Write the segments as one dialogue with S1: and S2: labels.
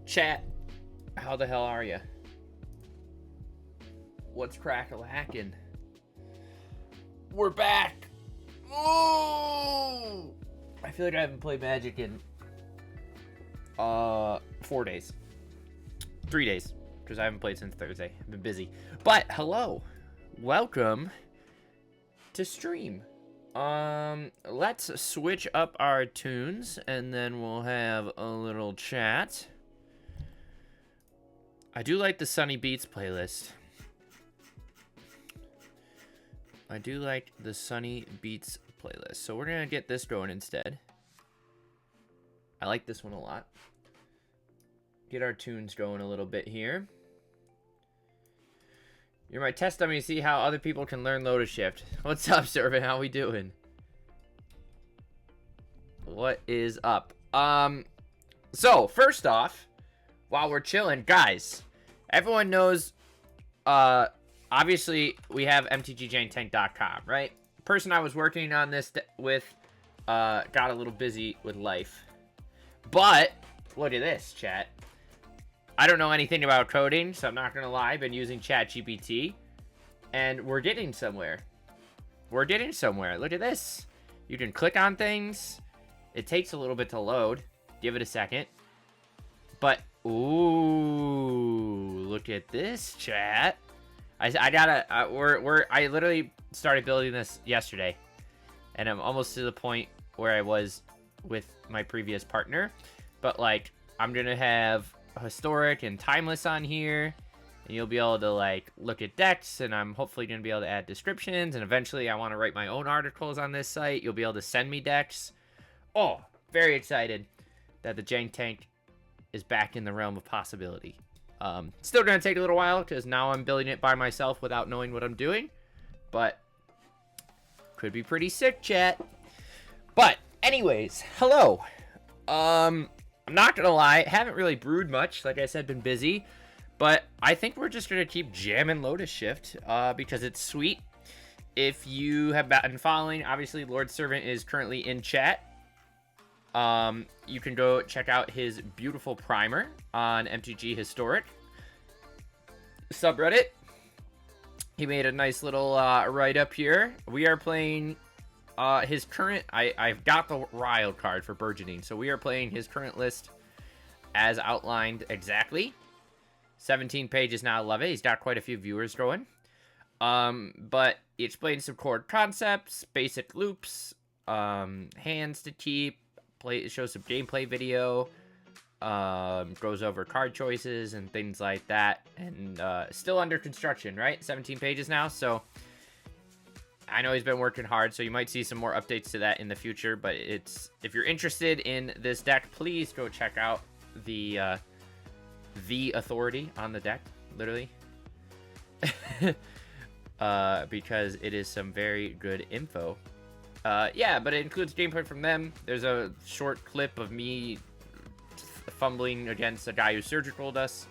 S1: Chat, how the hell are you? What's crack-a-lackin'? We're back! Oh! I feel like I haven't played Magic in 4 days. 3 days. Because I haven't played since Thursday. I've been busy. But, hello. Welcome to stream. Let's switch up our tunes, and then we'll have a little chat. I do like the Sunny Beats playlist. I do like the Sunny Beats playlist. So we're going to get this going instead. I like this one a lot. Get our tunes going a little bit here. You're my test dummy to see how other people can learn Lotus Shift. What's up, Servant? How we doing? What is up? So, first off, while we're chilling, guys, everyone knows, obviously, we have mtgjankttank.com, right? The person I was working on this with, got a little busy with life. But, look at this, chat. I don't know anything about coding, so I'm not going to lie. I've been using ChatGPT, and we're getting somewhere. We're getting somewhere. Look at this. You can click on things. It takes a little bit to load. Give it a second. But, ooh, look at this, chat. I literally started building this yesterday, and I'm almost to the point where I was with my previous partner. But, like, I'm going to have historic and timeless on here, and you'll be able to, like, look at decks, and I'm hopefully going to be able to add descriptions, and eventually I want to write my own articles on this site. You'll be able to send me decks. Oh, very excited that the Jank Tank is back in the realm of possibility. Still going to take a little while, because now I'm building it by myself without knowing what I'm doing, but could be pretty sick, chat. But anyways, hello. I'm not gonna lie, haven't really brewed much. Like I said, been busy, but I think we're just gonna keep jamming Lotus Shift because it's sweet. If you have been following, obviously Lord Servant is currently in chat. You can go check out his beautiful primer on MTG Historic subreddit. He made a nice little write-up here. We are playing his current... I've got the wild card for Burgeoning, so we are playing his current list as outlined exactly. 17 pages now, love it. He's got quite a few viewers going. But he explains some core concepts, basic loops, hands to keep, shows some gameplay video, goes over card choices and things like that, and still under construction, right? 17 pages now, so I know he's been working hard, so you might see some more updates to that in the future, but if you're interested in this deck, please go check out the authority on the deck, literally. Because it is some very good info. Yeah, but it includes gameplay from them. There's a short clip of me fumbling against a guy who surgicaled us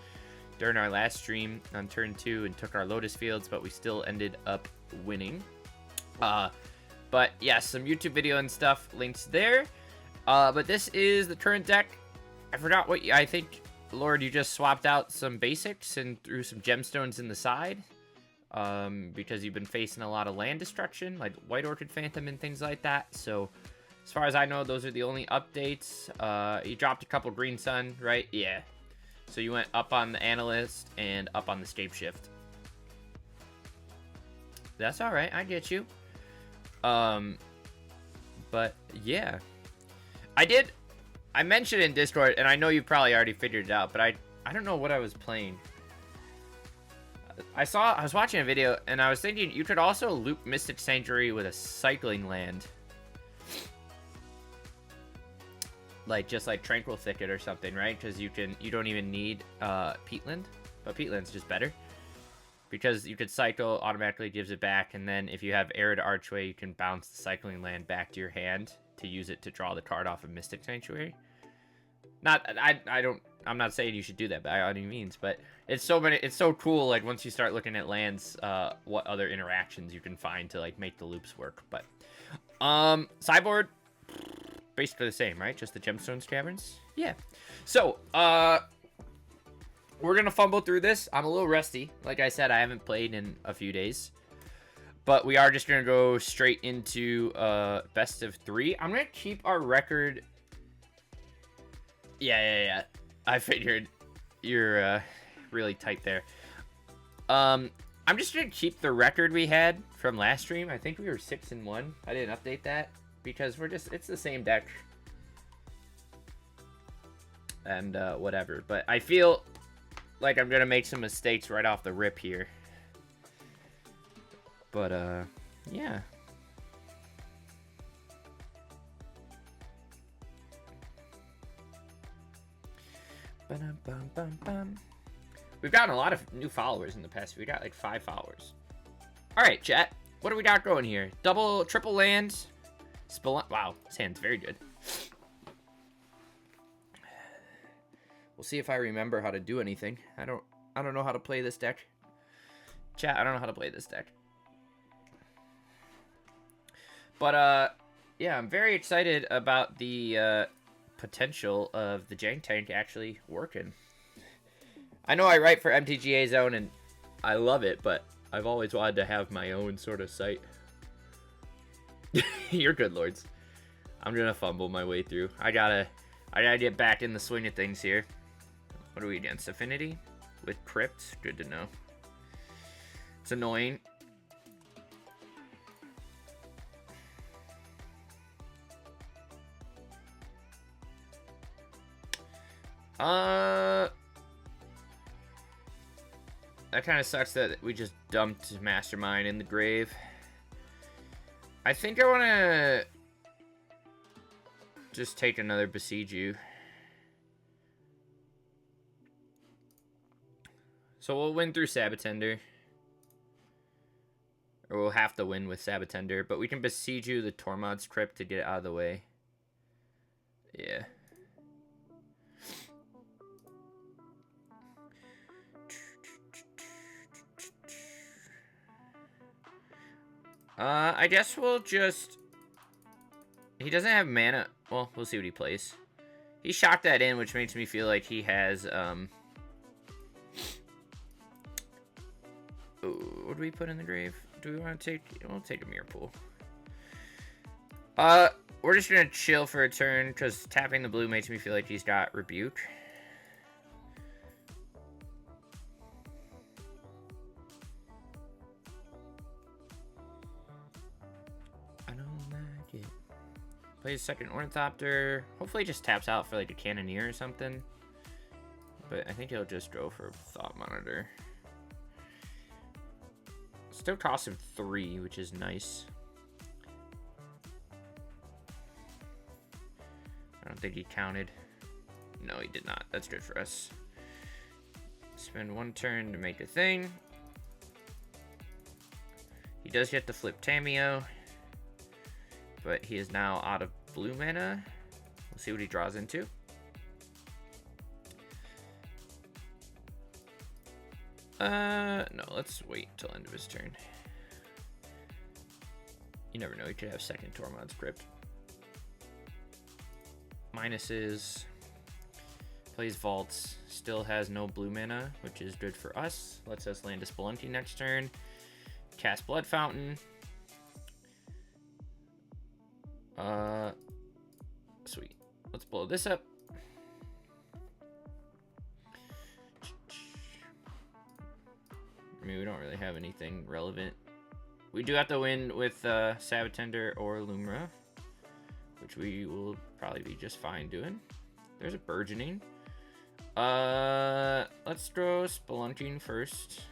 S1: during our last stream on turn 2 and took our Lotus fields, but we still ended up winning. But yeah, some YouTube video and stuff, links there. But this is the current deck. I forgot what I think, Lord, you just swapped out some basics and threw some gemstones in the side. Because you've been facing a lot of land destruction, like White Orchid Phantom and things like that. So, as far as I know, those are the only updates. You dropped a couple Green Sun, right? Yeah. So you went up on the Analyst and up on the Scape Shift. That's alright, I get you. But yeah. I mentioned in Discord, and I know you probably already figured it out, but I don't know what I was playing. I was watching a video, and I was thinking you could also loop Mystic Sanctuary with a cycling land. Like, just like Tranquil Thicket or something, right? Because you don't even need Peatland, but Peatland's just better. Because you could cycle, automatically gives it back, and then if you have Arid Archway, you can bounce the cycling land back to your hand to use it to draw the card off of Mystic Sanctuary. I'm not saying you should do that by any means, but it's so cool, like, once you start looking at lands, what other interactions you can find to, like, make the loops work. But sideboard, basically the same, right? Just the Gemstones Caverns. Yeah. So we're gonna fumble through this. I'm a little rusty. Like I said, I haven't played in a few days. But we are just gonna go straight into best of 3. I'm gonna keep our record. Yeah. I figured you're really tight there. I'm just gonna keep the record we had from last stream. I think we were 6-1. I didn't update that because it's the same deck. And whatever. But I feel like I'm gonna make some mistakes right off the rip here. But yeah. We've gotten a lot of new followers in the past. We got like 5 followers. All right, chat. What do we got going here? Triple lands. Wow, this hand's very good. We'll see if I remember how to do anything. I don't know how to play this deck. Chat, I don't know how to play this deck. But yeah, I'm very excited about the potential of the Jank Tank actually working. I know I write for MTGA Zone and I love it, but I've always wanted to have my own sort of site. You're good, Lords. I'm gonna fumble my way through. I gotta get back in the swing of things here. What are we against? Affinity? With Crypt? Good to know. It's annoying. That kind of sucks that we just dumped Mastermind in the grave. I think I want to just take another Besiege You. So we'll win through Sabatender. Or we'll have to win with Sabatender. But we can Besiege You the Tormod's Crypt to get it out of the way. Yeah. I guess we'll just... He doesn't have mana. Well, we'll see what he plays. He shot that in, which makes me feel like he has, what do we put in the grave? Do we want to take... We'll take a Mirror Pool. We're just gonna chill for a turn, because tapping the blue makes me feel like he's got Rebuke. Plays second Ornithopter. Hopefully he just taps out for like a Cannoneer or something. But I think he'll just go for Thought Monitor. Still costs him 3, which is nice. I don't think he counted. No, he did not. That's good for us. Spend 1 turn to make a thing. He does get to flip Tameo. But he is now out of blue mana. We'll see what he draws into. No, let's wait till end of his turn. You never know, he could have second Tormod's Crypt. Minuses. Plays Vaults. Still has no blue mana, which is good for us. Lets us land a Spelunky next turn. Cast Blood Fountain. Sweet. Let's blow this up. I mean, we don't really have anything relevant. We do have to win with Sabatender or Lumra, which we will probably be just fine doing. There's a Burgeoning. Let's throw Spelunking first.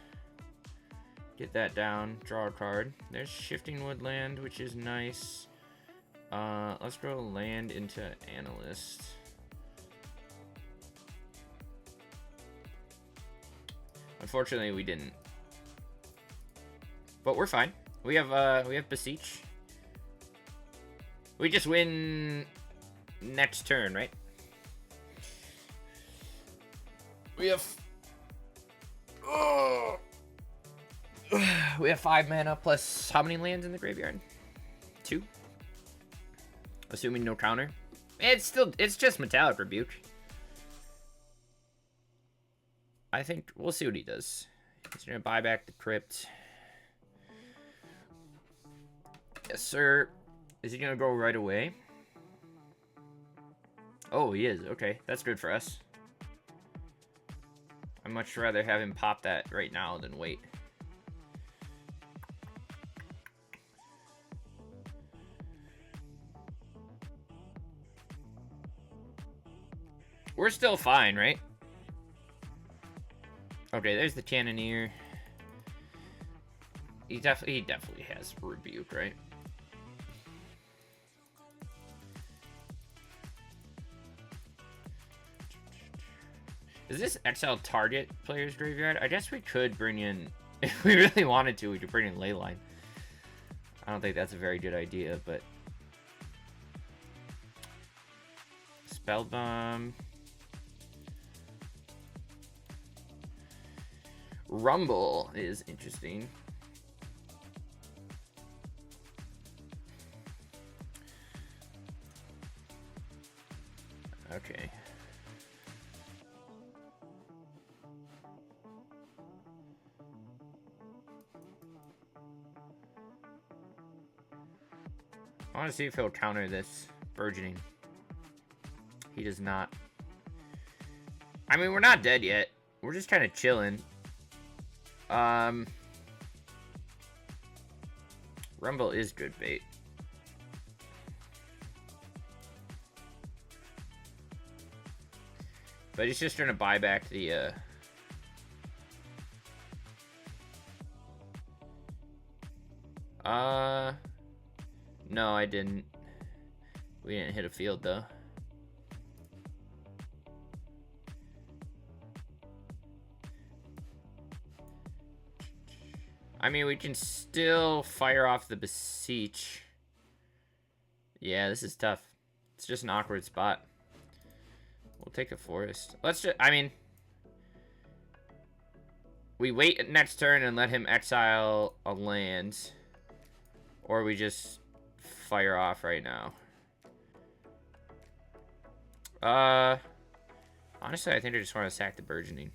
S1: Get that down. Draw a card. There's Shifting Woodland, which is nice. Let's go land into Analyst. Unfortunately, we didn't. But we're fine. We have Beseech. We just win next turn, right? We have... Oh! We have 5 mana plus how many lands in the graveyard? 2? Assuming no counter. It's just Metallic Rebuke. I think we'll see what he does. He's gonna buy back the crypt. Yes, sir. Is he gonna go right away? Oh, he is. Okay, that's good for us. I'd much rather have him pop that right now than wait. We're still fine, right? Okay, there's the Cannoneer. He definitely has Rebuke, right? Is this XL target player's graveyard? I guess we could bring in, if we really wanted to, we could bring in Leyline. I don't think that's a very good idea, but... Spell Bomb. Rumble is interesting. Okay. I want to see if he'll counter this burgeoning. He does not. I mean, we're not dead yet. We're just kind of chilling. Rumble is good bait. But he's just trying to buy back the, no, I didn't. We didn't hit a field, though. I mean, we can still fire off the Beseech. Yeah, this is tough. It's just an awkward spot. We'll take a forest. Let's just, I mean... We wait next turn and let him exile a land. Or we just fire off right now. Honestly, I think I just want to sack the burgeoning.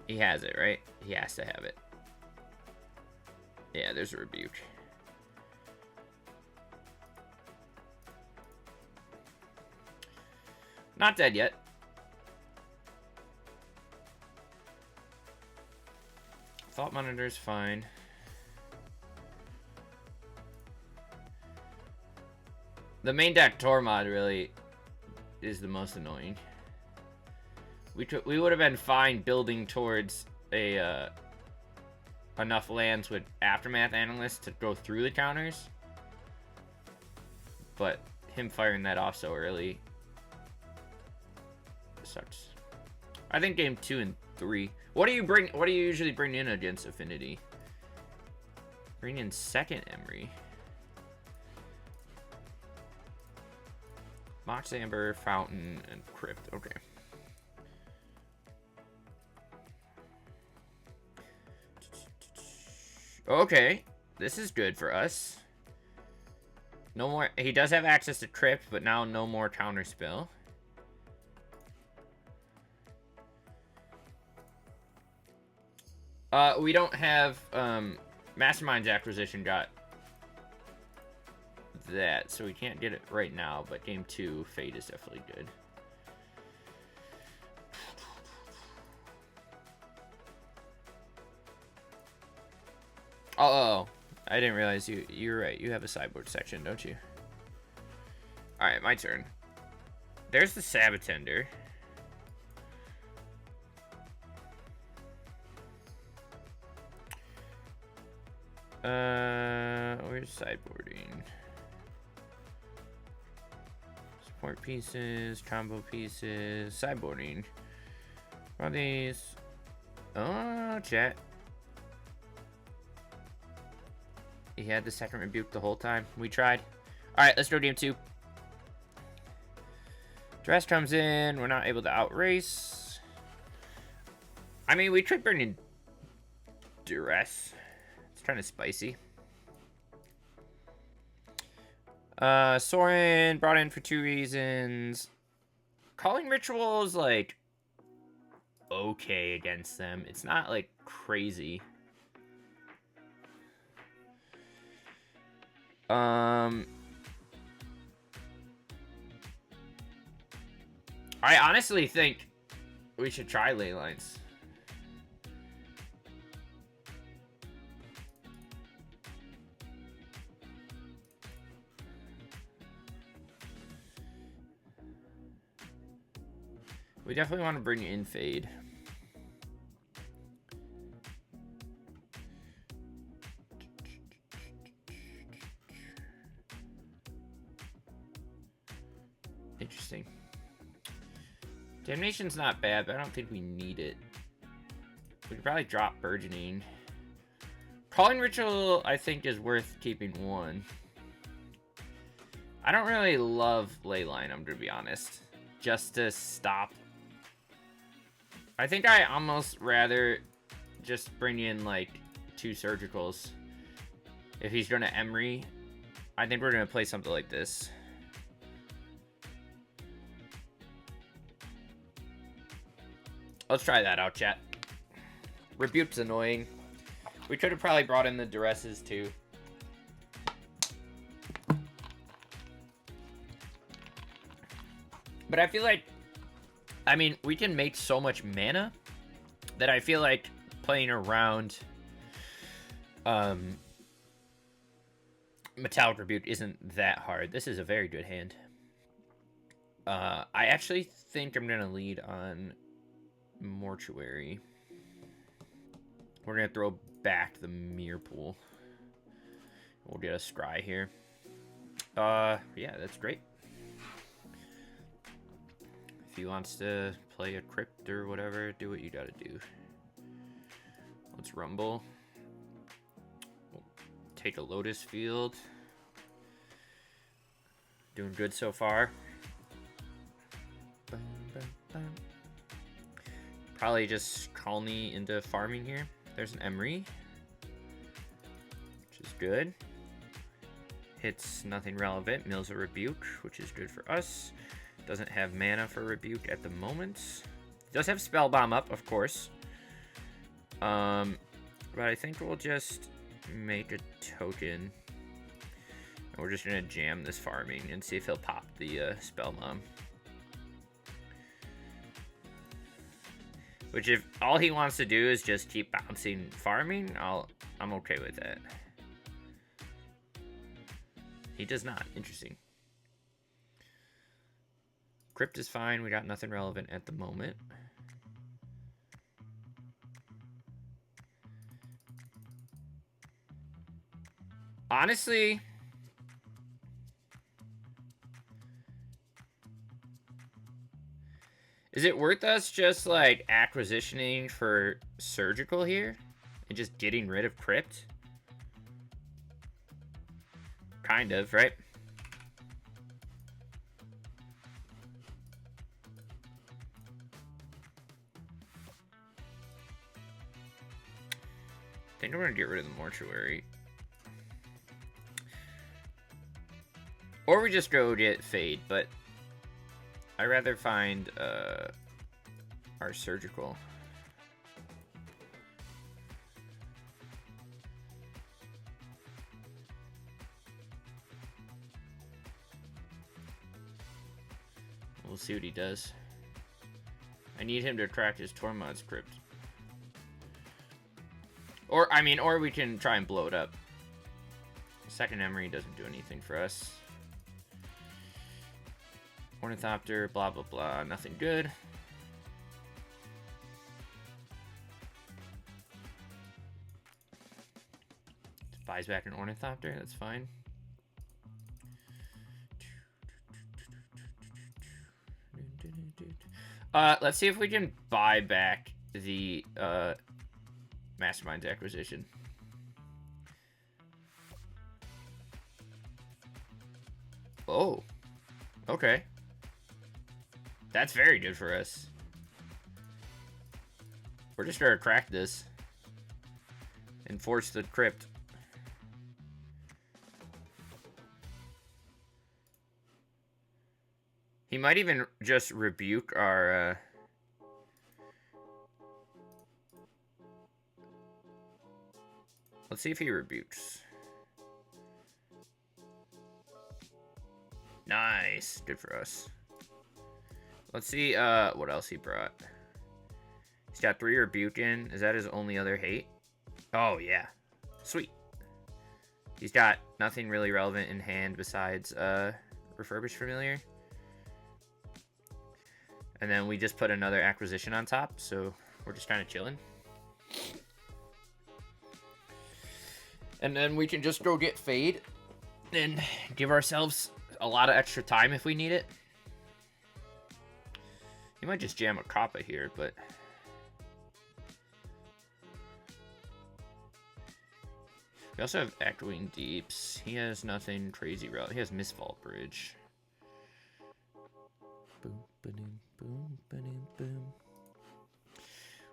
S1: He has it, right? He has to have it. Yeah, there's a rebuke. Not dead yet. Thought monitor's fine. The main deck Tormod really is the most annoying. We would have been fine building towards a enough lands with Aftermath Analyst to go through the counters. But him firing that off so early sucks. I think game 2 and 3. What do you usually bring in against Affinity? Bring in second Emery. Mox Amber, Fountain, and Crypt. Okay. Okay. This is good for us. No more. He does have access to Crypt, but now no more Counterspell. We don't have Mastermind's Acquisition got that, so we can't get it right now, but game 2 Fate is definitely good. Oh, I didn't realize you're right. You have a sideboard section, don't you? Alright, my turn. There's the Sabotender. Where's sideboarding? Support pieces, combo pieces, sideboarding. What are these? Oh, chat. He had the second rebuke the whole time. We tried. Alright, let's go game 2. Dress comes in. We're not able to outrace. I mean, we tried burning Duress. It's kind of spicy. Sorin brought in for 2 reasons. Calling Rituals, like... okay against them. It's not like crazy. I honestly think we should try ley lines. We definitely want to bring in fade. Interesting. Damnation's not bad, but I don't think we need it. We could probably drop Burgeoning. Calling Ritual, I think, is worth keeping one. I don't really love Leyline, I'm gonna be honest. Just to stop. I think I almost rather just bring in, like, 2 Surgicals. If he's gonna Emery, I think we're gonna play something like this. Let's try that out, chat. Rebuke's annoying. We could have probably brought in the Duresses, too. But I feel like, I mean, we can make so much mana that I feel like playing around Metallic Rebuke isn't that hard. This is a very good hand. I actually think I'm going to lead on Mortuary. We're going to throw back the Mirror Pool. We'll get a Scry here. Yeah, that's great. If he wants to play a Crypt or whatever, do what you gotta do. Let's Rumble. We'll take a Lotus Field. Doing good so far. Probably just call me into farming here. There's an Emery, which is good. Hits nothing relevant. Mills a Rebuke, which is good for us. Doesn't have mana for Rebuke at the moment. Does have Spell Bomb up, of course. But I think we'll just make a token. And we're just gonna jam this farming and see if he'll pop the Spell Bomb. Which, if all he wants to do is just keep bouncing farming, I'm okay with that. He does not. Interesting. Crypt is fine. We got nothing relevant at the moment. Honestly, is it worth us just, like, acquisitioning for Surgical here? And just getting rid of Crypt? Kind of, right? I think I'm going to get rid of the Mortuary. Or we just go get Fade, but I'd rather find our Surgical. We'll see what he does. I need him to attract his Tormod's Crypt. Or, I mean, or we can try and blow it up. Second Emery doesn't do anything for us. Ornithopter, blah, blah, blah. Nothing good. Just buys back an Ornithopter. That's fine. Let's see if we can buy back the Mastermind's acquisition. Oh, okay. That's very good for us. We're just gonna crack this and force the Crypt. He might even just rebuke our Let's see if he rebukes. Nice. Good for us. Let's see what else he brought. He's got 3 rebuke in. Is that his only other hate? Oh, yeah. Sweet. He's got nothing really relevant in hand besides Refurbished Familiar. And then we just put another acquisition on top, so we're just kind of chilling. And then we can just go get Fade and give ourselves a lot of extra time if we need it. He might just jam a Kappa here, but... We also have Echoing Deeps. He has nothing crazy relevant. He has Mistvault Bridge. Boom, ba-doom, boom, ba-doom, boom.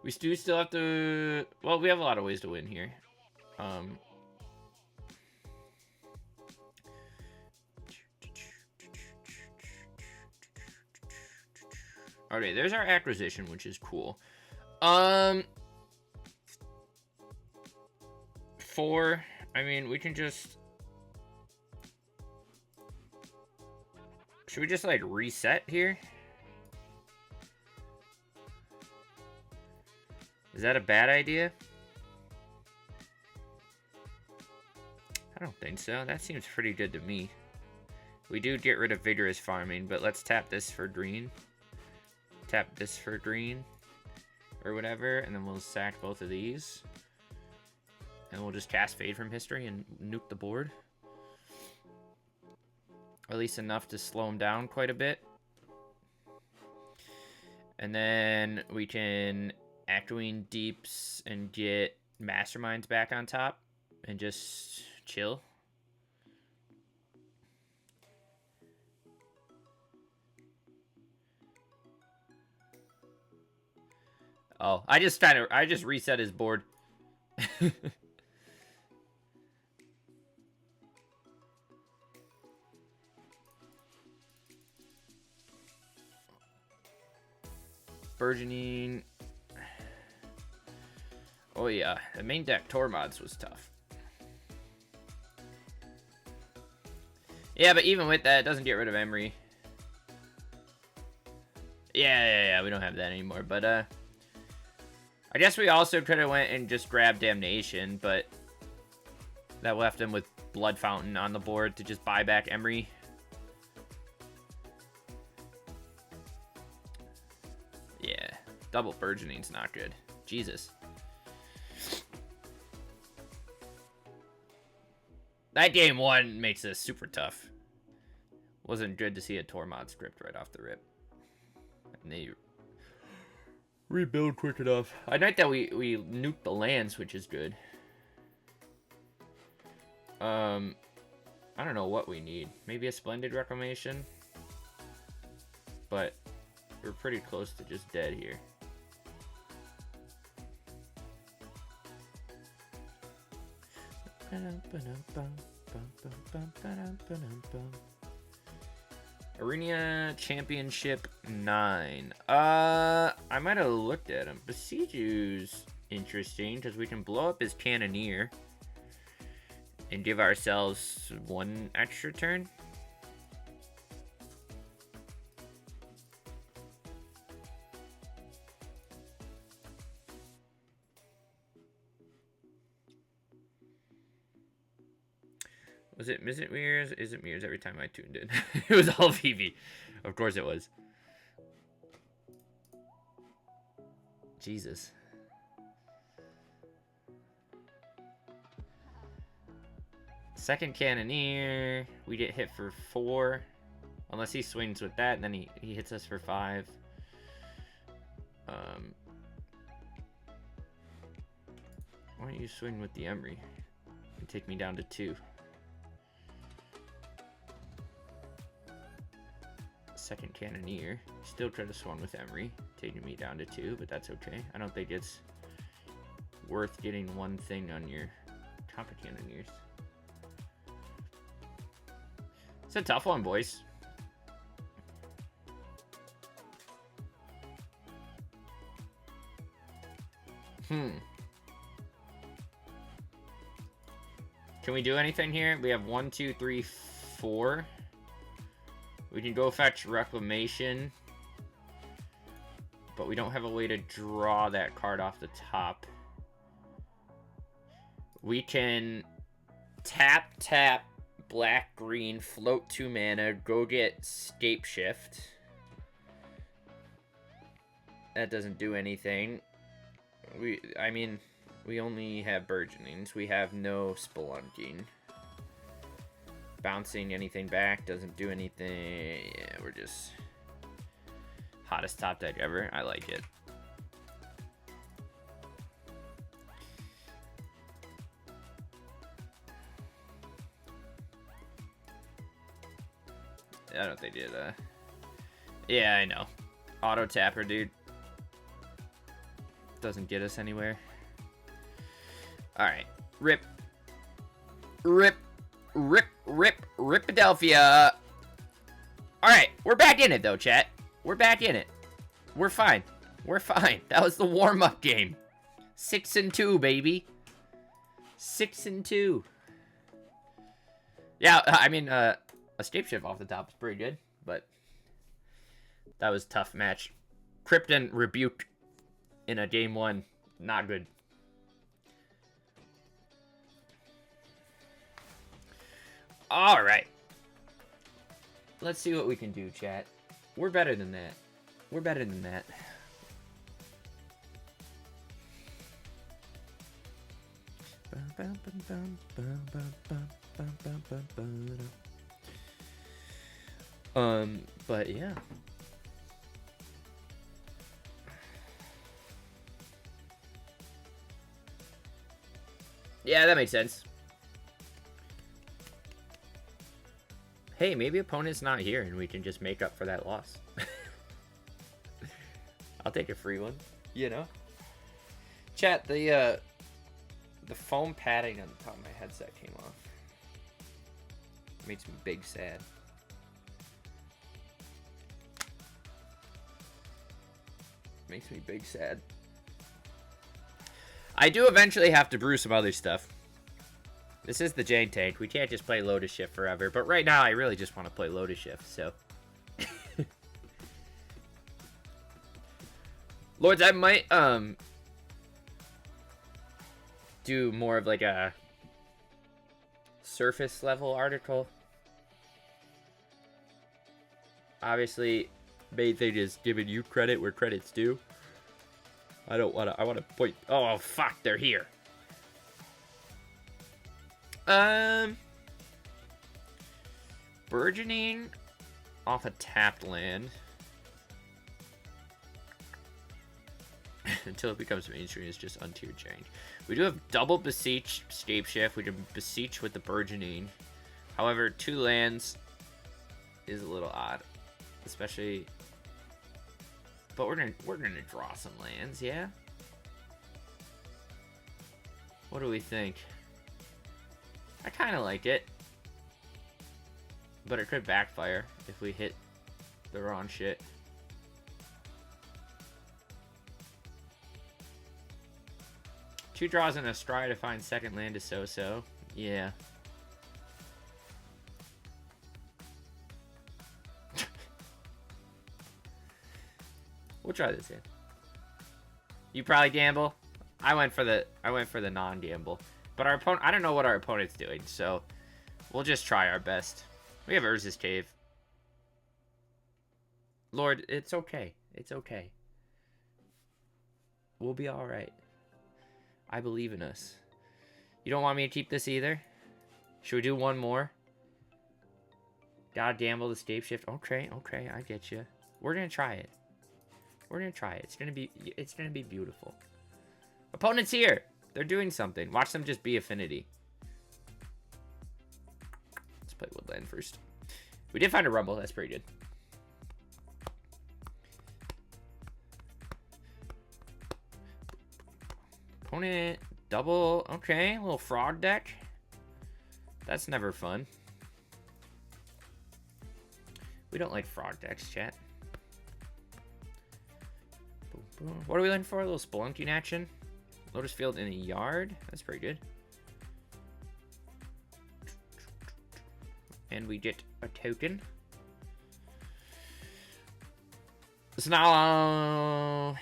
S1: We do still have to... Well, we have a lot of ways to win here. Okay, there's our acquisition, which is cool. 4. I mean, we can just... Should we just, like, reset here? Is that a bad idea? I don't think so. That seems pretty good to me. We do get rid of Vigorous Farming, but let's tap this for green. Tap this for green. Or whatever, and then we'll sack both of these. And we'll just cast Fade from History and nuke the board. At least enough to slow him down quite a bit. And then we can Echoing Deeps and get Masterminds back on top. And just chill. Oh, I just reset his board. Burgeoning. Oh yeah, the main deck Tormods was tough. Yeah, but even with that, it doesn't get rid of Emery. Yeah, we don't have that anymore. But I guess we also could have went and just grabbed Damnation, but that left him with Blood Fountain on the board to just buy back Emery. Yeah, double Burgeoning's not good. Jesus. That game 1 makes this super tough. Wasn't good to see a Tormod script right off the rip. And they rebuild quick enough. I like that we nuked the lands, which is good. I don't know what we need. Maybe a Splendid Reclamation. But we're pretty close to just dead here. Arena Championship 9. I might have looked at him. Besiege's interesting because we can blow up his Cannoneer and give ourselves 1 extra turn. Was it Is it Mirrors every time I tuned in? It was all VV. Of course it was. Jesus. Second Cannoneer. We get hit for 4. Unless he swings with that, and then he hits us for 5. Why don't you swing with the Emery and take me down to 2? Second Cannoneer. Still try to swarm with Emery, taking me down to 2, but that's okay. I don't think it's worth getting 1 thing on your Copper Cannoneers. It's a tough one, boys. Can we do anything here? We have 1, 2, 3, 4. We can go fetch Reclamation. But we don't have a way to draw that card off the top. We can tap, black, green, float 2 mana, go get Scape Shift. That doesn't do anything. I mean, we only have Burgeonings. We have no Spelunking. Bouncing anything back doesn't do anything. Yeah, we're just hottest top deck ever. I like it. I don't think they did. Yeah, I know. Auto tapper, dude. Doesn't get us anywhere. Alright. Ripadelphia. Alright, we're back in it though, chat. We're back in it. We're fine. We're fine. That was the warm-up game. 6-2, baby. 6-2. Yeah, I mean, a Scape Shift off the top is pretty good, but that was a tough match. Krypton Rebuke in a game 1. Not good. Alright. Let's see what we can do, chat. We're better than that. We're better than that. But yeah. Yeah, that makes sense. Hey, maybe opponent's not here and we can just make up for that loss. I'll take a free one, you know? Chat, the foam padding on the top of my headset came off. Makes me big sad. Makes me big sad. I do eventually have to brew some other stuff. This is the Jank Tank. We can't just play Lotus Shift forever. But right now, I really just want to play Lotus Shift, so. Lords, I might, do more of like a surface level article. Obviously, main thing is giving you credit where credit's due. I don't want to, I want to point, oh fuck, they're here. Burgeoning off a tapped land. Until it becomes mainstream, it's just untiered change. We do have double Beseech, Scape Shift. We can Beseech with the Burgeoning. However, 2 lands is a little odd. Especially... But we're gonna draw some lands, yeah? What do we think? I kind of like it. But it could backfire if we hit the wrong shit. Two draws in a stride to find second land is so-so. Yeah. We'll try this in. You probably gamble. I went for the non-gamble. But our opponent, I don't know what our opponent's doing, so we'll just try our best. We have Urza's Cave. Lord, it's okay. It's okay. We'll be alright. I believe in us. You don't want me to keep this either? Should we do one more? Gotta gamble the Scape Shift. Okay, okay, I get you. We're gonna try it. We're gonna try it. It's gonna be beautiful. Opponent's here. They're doing something. Watch them just be Affinity. Let's play Woodland first. We did find a Rumble. That's pretty good. Opponent double. Okay, a little frog deck. That's never fun. We don't like frog decks, chat. What are we looking for? A little spelunking action. Lotus Field in a yard. That's pretty good. and we get a token. So now,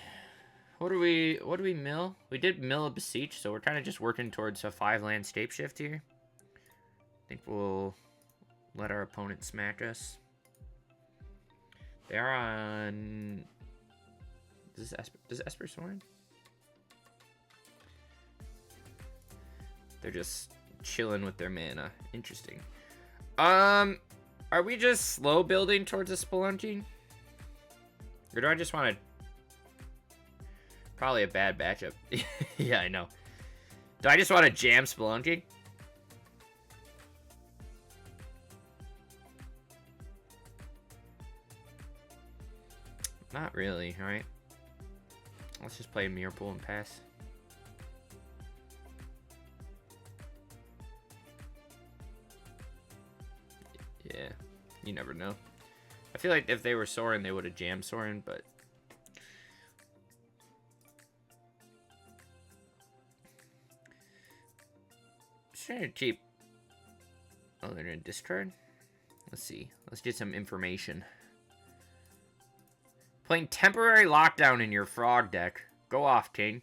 S1: what do we mill? We did mill a beseech, so we're kind of just working towards a 5-land state shift here. I think we'll let our opponent smack us. They are on. Does Esper Soren? They're just chilling with their mana. Interesting. Are we just slow building towards a spelunking? Or do I just want to... Probably a bad matchup. Yeah, I know. Do I just want to jam spelunking? Not really, right? Let's just play mirror pool and pass. Yeah, you never know. I feel like if they were Sorin, they would have jammed Sorin, but... Just trying to keep... Oh, they're gonna discard? Let's see. Let's get some information. Playing temporary lockdown in your frog deck. Go off, King.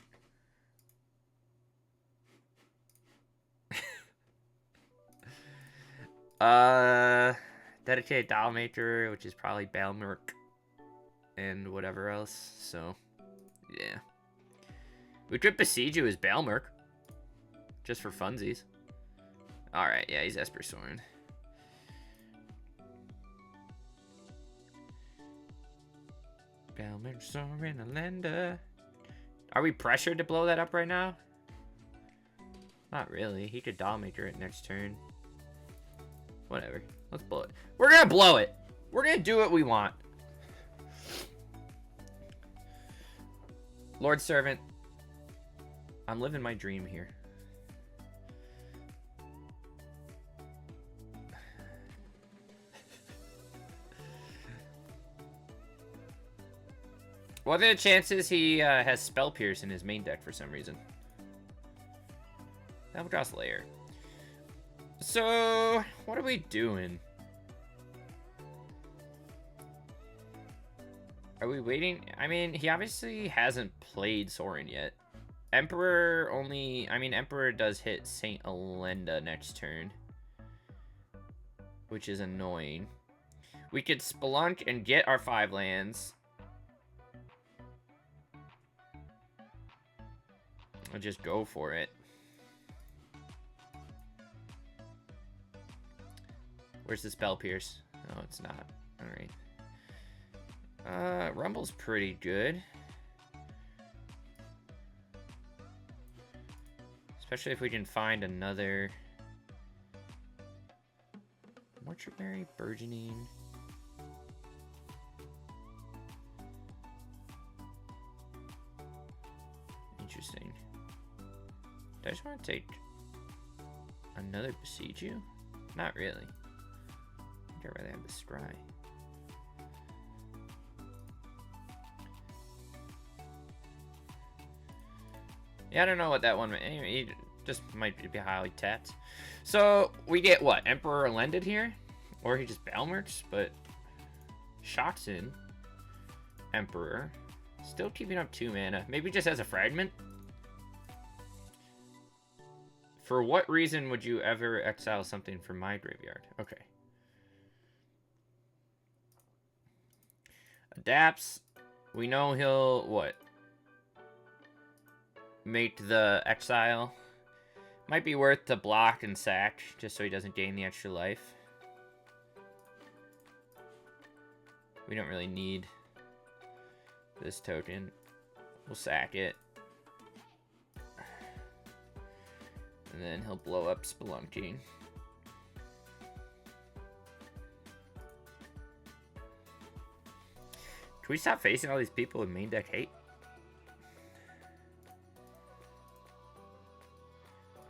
S1: Dedicated Dollmaker, which is probably Balmerk and whatever else. So, yeah. We could besiege you as Balmerk. Just for funsies. Alright, yeah, he's Esper Sorin. Balmerk, Sorin, Alenda. Are we pressured to blow that up right now? Not really. He could Dollmaker it next turn. Whatever. Let's blow it. We're gonna blow it. We're gonna do what we want. Lord Servant. I'm living my dream here. What are the chances he has Spell Pierce in his main deck for some reason? Albatross Lair. So, what are we doing? Are we waiting? I mean, he obviously hasn't played Sorin yet. Emperor only... I mean, Emperor does hit Saint Alenda next turn. Which is annoying. We could Spelunk and get our 5 lands. I'll just go for it. Where's the Spell Pierce? Oh, it's not. Alright. Rumble's pretty good. Especially if we can find another... Mortuary, Burgeoning... Interesting. Do I just want to take another Besiege You? Not really. I think I'd rather have the Scry. Yeah, I don't know what that one... Anyway, he just might be highly tapped. So, we get what? Emperor Lended here? Or he just Balmerks, but... Shocks in. Emperor. Still keeping up 2 mana. Maybe just as a fragment? For what reason would you ever exile something from my graveyard? Okay. Adapts. We know he'll... What? Make the exile. Might be worth to block and sack, just so he doesn't gain the extra life. We don't really need this token. We'll sack it. And then he'll blow up Spelunking. Can we stop facing all these people with main deck hate?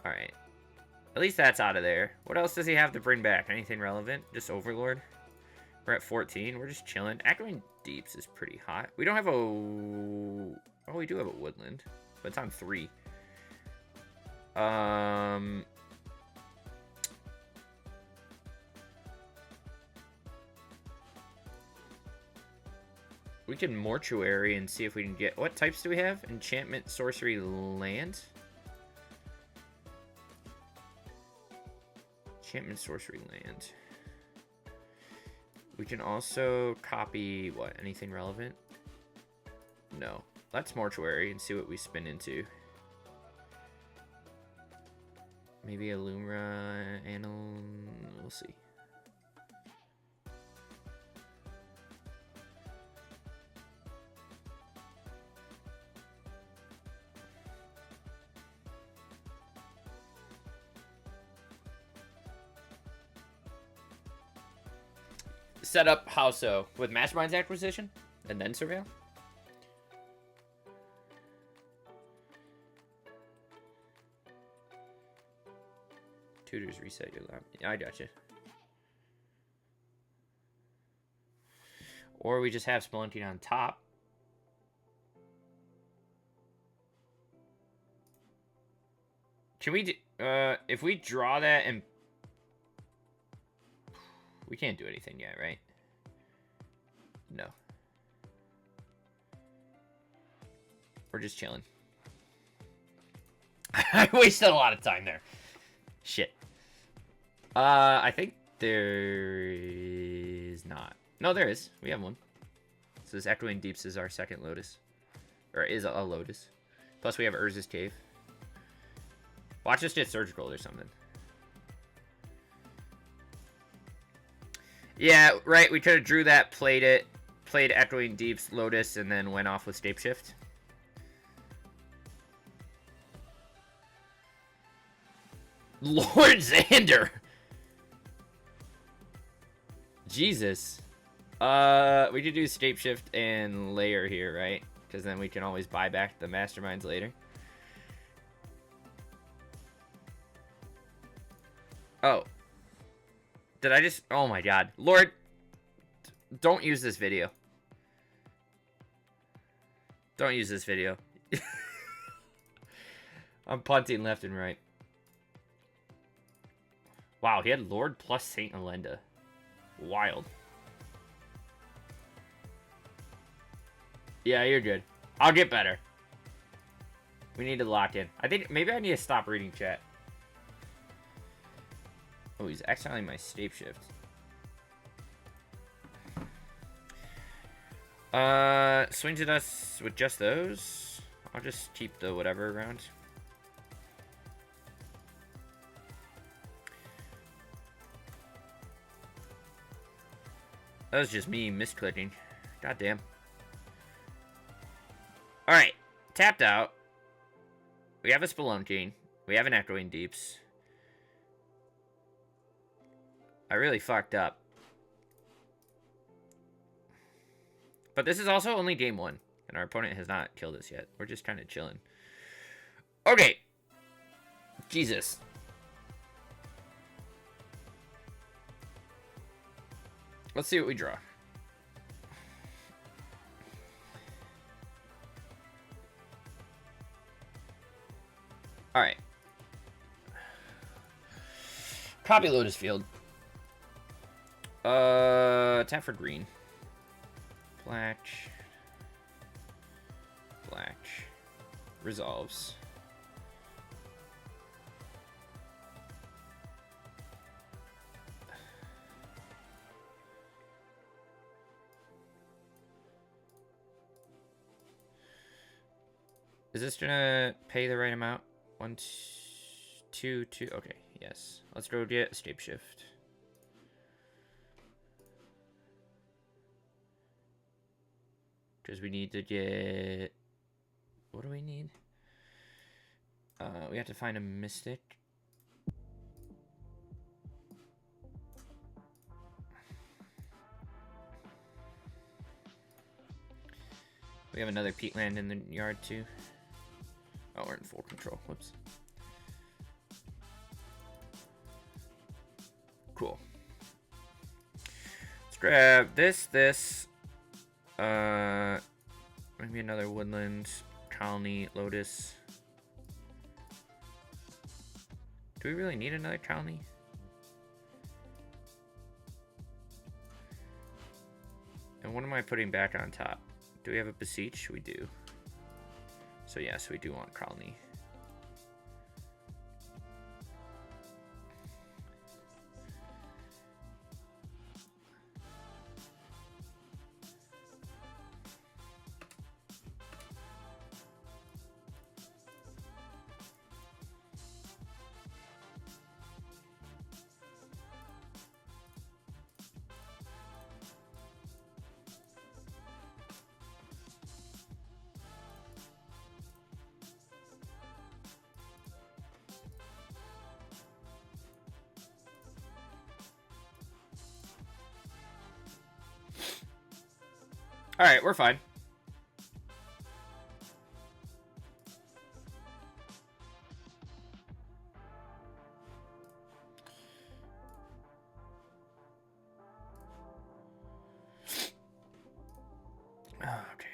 S1: Alright. At least that's out of there. What else does he have to bring back? Anything relevant? Just Overlord? We're at 14. We're just chilling. Echoing Deeps is pretty hot. We don't have a... Oh, we do have a Woodland. But it's on 3. We can mortuary and see if we can get... What types do we have? Enchantment, sorcery, land? Enchantment, sorcery, land. We can also copy, what, anything relevant? No. Let's mortuary and see what we spin into. Maybe a Lumra, Anil... We'll see. Set up how so? With Mastermind's acquisition? And then surveil? Tutors reset your lab. I gotcha. Or we just have Spelunking on top. Can we do, if we draw that and... We can't do anything yet, right? No. We're just chilling. I wasted a lot of time there. Shit. I think there is not. No, there is. We have one. So this Echoing Deeps is our second Lotus. Or is a Lotus. Plus we have Urza's Cave. Watch us get Surgical or something. Yeah, right. We could have drew that, played it, played Echoing Deeps, Lotus, and then went off with Shapeshift. Lord Xander! Jesus. We could do Shapeshift and Layer here, right? Because then we can always buy back the Masterminds later. Oh. Did I just... Oh my god. Lord, don't use this video. Don't use this video. I'm punting left and right. Wow, he had Lord plus Saint Elenda. Wild. Yeah, you're good. I'll get better. We need to lock in. I think maybe I need to stop reading chat. Oh, he's exiling my Shapeshift. Swings at us with just those. I'll just keep the whatever around. That was just me misclicking. Goddamn. Alright. Tapped out. We have a Spelunking. We have an Echoing Deeps. I really fucked up. But this is also only game 1. And our opponent has not killed us yet. We're just kind of chilling. Okay. Jesus. Let's see what we draw. Alright. Copy Lotus Field. Tap for green. Black. Black. Resolves. Is this gonna pay the right amount? 1, 2, 2. Okay, yes. Let's go get Shapeshift. Because we need to get... What do we need? We have to find a Mystic. We have another peatland in the yard too. Oh, we're in full control. Whoops. Cool. Let's grab this. Maybe another woodland, colony, Lotus. Do we really need another colony? And what am I putting back on top? Do we have a Beseech? We do. So yes, we do want Colony. All right, we're fine. Okay.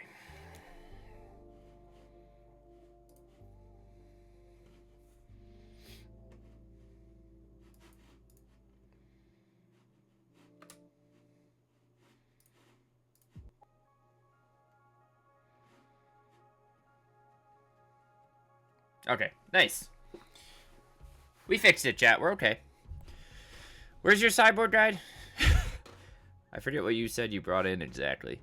S1: Okay, nice. We fixed it, chat. We're okay. Where's your sideboard guide? I forget what you said you brought in exactly.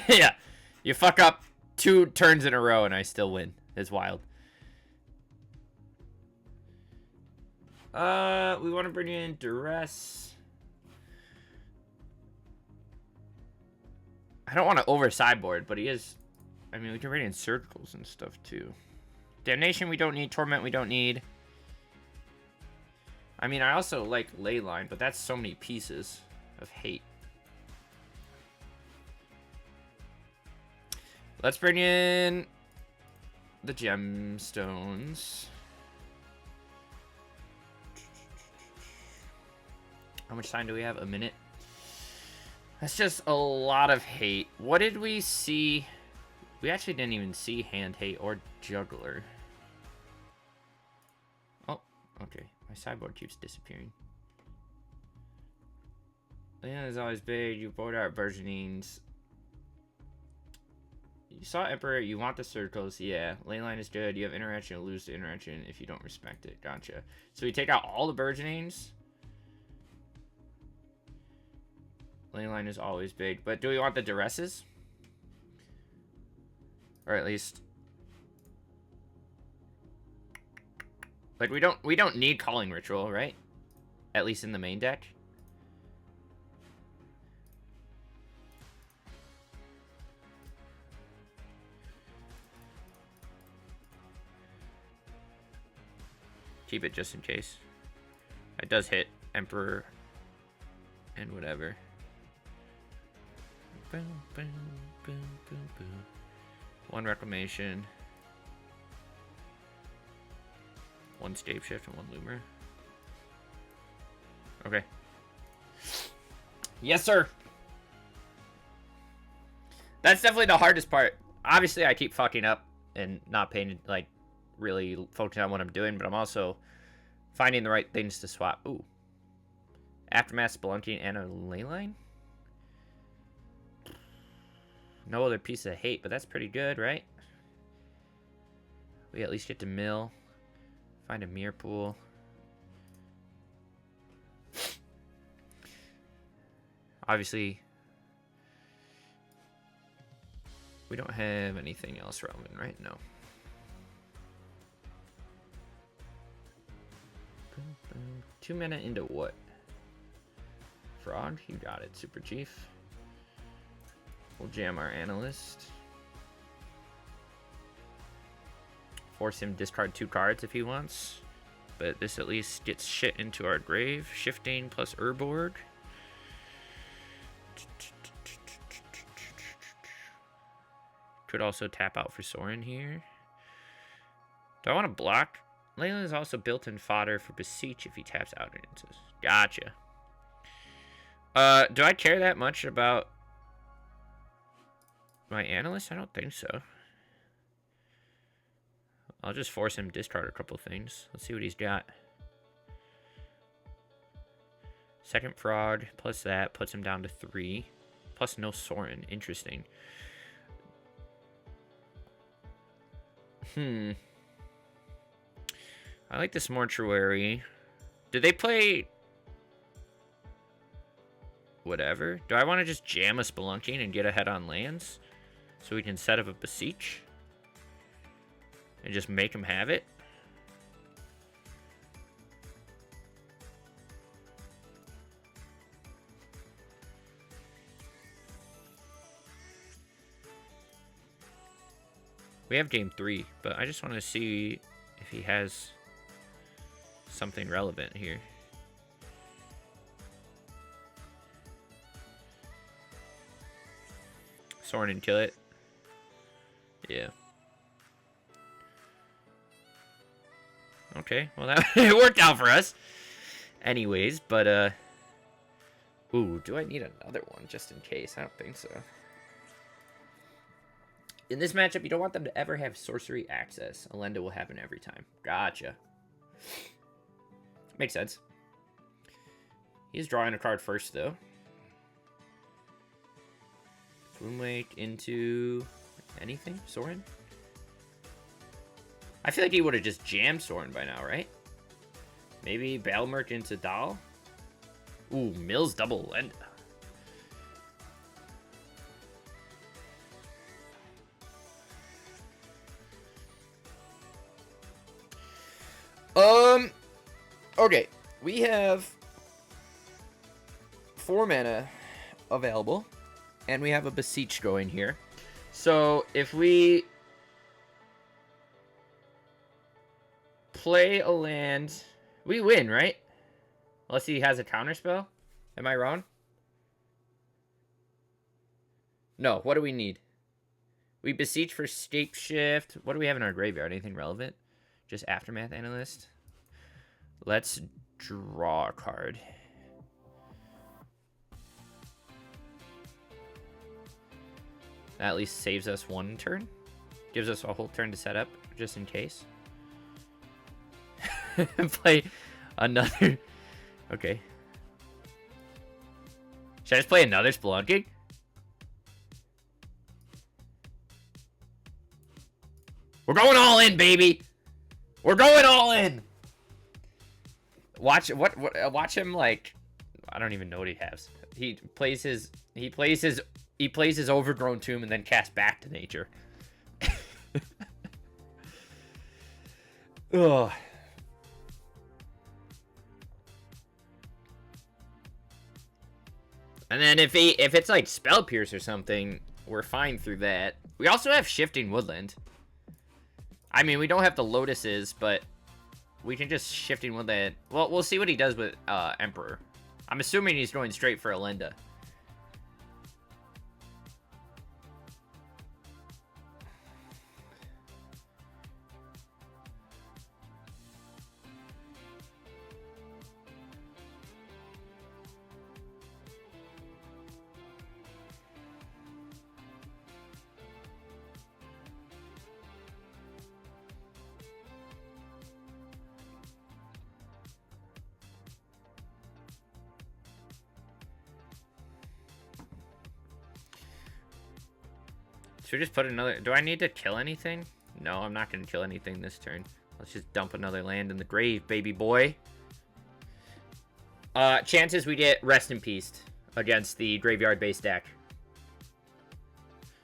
S1: Yeah. You fuck up 2 turns in a row and I still win. It's wild. We want to bring in Duress. I don't want to over sideboard, but he is... I mean, we can bring in Surgicals and stuff, too. Damnation we don't need. Torment we don't need. I mean, I also like Leyline, but that's so many pieces of hate. Let's bring in the Gemstones. How much time do we have? A minute? That's just a lot of hate. What did we see? We actually didn't even see Hand Hate or Juggler. Oh, okay. My sideboard keeps disappearing. Leon is always big. You board out Burgeonings. You saw Emperor. You want the circles. Yeah. Leyline is good. You have interaction. You lose the interaction if you don't respect it. Gotcha. So we take out all the Burgeonings. Leyline is always big. But do we want the Duresses? Or at least... like, we don't need Calling Ritual, right? At least in the main deck. Keep it just in case. It does hit Emperor and whatever. Boom, boom, boom, boom, boom. 1 Reclamation. 1 Scape Shift and 1 Loomer. Okay. Yes, sir. That's definitely the hardest part. Obviously, I keep fucking up and not paying, like, really focusing on what I'm doing, but I'm also finding the right things to swap. Ooh. Aftermath, Spelunking, and a Leyline? No other piece of hate, but that's pretty good, right? We at least get to mill. Find a mirror pool. Obviously, we don't have anything else relevant, right? No. 2 mana into what? Frog? You got it, Super Chief. We'll jam our Analyst. Force him to discard 2 cards if he wants. But this at least gets shit into our grave. Shifting plus Urborg. Could also tap out for Sorin here. Do I want to block? Leyland is also built-in fodder for Beseech if he taps out and into. Gotcha. Do I care that much about my analyst? I don't think so. I'll just force him to discard a couple things. Let's see what he's got. Second Frog, plus that, puts him down to 3. Plus no Soren. Interesting. I like this Mortuary. Do they play... whatever? Do I want to just jam a Spelunking and get ahead on lands? So we can set up a Beseech? And just make him have it? We have game 3, but I just want to see if he has something relevant here. Soren and kill it. Yeah. Okay, well that it worked out for us. Anyways, but ooh, do I need another one just in case? I don't think so. In this matchup, you don't want them to ever have sorcery access. Alenda will happen every time. Gotcha. Makes sense. He's drawing a card first, though. Gloomwake into anything? Soren? I feel like he would have just jammed Soren by now, right? Maybe Battlemerc into Dahl? Ooh, Mills double Alenda. Okay, we have 4 mana available, and we have a Beseech going here. So if we play a land, we win, right? Unless he has a counterspell. Am I wrong? No, what do we need? We Beseech for Shapeshift. What do we have in our graveyard? Anything relevant? Just Aftermath Analyst. Let's draw a card. That at least saves us 1 turn. Gives us a whole turn to set up, just in case. Play another... Okay. Should I just play another Spelunking? We're going all in, baby! We're going all in! Watch watch him, like, I don't even know what he has. He plays his Overgrown Tomb and then casts Back to Nature. Ugh. And then if it's like Spell Pierce or something, we're fine through that. We also have Shifting Woodland. I mean, we don't have the Lotuses, but we can just Shifting Woodland. Well, we'll see what he does with Emperor. I'm assuming he's going straight for Alenda. Should we just put another... Do I need to kill anything? No, I'm not going to kill anything this turn. Let's just dump another land in the grave, baby boy. Chances we get Rest in Peace against the graveyard-based deck.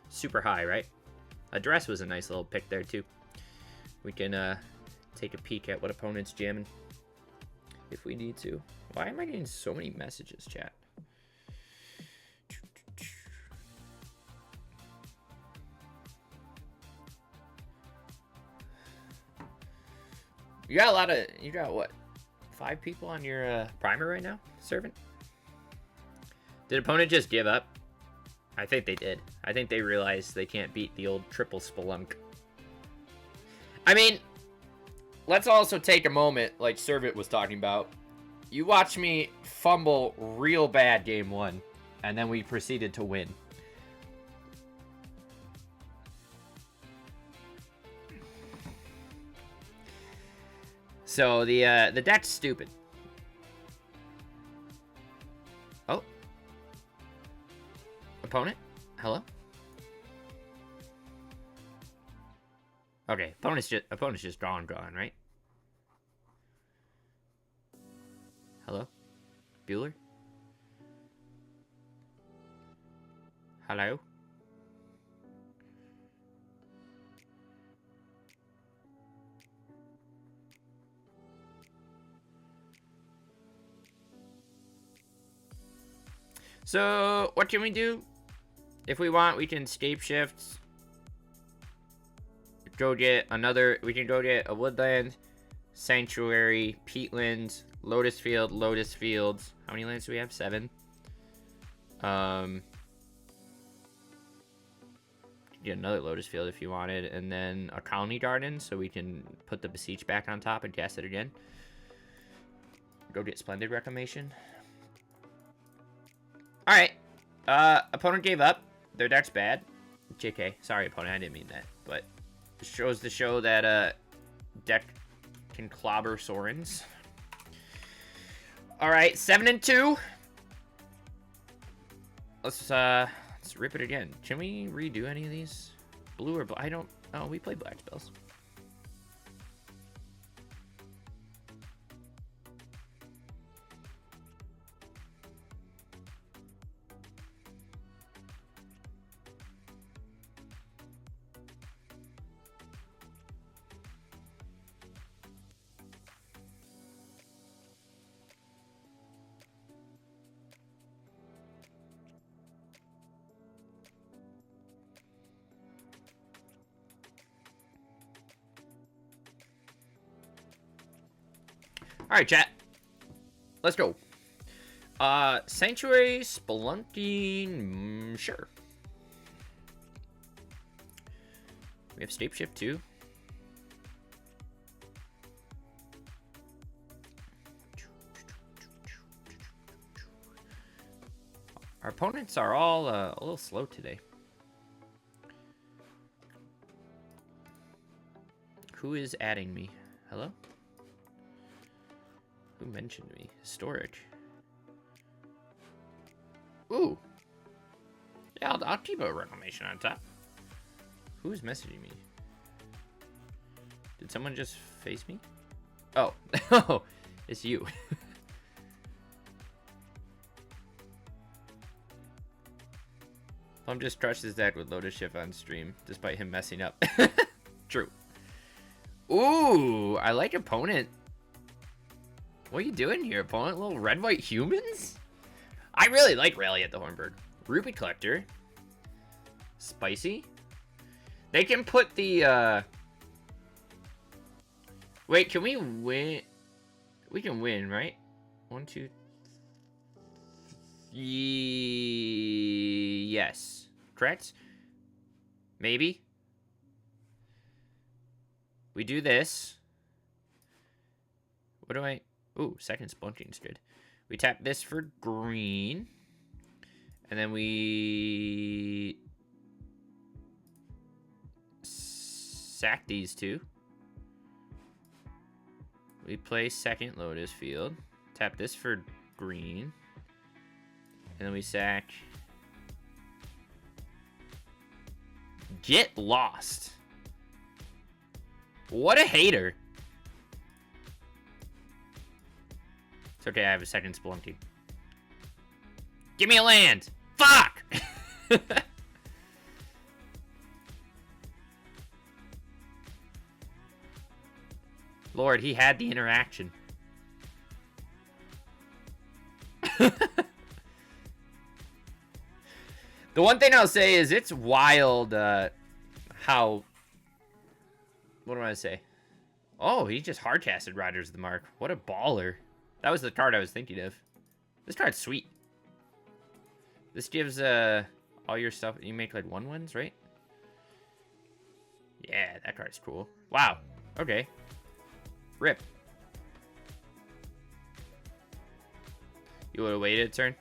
S1: Super high, right? Address was a nice little pick there, too. We can take a peek at what opponent's jamming if we need to. Why am I getting so many messages, chat? You got a lot of... You got, what? 5 people on your primer right now, Servant? Did opponent just give up? I think they did. I think they realized they can't beat the old triple Spelunk. I mean, let's also take a moment, like Servant was talking about. You watch me fumble real bad game 1, and then we proceeded to win. So the deck's stupid. Oh. Opponent? Hello? Okay, opponent's just gone, right? Hello? Bueller? Hello? So, what can we do? If we want, we can scape shift. Go get another. We can go get a woodland, sanctuary, peatland, Lotus Field, Lotus Fields. How many lands do we have? 7. Get another Lotus Field if you wanted, and then a colony garden, so we can put the Beseech back on top and cast it again. Go get Splendid Reclamation. Alright. Opponent gave up. Their deck's bad. JK. Sorry, opponent. I didn't mean that. But it shows to show that deck can clobber Sorens. Alright, 7-2. Let's rip it again. Can we redo any of these? Blue or black? I don't... Oh, we play black spells. Alright, chat. Let's go. Sanctuary, Spelunking, sure. We have Scape Shift too. Our opponents are all a little slow today. Who is adding me? Hello? Who mentioned me? Storage. Ooh. Yeah, I'll keep a reclamation on top. Who's messaging me? Did someone just face me? Oh. Oh, it's you. Plum just crushed his deck with Lotus Shift on stream, despite him messing up. True. Ooh, I like opponent. What are you doing here, opponent? Little red-white humans? I really like Rally at the Hornburg. Rupee Collector. Spicy. They can put the, Wait, can we win? We can win, right? 1, 2... Yes. Correct? Maybe? We do this. What do I... Ooh, second Splunking's good. We tap this for green. And then we... sack these two. We play second Lotus Field. Tap this for green. And then we sack... Get lost. What a hater. It's okay, I have a second Spelunking. Give me a land! Fuck! Lord, he had the interaction. The one thing I'll say is it's wild how... What do I say? Oh, he just hardcasted Riders of the Mark. What a baller. That was the card I was thinking of. This card's sweet. This gives all your stuff... You make like 1/1s, right? Yeah, that card's cool. Wow. Okay. Rip. You would have waited a turn?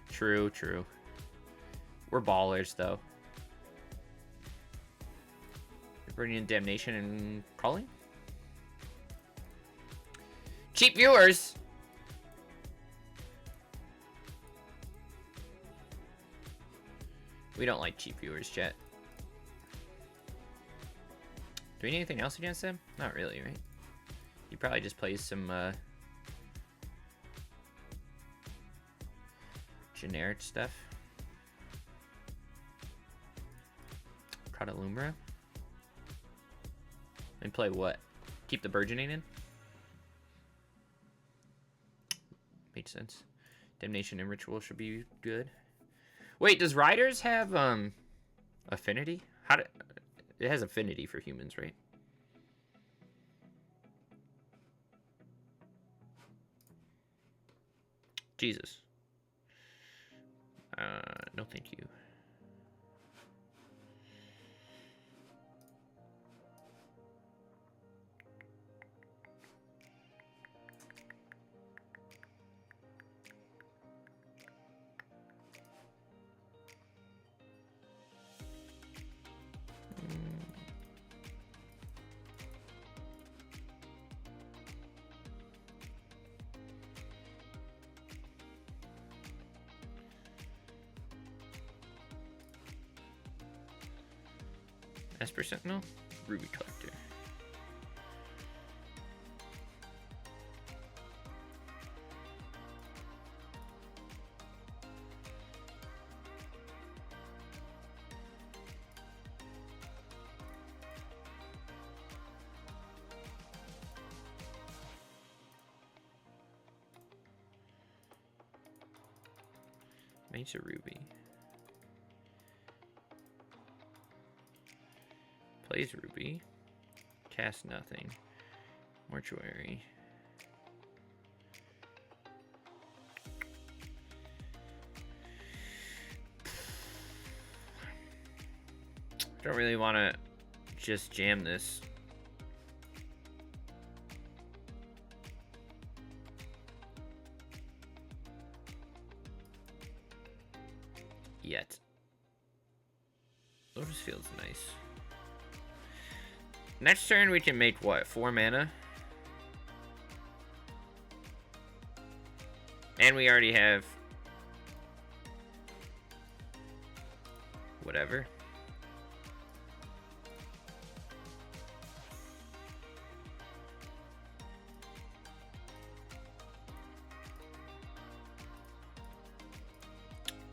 S1: True, true. We're ballers, though. Burning in Damnation and Calling. Cheap viewers! We don't like cheap viewers, chat. Do we need anything else against them? Not really, right? He probably just plays some generic stuff. Catalumbra. And play what? Keep the burgeoning in? Makes sense. Damnation and Ritual should be good. Wait, does Riders have affinity? It has affinity for humans, right? Jesus. No thank you. Esper Sentinel, Ruby Collector. Makes a Ruby. Plays Ruby. Cast nothing. Mortuary. Don't really want to just jam this. Yet. Lotus Field's nice. Next turn we can make what? 4 mana? And we already have whatever.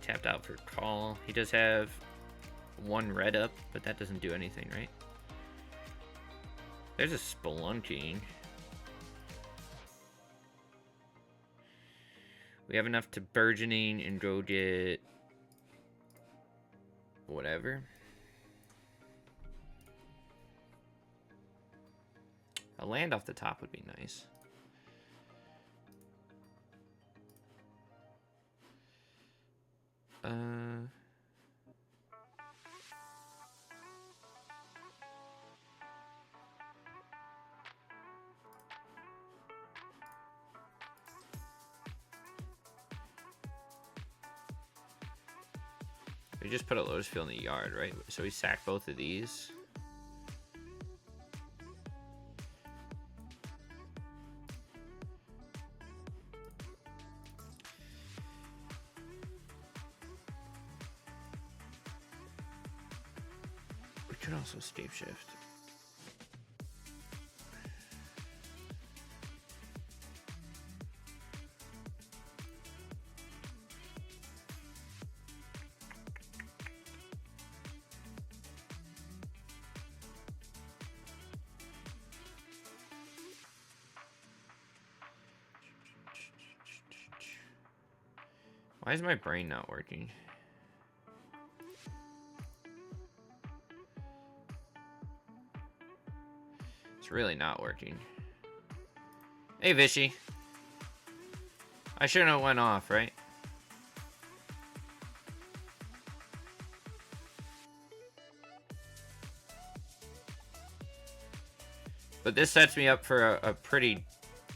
S1: Tapped out for call. He does have 1 red up, but that doesn't do anything, right? There's a Spelunking. We have enough to burgeoning and go get whatever. A land off the top would be nice. We just put a Lotus Field in the yard, right? So we sack both of these. We could also scape shift. Why is my brain not working? It's really not working. Hey, Vishy. I shouldn't have went off, right? But this sets me up for a pretty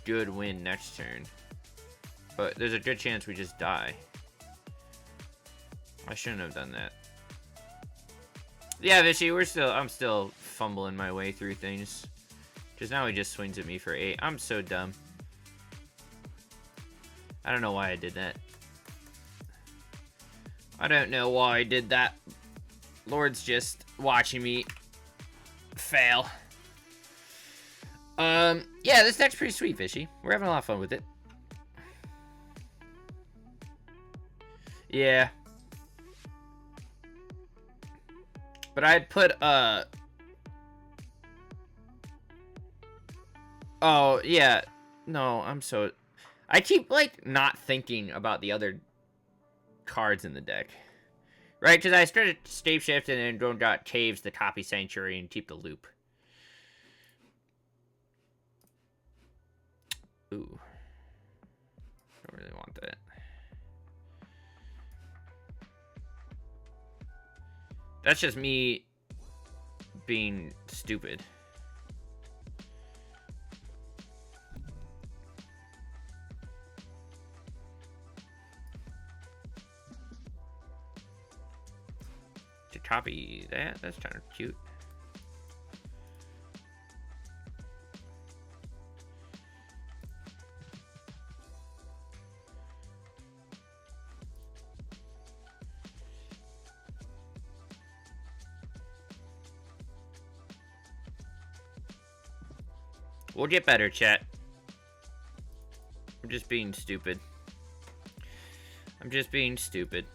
S1: good win next turn. But there's a good chance we just die. I shouldn't have done that. Yeah, Vishy, I'm still fumbling my way through things. Because now he just swings at me for 8. I'm so dumb. I don't know why I did that. I don't know why I did that. Lord's just watching me fail. Yeah, this deck's pretty sweet, Fishy. We're having a lot of fun with it. Yeah. But I'd put, oh, yeah. No, I keep, like, not thinking about the other cards in the deck. Right? Because I started Stave Shift and then got Caves, the Copy Sanctuary, and keep the loop. Ooh. Don't really want that. That's just me being stupid. To copy that, that's kind of cute. We'll get better, chat. I'm just being stupid. I'm just being stupid.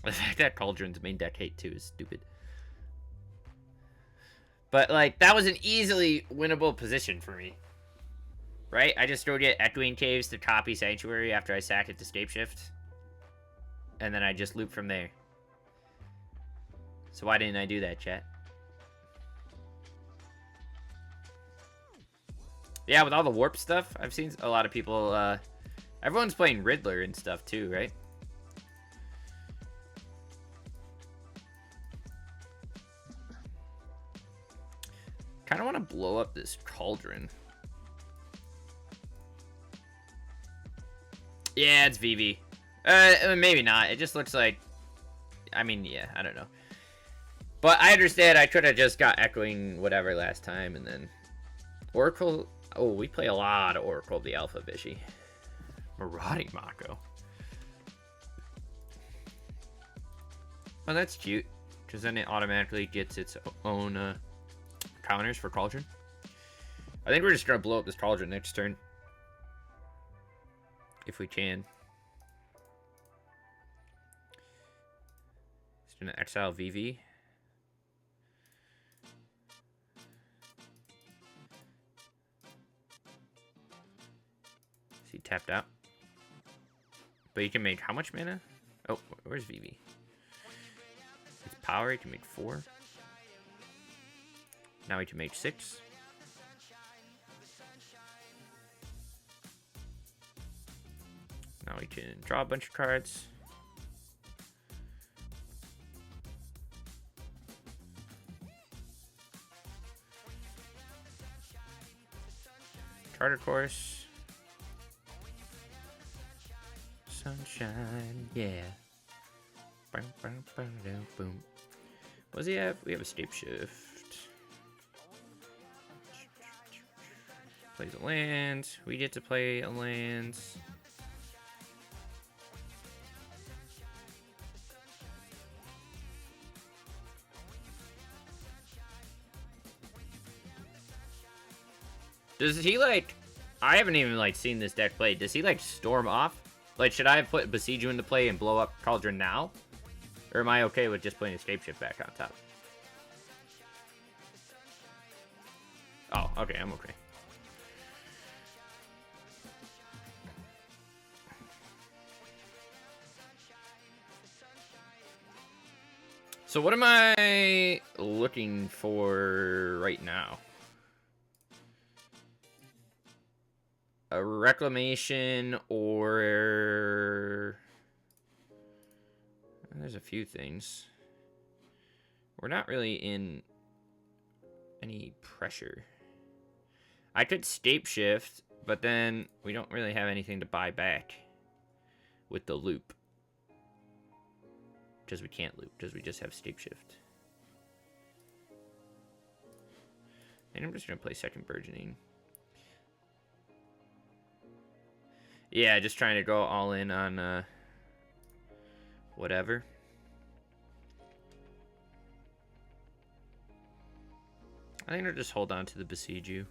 S1: The fact that Cauldron's main deck hate too is stupid. But, like, that was an easily winnable position for me. Right? I just go get Echoing Caves to copy Sanctuary after I sack it to Scape Shift. And then I just loop from there. So why didn't I do that, chat? Yeah, with all the warp stuff, I've seen a lot of people, everyone's playing Riddler and stuff too, right? Kind of want to blow up this Cauldron. Yeah, it's VV. Maybe not. It just looks like... I mean, yeah, I don't know. But I understand I could have just got Echoing whatever last time, and then... Oracle... Oh, we play a lot of Oracle, the Alpha Vishy. Marauding Mako. Oh, that's cute. Because then it automatically gets its own counters for Cauldron. I think we're just going to blow up this Cauldron next turn. If we can. Just going to exile VV. He tapped out. But he can make how much mana? Oh, where's VV? It's power, he can make 4. Now he can make 6. Now we can draw a bunch of cards. Charter Course. Sunshine, yeah. Boom, boom, boom, boom. What does he have? We have a Scape Shift. Plays a land. We get to play a land. Does he, like... I haven't even, like, seen this deck played. Does he, like, storm off? Like, should I have put Besieger into play and blow up Cauldron now? Or am I okay with just putting Escape Shift back on top? Oh, okay, I'm okay. So what am I looking for right now? A Reclamation or... There's a few things. We're not really in any pressure. I could Scape Shift, but then we don't really have anything to buy back with the loop. because we can't loop, because we just have steep shift. And I'm just going to play second burgeoning. Yeah, just trying to go all in on whatever. I think I'll just hold on to the Besiege You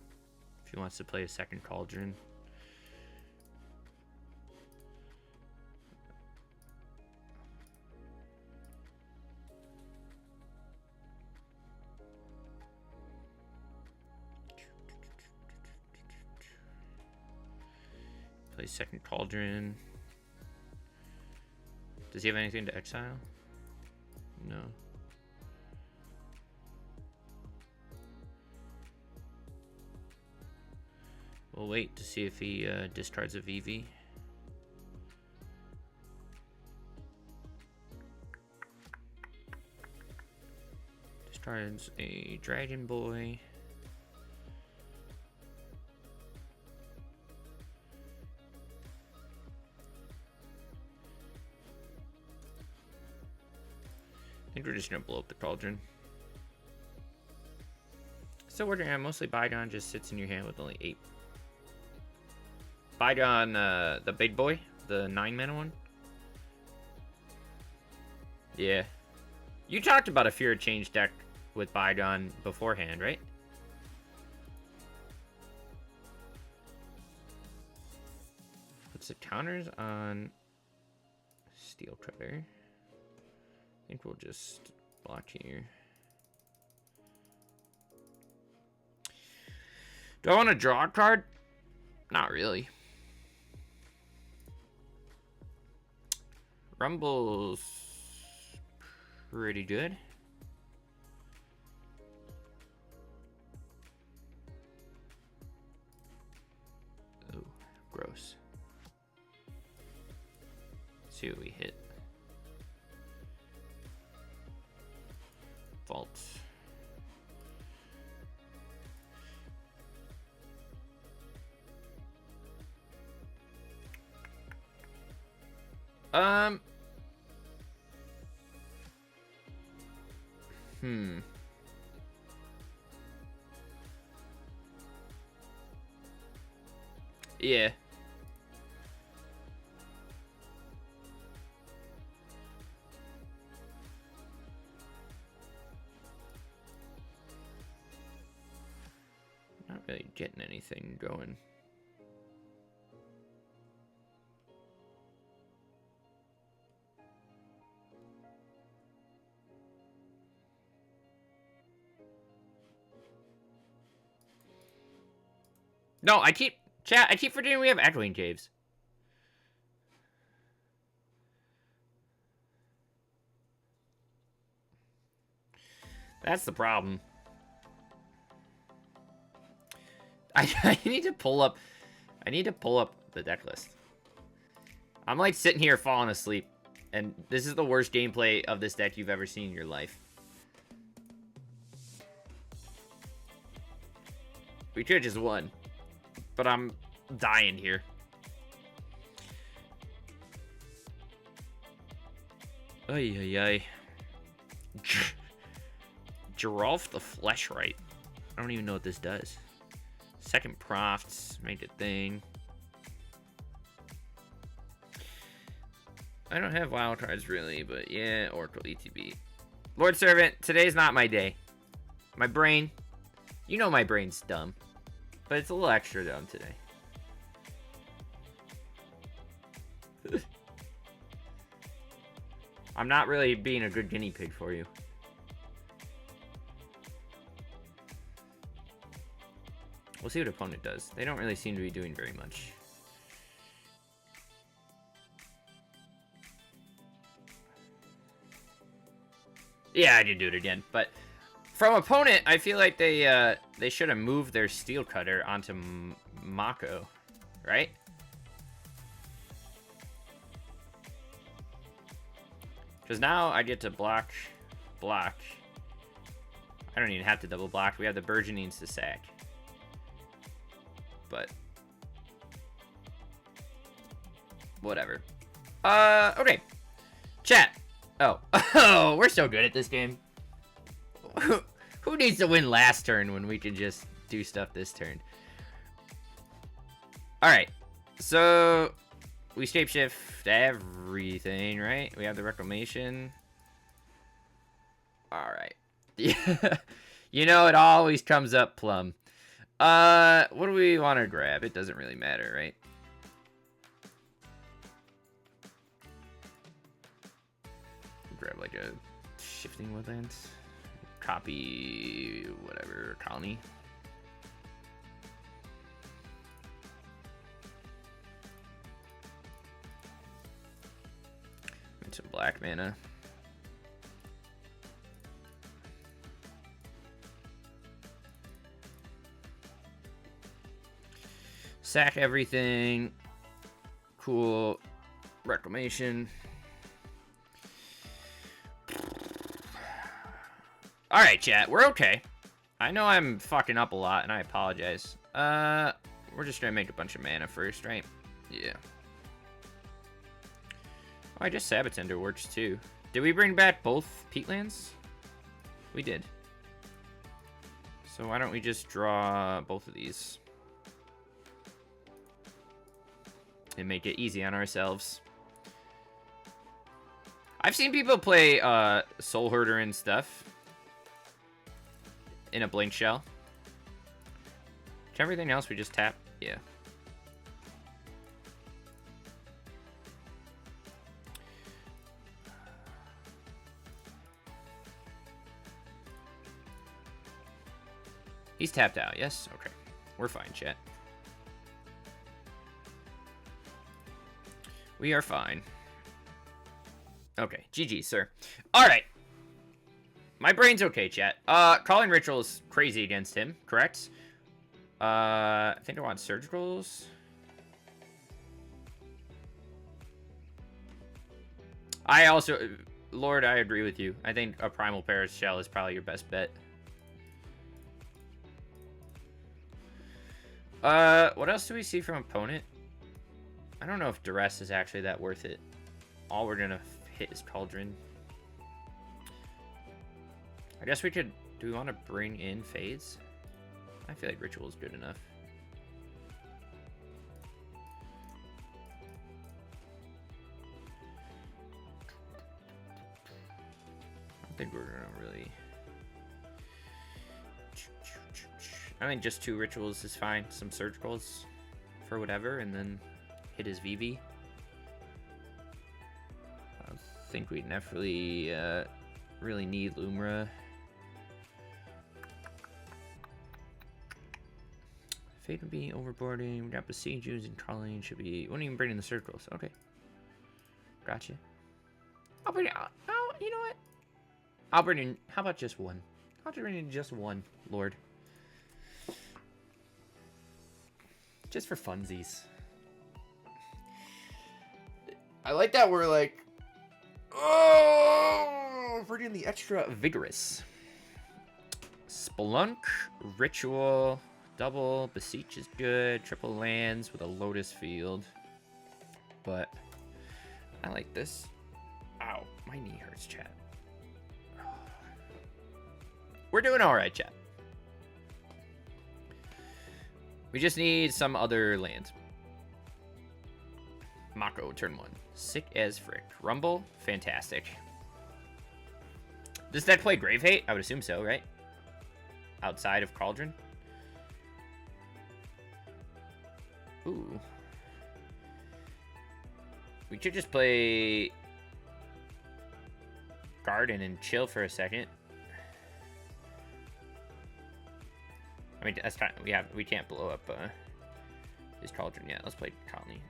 S1: if he wants to play a second Cauldron. Play second Cauldron. Does he have anything to exile? No. We'll wait to see if he discards a VV. Discards a Dragon Boy. I think we're just gonna blow up the Cauldron. So we're gonna mostly Bygone just sits in your hand with only 8. Bygone, the big boy, the 9-mana one. Yeah, you talked about a Fear of Change deck with Bygone beforehand, right? Puts the counters on Steel Cutter. I think we'll just block here. Do I want to draw a card? Not really. Rumble's pretty good. Oh, gross. Let's see what we hit. Vault. Yeah. Not really getting anything going. No, I keep forgetting we have Echoing Caves. That's the problem. I need to pull up the deck list. I'm like sitting here falling asleep, and this is the worst gameplay of this deck you've ever seen in your life. We could have just won, but I'm dying here. Ay, ay, ay. Giralf the Fleshright. I don't even know what this does. Second Profts, make a thing. I don't have wild cards really, but yeah, Oracle ETB. Lord Servant, today's not my day. My brain, you know my brain's dumb, but it's a little extra dumb today. I'm not really being a good guinea pig for you. We'll see what opponent does. They don't really seem to be doing very much. Yeah, I did do it again, but from opponent, I feel like they should have moved their Steel Cutter onto Mako, right? Because now I get to block. I don't even have to double block. We have the Burgeonings to sack. But whatever. Okay. Chat. Oh. Oh, we're so good at this game. Who needs to win last turn when we can just do stuff this turn? Alright. So, we shapeshift everything, right? We have the reclamation. Alright. Yeah. You know, it always comes up, Plum. What do we want to grab? It doesn't really matter, right? Grab like a shifting woodland. Copy whatever colony. And some black mana. Sack everything. Cool. Reclamation. Alright, chat. We're okay. I know I'm fucking up a lot, and I apologize. We're just gonna make a bunch of mana first, right? Yeah. Oh, I guess Sabatender works, too. Did we bring back both peatlands? We did. So why don't we just draw both of these? And make it easy on ourselves. I've seen people play Soul Herder and stuff in a blank shell. Everything else we just tap? Yeah. He's tapped out, yes? Okay. We're fine, chat. We are fine. Okay, GG, sir. Alright. My brain's okay, chat. Calling Ritual is crazy against him, correct? I think I want Surgicals. I also... Lord, I agree with you. I think a Primal Paris Shell is probably your best bet. What else do we see from opponent? I don't know if Duress is actually that worth it. All we're gonna hit is Cauldron. I guess we could... Do we want to bring in Fades? I feel like Ritual is good enough. I don't think we're gonna really... I think just 2 Rituals is fine. Some Surgicals for whatever, and then hit his VV. I don't think we'd really, really need Lumra. Fate would be overboarding. We got Besiege using Calling. Should be... Won't even bring in the Circles. Okay. Gotcha. I'll bring... Oh, you know what? I'll bring in... How about just one? I'll bring in just one, Lord. Just for funsies. I like that we're like... Oh! We're getting the extra vigorous. Splunk, Ritual... Double, Beseech is good. Triple lands with a Lotus field. But I like this. Ow, my knee hurts, chat. We're doing alright, chat. We just need some other land. Mako, turn 1. Sick as frick. Rumble, fantastic. Does that play Grave Hate? I would assume so, right? Outside of Cauldron? Ooh. We could just play Garden and chill for a second. I mean, that's kind of, we can't blow up his Cauldron yet. Let's play Colony.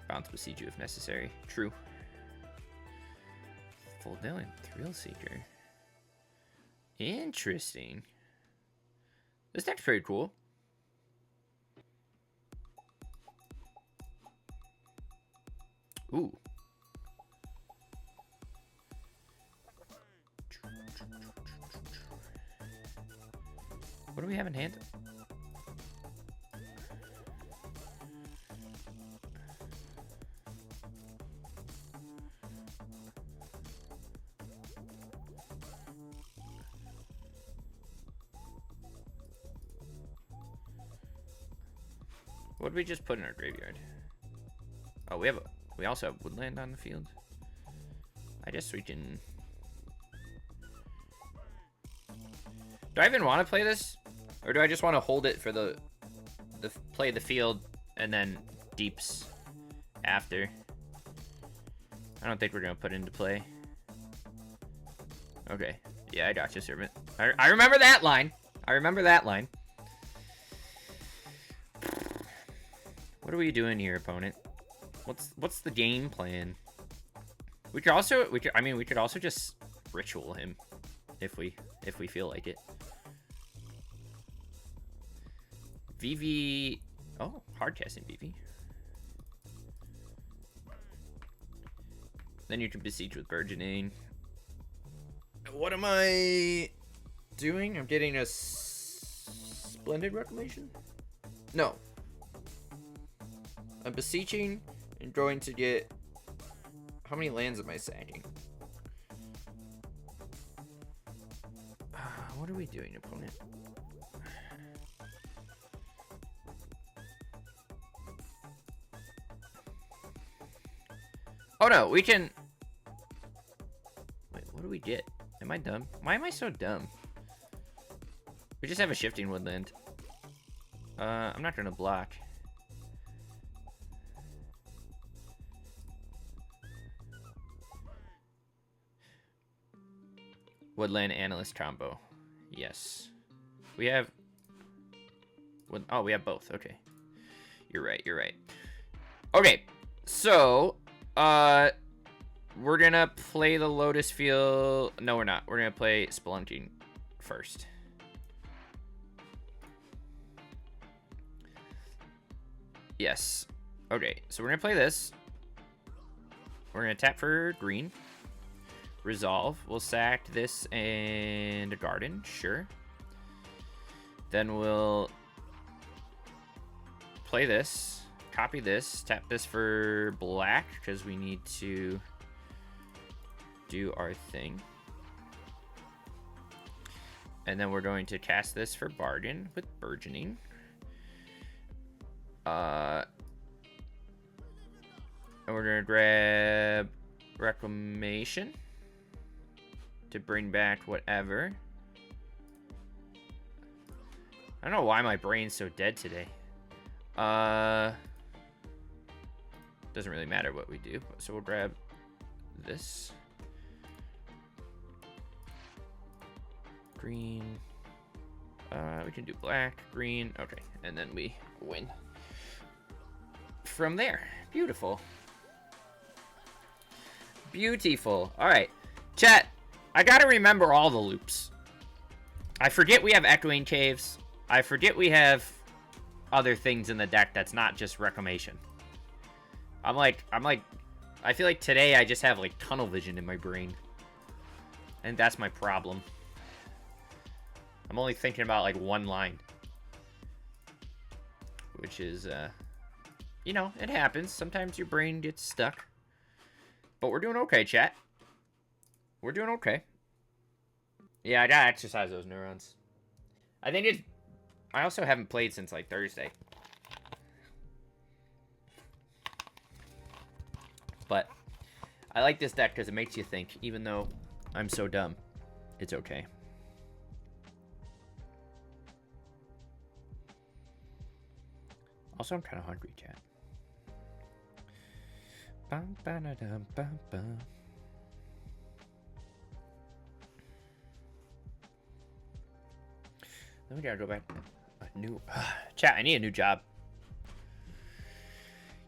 S1: Bounce Besiege you if necessary. True. Full Dylan, Thrill Seeker. Interesting. This deck's pretty cool. Ooh. What do we have in hand? What did we just put in our graveyard? Oh, we also have woodland on the field. I guess we can... Do I even want to play this? Or do I just want to hold it for the play the field and then deeps after? I don't think we're going to put into play. Okay. Yeah, I got you, Servant. I remember that line. I remember that line. What are we doing here, opponent? What's the game plan? We could also just ritual him if we feel like it. VV. Oh, hard casting VV. Then you can besiege with burgeoning. What am I doing? I'm getting a splendid reclamation? No. I'm beseeching and going to get... How many lands am I sacking? What are we doing, opponent? Oh no, we can... Wait, what do we get? Am I dumb? Why am I so dumb? We just have a shifting woodland. I'm not gonna block. Woodland Analyst combo. Yes. We have... Oh, we have both. Okay. You're right, you're right. Okay, so... we're gonna play the Lotus field... No, we're not. We're gonna play Spelunking first. Yes. Okay, so we're gonna play this. We're gonna tap for green. Resolve. We'll sack this and a garden, sure. Then we'll play this, copy this, tap this for black because we need to do our thing. And then we're going to cast this for bargain with burgeoning. And we're gonna grab reclamation to bring back whatever. I don't know why my brain's so dead today. Doesn't really matter what we do. So we'll grab this. Green. We can do black, green. Okay, and then we win. From there. Beautiful. Beautiful. All right. Chat. I gotta remember all the loops. I forget we have Echoing Caves. I forget we have other things in the deck that's not just Reclamation. I feel like today I just have like tunnel vision in my brain. And that's my problem. I'm only thinking about like one line. Which is, you know, it happens. Sometimes your brain gets stuck. But we're doing okay, chat. We're doing okay. Yeah, I gotta exercise those neurons. I also haven't played since like Thursday. But I like this deck because it makes you think, even though I'm so dumb. It's okay. Also, I'm kind of hungry, chat. Bum, ba-da-dum, bum, bum. Then we gotta go back. Chat, I need a new job.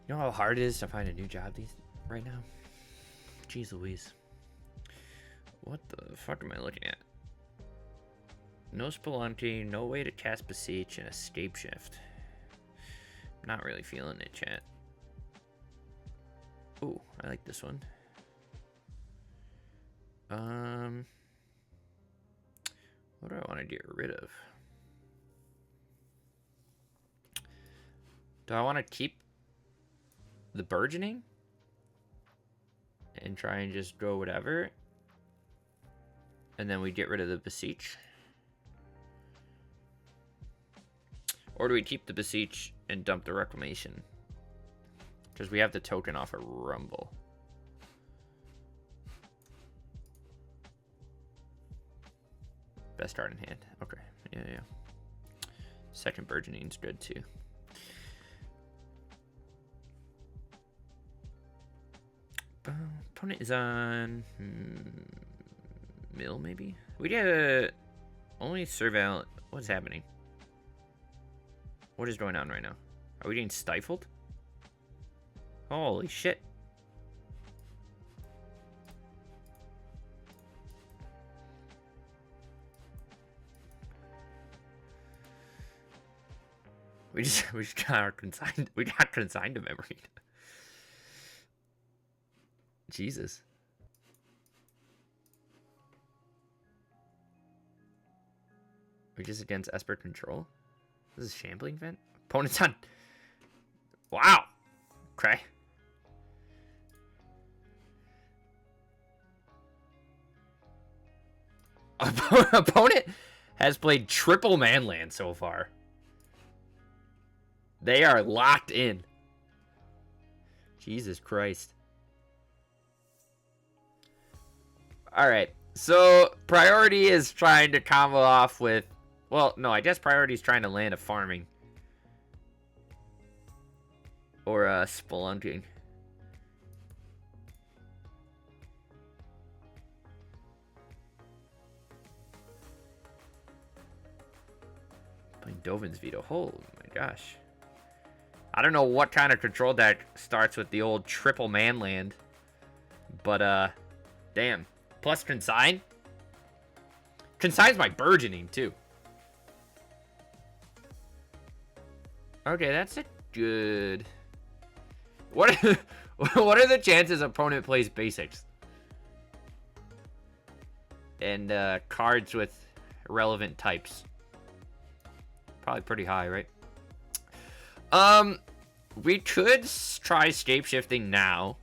S1: You know how hard it is to find a new job right now? Jeez Louise. What the fuck am I looking at? No Spelunking, no way to cast Beseech, and Escape Shift. Not really feeling it, chat. Ooh, I like this one. What do I want to get rid of? Do I want to keep the burgeoning and try and just go whatever? And then we get rid of the Beseech? Or do we keep the Beseech and dump the reclamation. Because we have the token off a rumble. Best card in hand. Okay. Yeah. Second burgeoning's good too. Opponent is on mill, maybe? We get only surveil. What's happening? What is going on right now? Are we getting stifled? Holy shit. We just got our consigned. We got consigned to memory. Jesus. We just against Esper control. This is shambling vent. Opponent's on. Wow. Okay. Opponent has played triple manland so far. They are locked in. Jesus Christ. Alright. So, priority is trying to combo off with... Well, no, I guess priority is trying to land a farming. Or spelunking. Playing Dovin's Veto. Holy my gosh. I don't know what kind of control deck starts with the old triple manland. But, damn. Plus Consign? Consign's my burgeoning, too. Okay, that's a good... What are the chances opponent plays basics? And, cards with relevant types? Probably pretty high, right? We could try shape-shifting now.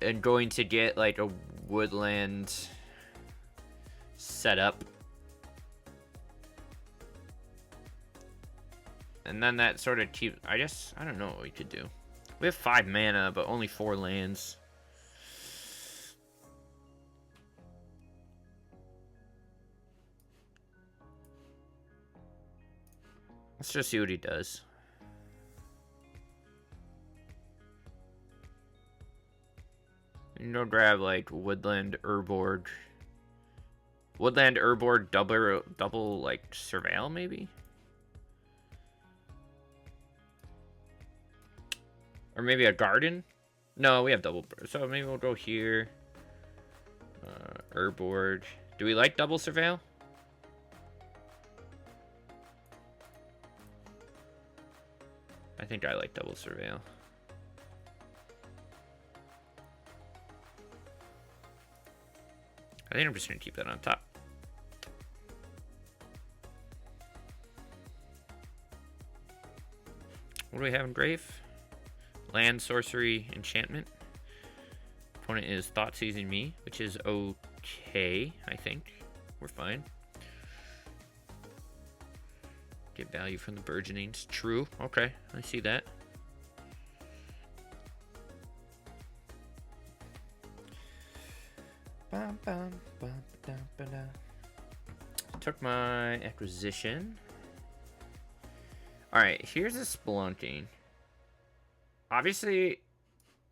S1: And going to get, like, a woodland setup. And then that sort of keeps... I don't know what we could do. We have 5 mana, but only 4 lands. Let's just see what he does. You know, grab like Woodland Urborg. Woodland Urborg double like Surveil maybe? Or maybe a garden? No, we have double, so maybe we'll go here. Urborg. Do we like double Surveil? I think I like double Surveil. I think I'm just going to keep that on top. What do we have in Grave? Land, Sorcery, Enchantment. Opponent is Thought Seizing me, which is okay, I think. We're fine. Get value from the burgeonings. True. Okay, I see that. Took my acquisition. Alright, here's a spelunking. Obviously,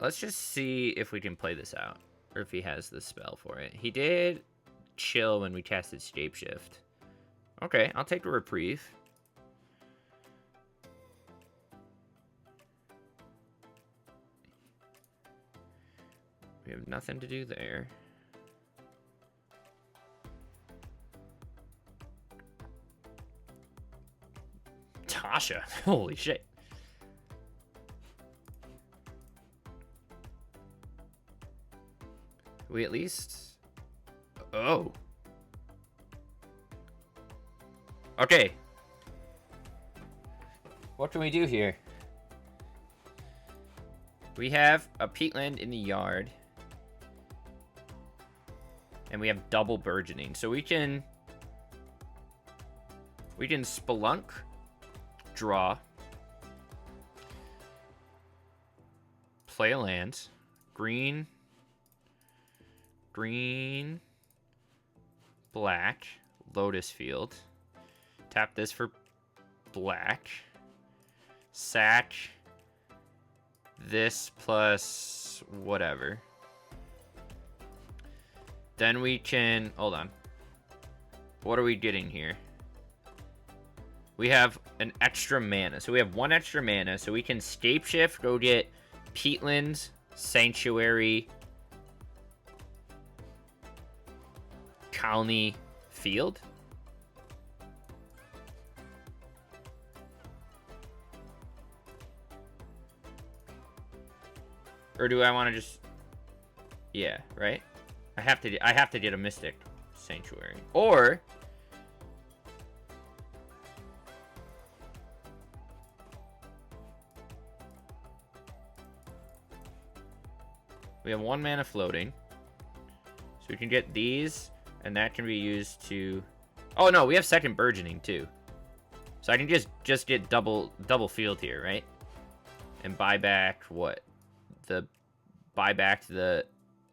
S1: let's just see if we can play this out. Or if he has the spell for it. He did chill when we casted Shapeshift. Okay, I'll take a reprieve. We have nothing to do there. Tasha. Holy shit. We at least... Oh. Okay. What can we do here? We have a peatland in the yard. And we have double burgeoning. So we can spelunk, draw, play a land. Green, black, Lotus field. Tap this for black. Sack this plus whatever. Then we can, hold on. What are we getting here? We have an extra mana. So we have 1 extra mana. So we can scape shift, go get Peatland, Sanctuary, Colony, Field. Or do I want to just... Yeah, right? I have to get a Mystic Sanctuary. Or... we have 1 mana floating. So we can get these, and that can be used to... Oh, no, we have second burgeoning, too. So I can just get double field here, right? And buy back what? Buy back the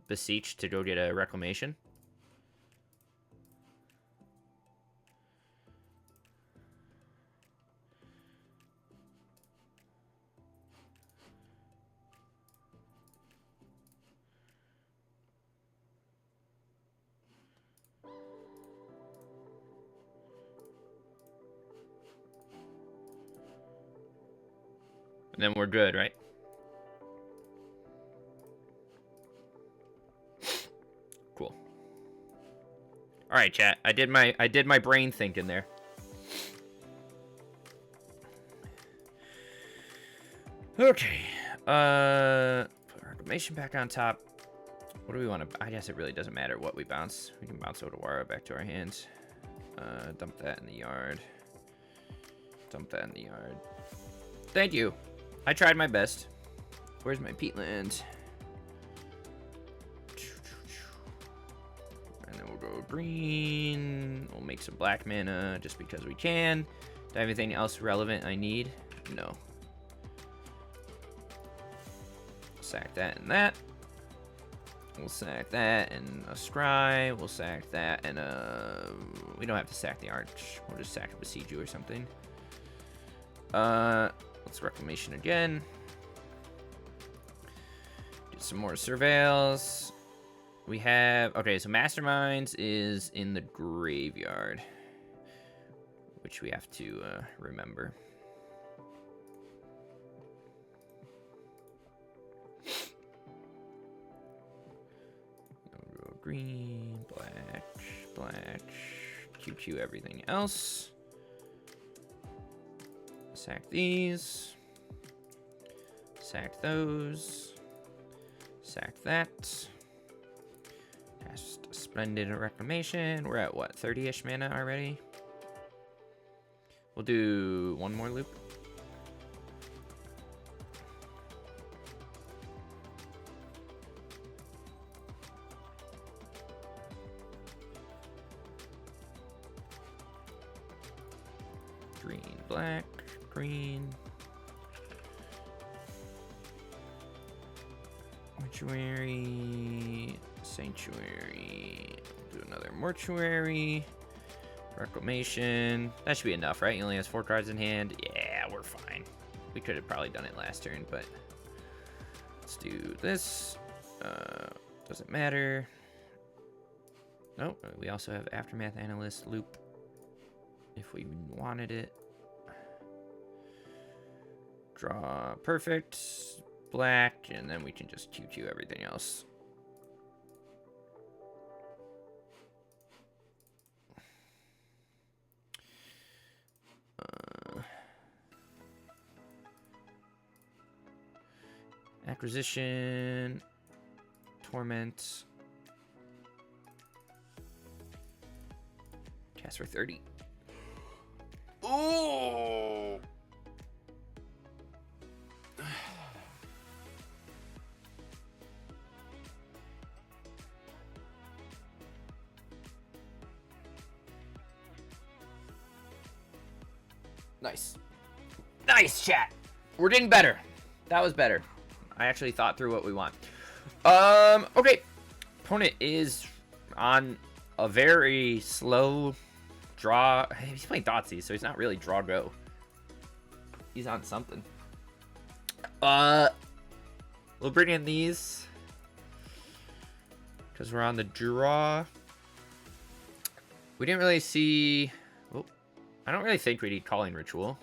S1: Beseech to go get a Reclamation. And then we're good, right? Cool. All right, chat. I did my brain thinking there. Okay. Put Reclamation back on top. What do we want to... I guess it really doesn't matter what we bounce. We can bounce Otawara back to our hands. Dump that in the yard. Dump that in the yard. Thank you. I tried my best. Where's my peatland? And then we'll go green. We'll make some black mana just because we can. Do I have anything else relevant I need? No. Sack that and that. We'll sack that and a scry. We'll sack that and we don't have to sack the arch. We'll just sack a Besieju or something. Let's Reclamation again. Do some more surveils. We have... Okay, so Masterminds is in the graveyard, which we have to remember. We'll go green, black, QQ everything else. Sack these. Sack those. Sack that. Cast Splendid Reclamation. We're at what? 30-ish mana already? We'll do 1 more loop. Green, black. Green. Mortuary. Sanctuary. Do another Mortuary. Reclamation. That should be enough, right? He only has 4 cards in hand. Yeah, we're fine. We could have probably done it last turn, but let's do this. Doesn't matter. Nope. We also have Aftermath Analyst loop if we wanted it. Draw perfect, black, and then we can just QQ everything else. Acquisition, Torment, cast for 30. Oh! Nice. Nice, chat. We're getting better. That was better. I actually thought through what we want. Okay. Opponent is on a very slow draw. He's playing Thoughtseize, so he's not really draw go. He's on something. We'll bring in these because we're on the draw. We didn't really see. Oh, I don't really think we need Calling Ritual.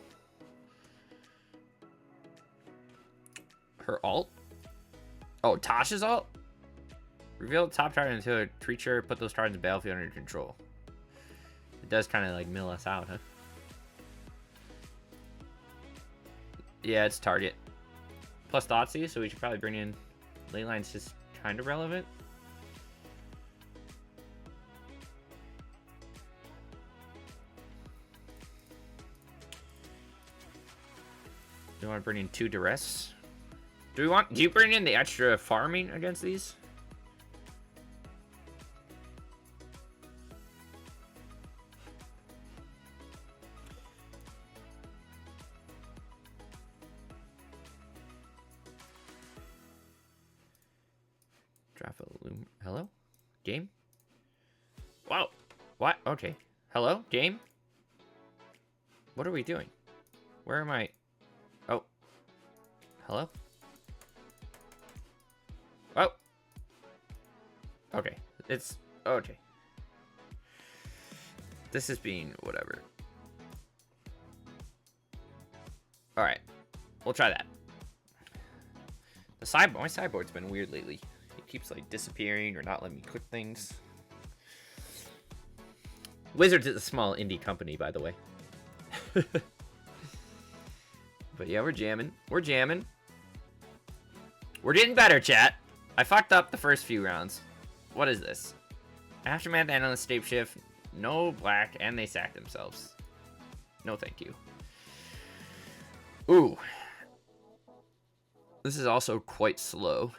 S1: Her ult? Oh, Tasha's ult? Reveal the top target until a creature, put those cards in the battlefield under control. It does kind of like mill us out, huh? Yeah, it's target. Plus Thoughtseize, so we should probably bring in Leyline's just kind of relevant. Do you want to bring in 2 Duress? Do you bring in the extra farming against these? Drop a loom. Hello? Game? Wow. What? Okay. Hello? Game? What are we doing? Where am I? Oh. Hello? Oh. Okay. It's... Okay. This is being whatever. Alright. We'll try that. My sideboard's been weird lately. It keeps like disappearing or not letting me click things. Wizards is a small indie company, by the way. But yeah, we're jamming. We're jamming. We're getting better, chat. I fucked up the first few rounds. What is this? Aftermath and on the state shift. No black, and they sack themselves. No thank you. Ooh. This is also quite slow.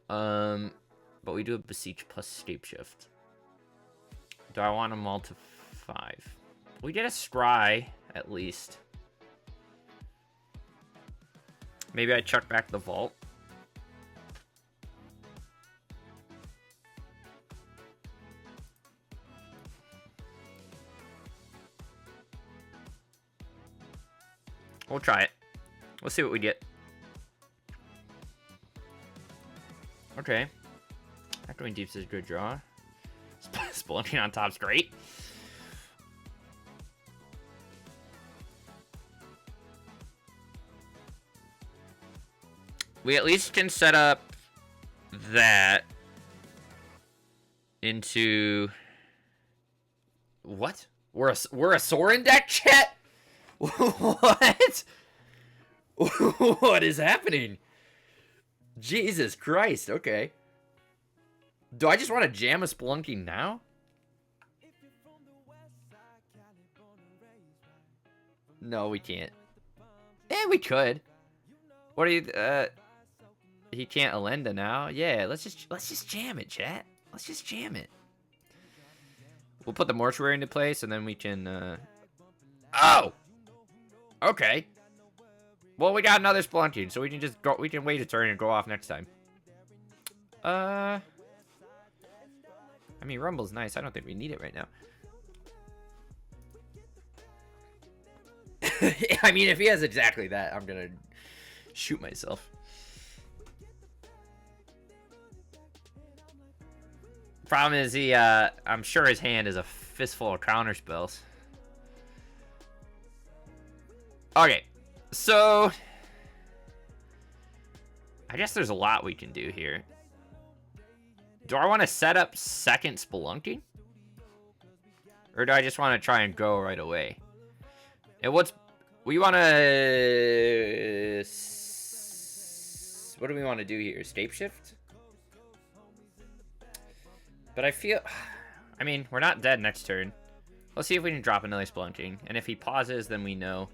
S1: But we do have Beseech plus Scape Shift. Do I want them all to 5? We get a Scry, at least. Maybe I chuck back the Vault. We'll try it. We'll see what we get. Okay. Echoing Deeps is a good draw. Spelunking on top's great. We at least can set up that into... What? We're a Sorin deck, chat? What? What is happening? Jesus Christ, okay. Do I just want to jam a Spelunking now? No, we can't. Eh, we could. What are you, he can't Elenda now? Yeah, let's just jam it, chat. Let's just jam it. We'll put the Mortuary into place, and then we can, Oh! Okay. Well, we got another Spelunking, so we can just go, we can wait a turn and go off next time. I mean, Rumble's nice. I don't think we need it right now. I mean, if he has exactly that, I'm gonna shoot myself. Problem is, I'm sure his hand is a fistful of counter spells. Okay, so I guess there's a lot we can do here. Do I want to set up second Spelunking? Or do I just want to try and go right away? And we want to... What do we want to do here? Scape Shift? But I feel... I mean, we're not dead next turn. Let's see if we can drop another Spelunking. And if he pauses, then we know.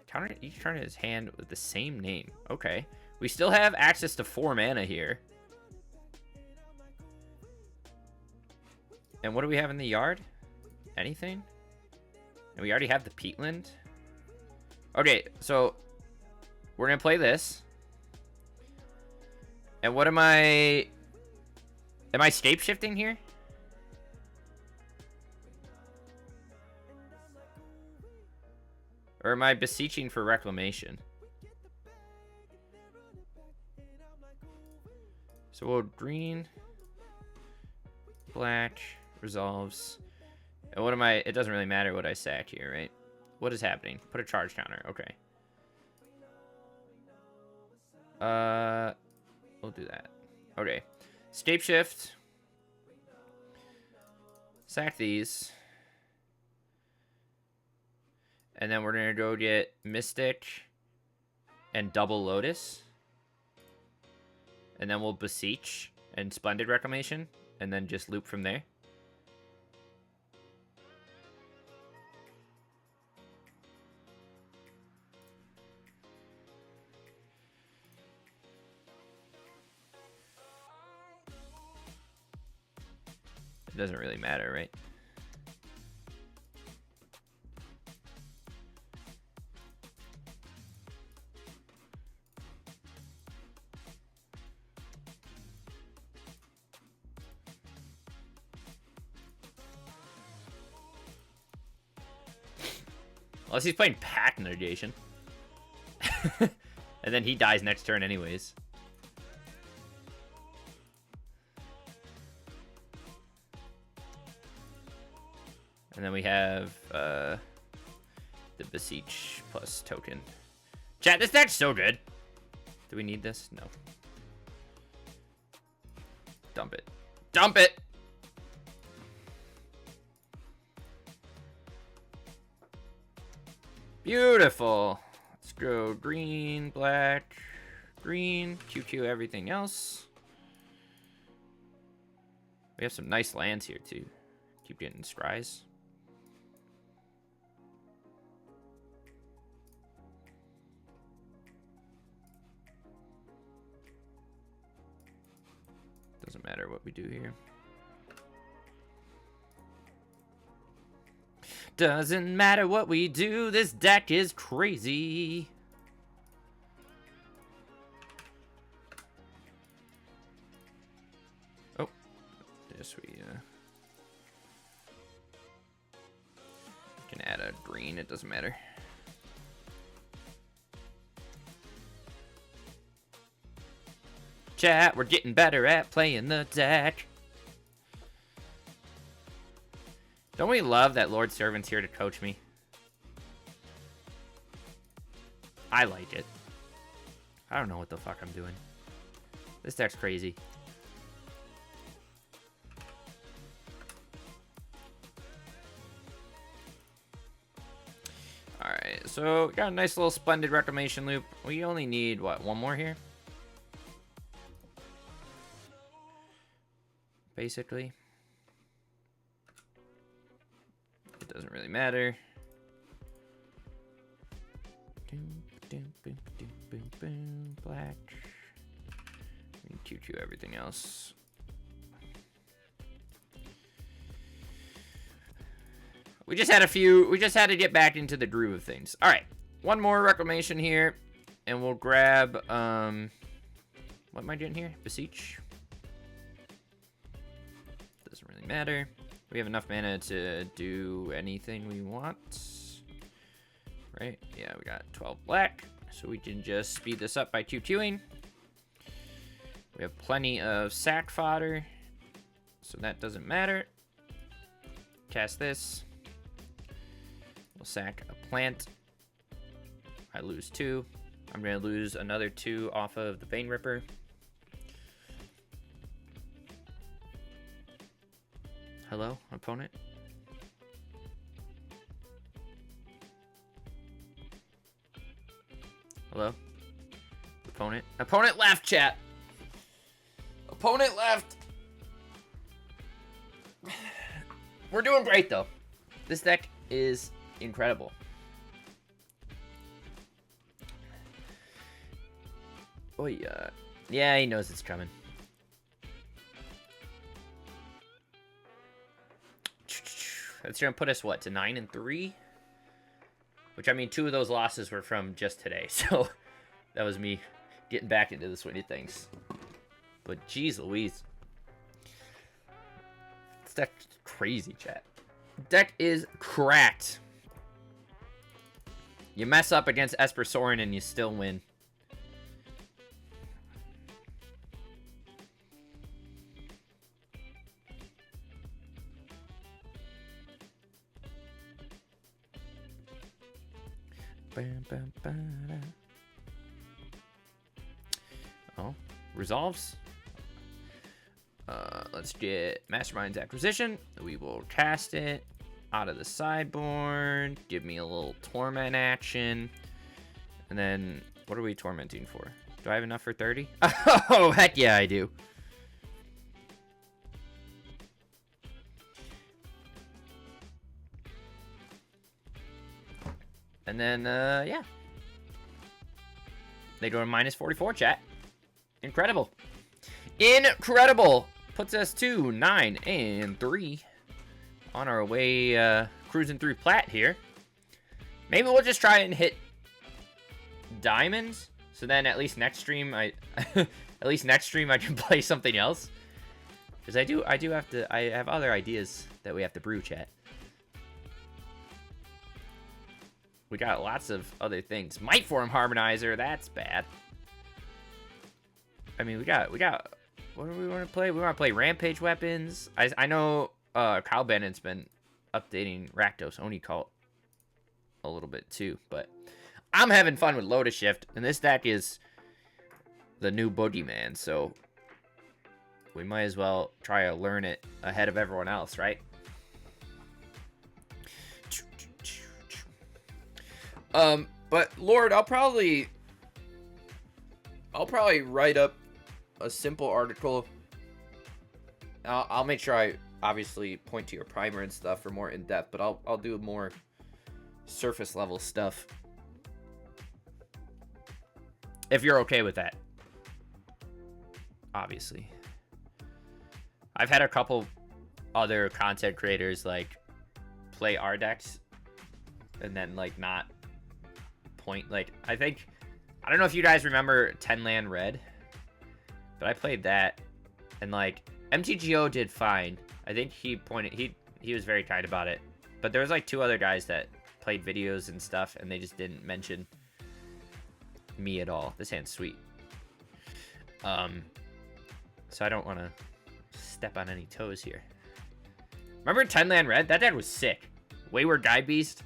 S1: Counter each turn in his hand with the same name. Okay. We still have access to 4 mana here. And what do we have in the yard? Anything? And we already have the Peatland. Okay, so we're gonna play this. And what am I scape shifting here? Or am I beseeching for reclamation? So we'll green, black, resolves. And what am I? It doesn't really matter what I sack here, right? What is happening? Put a charge counter. Okay. We'll do that. Okay. Scape shift. Sack these. And then we're gonna go get Mystic and double Lotus. And then we'll beseech and Splendid Reclamation. And then just loop from there. It doesn't really matter, right? Unless he's playing pack negation. And then he dies next turn anyways. And then we have the beseech plus token. Chat, this deck's so good. Do we need this? No. Dump it. Dump it! Beautiful. Let's go green, black, green, QQ everything else. We have some nice lands here too. Keep getting scries. Doesn't matter what we do here. Doesn't matter what we do, this deck is crazy. Oh, yes, we can add a green, it doesn't matter. Chat, we're getting better at playing the deck. Don't we love that Lord Servant's here to coach me? I like it. I don't know what the fuck I'm doing. This deck's crazy. Alright, so we got a nice little Splendid Reclamation loop. We only need, what, one more here? Basically. It doesn't really matter. Black. QQ everything else. We just had to get back into the groove of things. All right. One more reclamation here. And we'll grab, what am I doing here? Beseech. Doesn't really matter. We have enough mana to do anything we want. Right? Yeah, we got 12 black. So we can just speed this up by QQing. We have plenty of sack fodder. So that doesn't matter. Cast this. We'll sack a plant. I lose 2. I'm going to lose another 2 off of the Vein Ripper. Hello, opponent? Hello? Opponent? Opponent left, chat! Opponent left! We're doing great, though. This deck is incredible. Oh, yeah. Yeah, he knows it's coming. That's gonna put us, what, to 9-3? Which, I mean, 2 of those losses were from just today, so That was me getting back into the swing of things. But geez Louise. This deck's crazy, chat. Deck is cracked. You mess up against Esper Sorin and you still win. Oh, resolves. Let's get Mastermind's Acquisition. We will cast it out of the sideboard. Give me a little torment action. And then, what are we tormenting for? Do I have enough for 30? Oh, heck yeah, I do. And then, yeah. They go to minus 44, chat. Incredible. Incredible. Puts us to 9 and 3. On our way, cruising through plat here. Maybe we'll just try and hit diamonds. So then at least next stream, I can play something else. Because I have other ideas that we have to brew, chat. We got lots of other things. Might Form Harmonizer, that's bad. I mean, we got. What do we want to play? We want to play Rampage Weapons. I know Kyle Bennett's been updating Rakdos Oni Cult a little bit too, but I'm having fun with Lotus Shift, and this deck is the new boogeyman, so we might as well try to learn it ahead of everyone else, right? But Lord, I'll probably write up a simple article. I'll make sure I obviously point to your primer and stuff for more in-depth, but I'll do more surface level stuff. If you're okay with that. Obviously. I've had a couple other content creators like play our decks and then like not point, like I don't know if you guys remember 10 Land Red, but I played that and like MTGO did fine. I think he was very kind about it, but there was like 2 other guys that played videos and stuff and they just didn't mention me at all. This hand's sweet. So I don't want to step on any toes here. Remember 10 Land Red? That deck was sick. Wayward Guide Beast.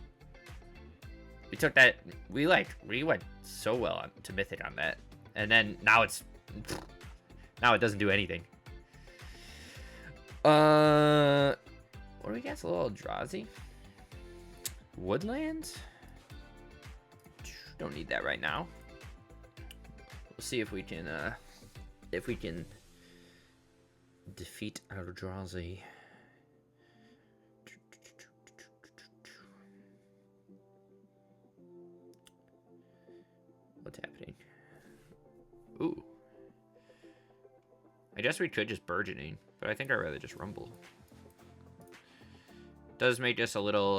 S1: We took that. We went so well on to Mythic on that, and then now it doesn't do anything. What do we got? A little Eldrazi. Woodlands. Don't need that right now. We'll see if we can defeat Eldrazi. What's happening? Ooh. I guess we could just Burgeoning, but I think I'd rather just Rumble. Does make this a little,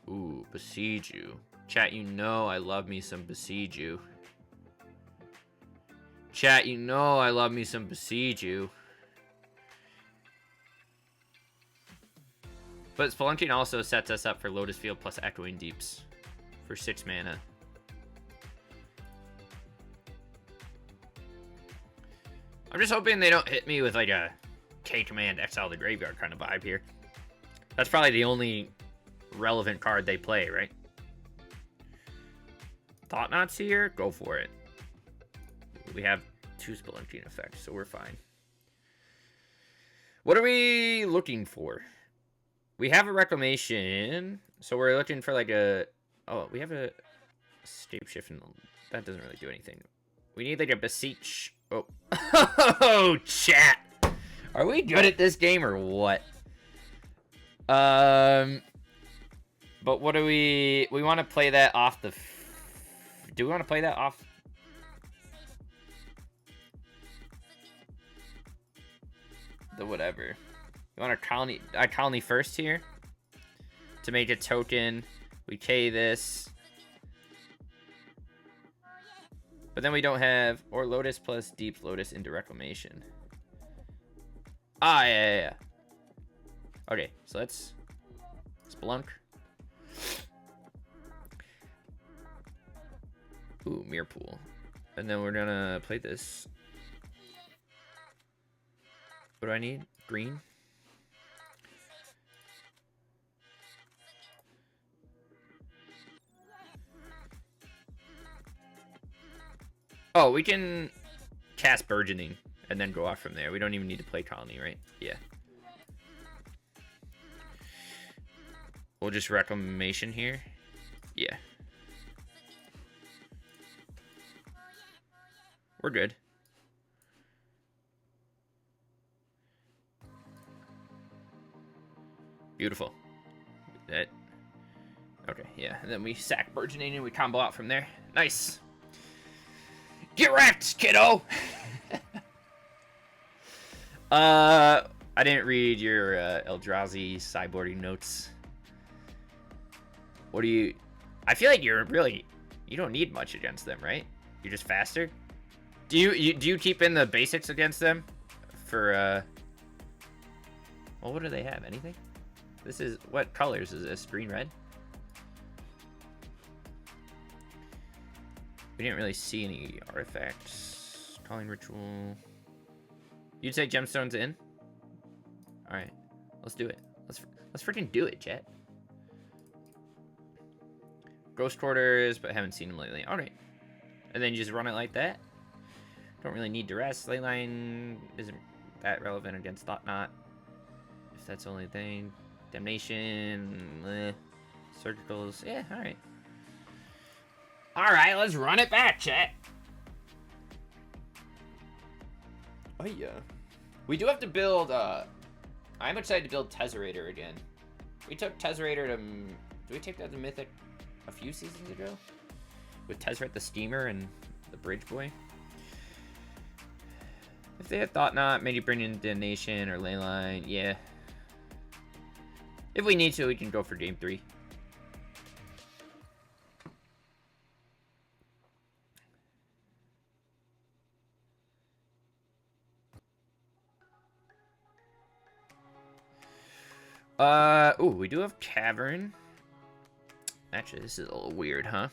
S1: ooh, Besiege You. Chat, you know I love me some Besiege You. Chat, you know I love me some Besiege You. But Spelunking also sets us up for Lotus Field plus Echoing Deeps for 6 mana. I'm just hoping they don't hit me with like a K-Command Exile the Graveyard kind of vibe here. That's probably the only relevant card they play, right? Thought Knots here? Go for it. We have 2 Spelunking effects, so we're fine. What are we looking for? We have a Reclamation, so we're looking for like a... Oh, we have a Shapeshift, and that doesn't really do anything. We need like a Beseech... Oh. Oh, chat! Are we good at this game or what? But what do we want to play that off the... Do we want to play that off... The whatever. We want a colony first here. To make a token. We K this. But then we don't have... Or Lotus plus Deep Lotus into Reclamation. Ah, yeah. Okay, so let's... Spelunk. Ooh, Mirror Pool. And then we're gonna play this. What do I need? Green? Oh, we can cast Burgeoning and then go off from there. We don't even need to play Colony, right? Yeah. We'll just Reclamation here. Yeah. We're good. Beautiful. That. Okay, yeah. And then we sack Burgeoning and we combo out from there. Nice. Get wrecked, kiddo! I didn't read your Eldrazi sideboarding notes. What do you... I feel like you're really... You don't need much against them, right? You're just faster? Do you keep in the basics against them? For, Well, what do they have? Anything? This is... What colors is this? Green, red? We didn't really see any artifacts. Calling Ritual. You'd say Gemstone's in? Alright. Let's do it. Let's freaking do it, chat. Ghost Quarters, but haven't seen them lately. Alright. And then you just run it like that. Don't really need duress. Leyline isn't that relevant against Thought Knot. If that's the only thing. Damnation. Surgicals. Yeah, alright. Alright, let's run it back, chat. Oh, yeah. We do have to build, I'm excited to build Tesserator again. We took Tesserator to... Did we take that to Mythic a few seasons ago? With Tezzeret the Steamer and the Bridge Boy. If they had Thought Knot, maybe bring in Damnation or Leyline, yeah. If we need to, we can go for Game 3. Ooh, we do have Cavern. Actually, this is a little weird, huh?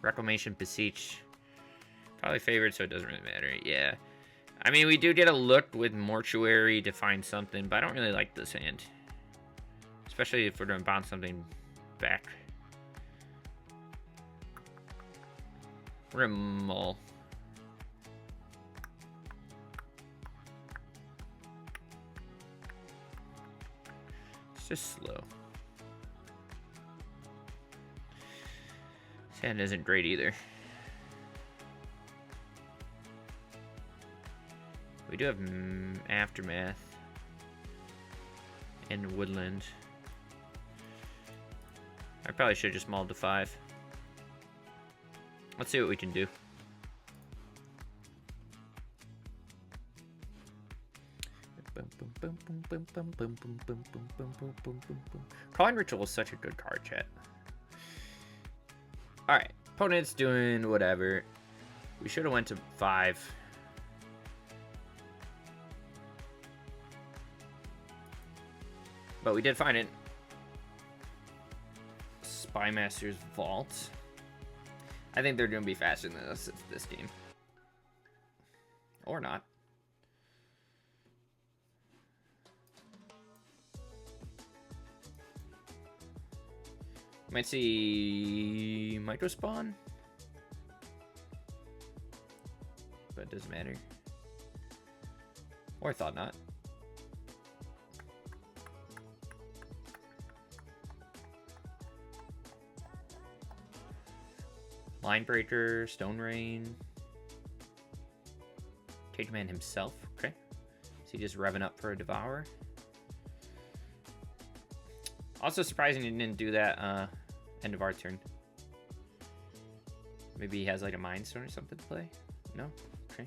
S1: Reclamation, Beseech. Probably favored, so it doesn't really matter. Yeah. I mean, we do get a look with Mortuary to find something, but I don't really like this hand. Especially if we're going to bounce something back. We're going to mull. It's just slow. This hand isn't great either. We do have Aftermath and Woodland. I probably should have just mauled to 5. Let's see what we can do. Calling Ritual is such a good card, chat. Alright, opponent's doing whatever. We should have went to 5. But we did find it. Spymaster's Vault. I think they're going to be faster than us this game. Or not. Might see Microspawn. But it doesn't matter. Or Thought Knot. Linebreaker, Stone Rain. Cage Man himself. Okay. Is he just revving up for a Devour? Also surprising he didn't do that end of our turn. Maybe he has like a Mind Stone or something to play? No? Okay.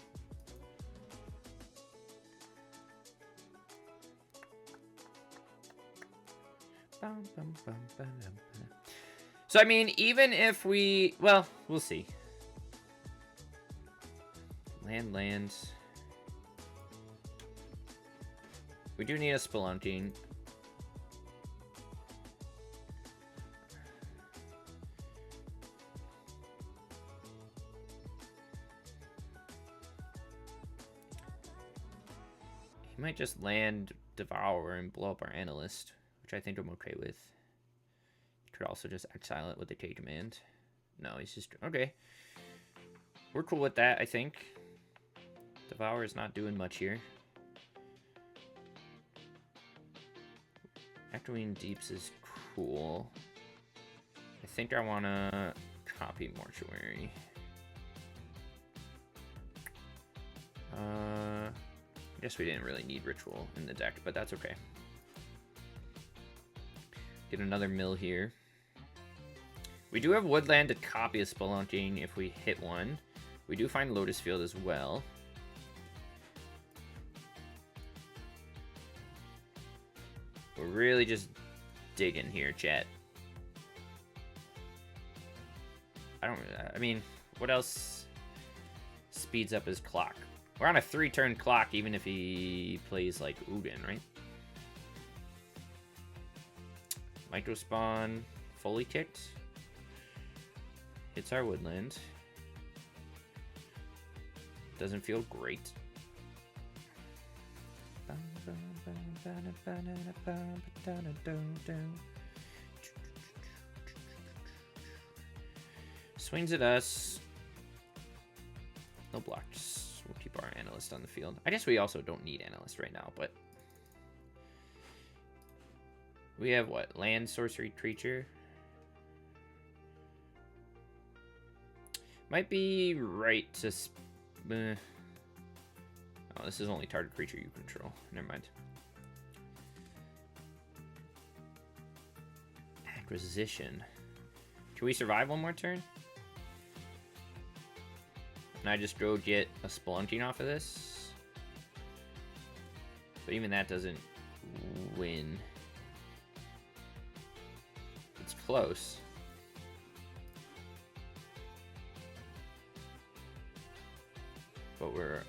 S1: So, I mean, even if we... Well, we'll see. Land. We do need a spelunking. He might just land Devour and blow up our Analyst, which I think I'm okay with. He could also just exile it with the K command. No, he's just... Okay. We're cool with that, I think. Devour is not doing much here. Echoing Deeps is cool. I think I want to copy Mortuary. I guess we didn't really need Ritual in the deck, but that's okay. Get another mill here. We do have Woodland to copy a Spelunking if we hit one. We do find Lotus Field as well. We're really just digging here, chat. I mean, what else speeds up his clock? We're on a 3-turn clock, even if he plays like Ugin, right? Micro Spawn, fully kicked. Hits our Woodland. Doesn't feel great. Swings at us. No blocks. We'll keep our Analyst on the field. I guess we also don't need Analyst right now, but... We have what? Land, sorcery, creature. Might be right to... Oh, this is only target creature you control. Never mind. Acquisition. Can we survive one more turn? And I just go get a Spelunking off of this? But even that doesn't win. It's close. But we're...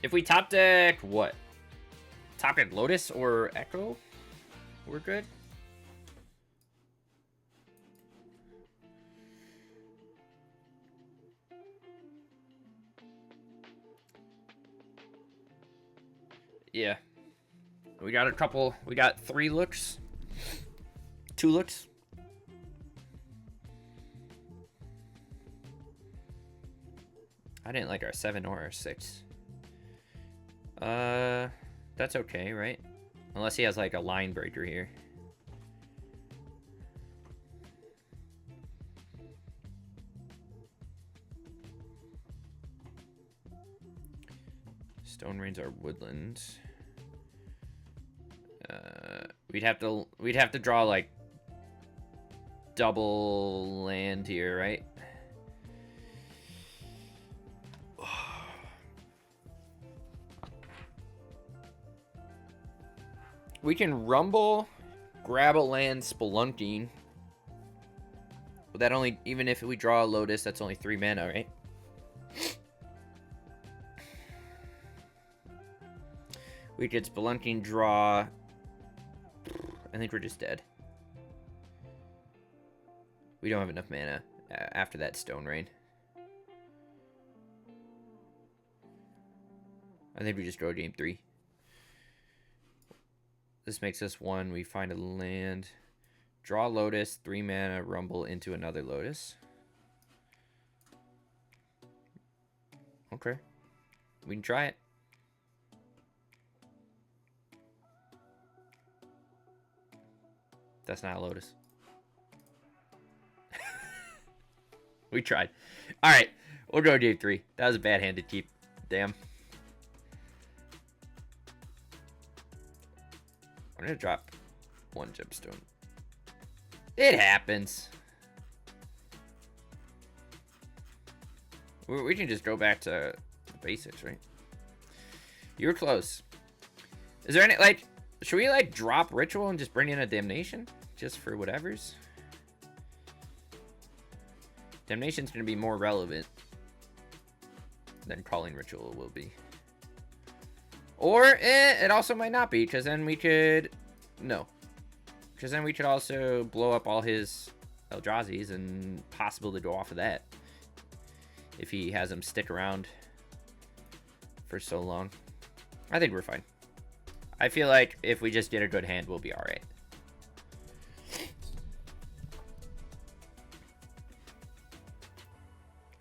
S1: If we top deck what? Top deck Lotus or Echo? We're good. Yeah. We got a couple. We got 3 looks. 2 looks. I didn't like our 7 or our 6. That's okay, right? Unless he has like a line breaker here. Stone Rains are woodland. We'd have to draw like double land here, right? We can rumble, grab a land, Spelunking. But that only, even if we draw a Lotus, that's only 3 mana, right? We could Spelunking, draw. I think we're just dead. We don't have enough mana after that Stone Rain. I think we just draw game 3. This makes us 1. We find a land. Draw Lotus, 3 mana, rumble into another Lotus. Okay. We can try it. That's not a Lotus. We tried. Alright. We'll go game 3. That was a bad hand to keep. Damn. I'm gonna drop 1 gemstone. It happens. We can just go back to the basics, right? You were close. Is there any, like, should we, like, drop Ritual and just bring in a Damnation? Just for whatever's? Damnation's going to be more relevant than Calling Ritual will be. Or, it also might not be, because then we could... No. Because then we could also blow up all his Eldrazi's and possibly go off of that. If he has them stick around for so long. I think we're fine. I feel like if we just get a good hand, we'll be alright.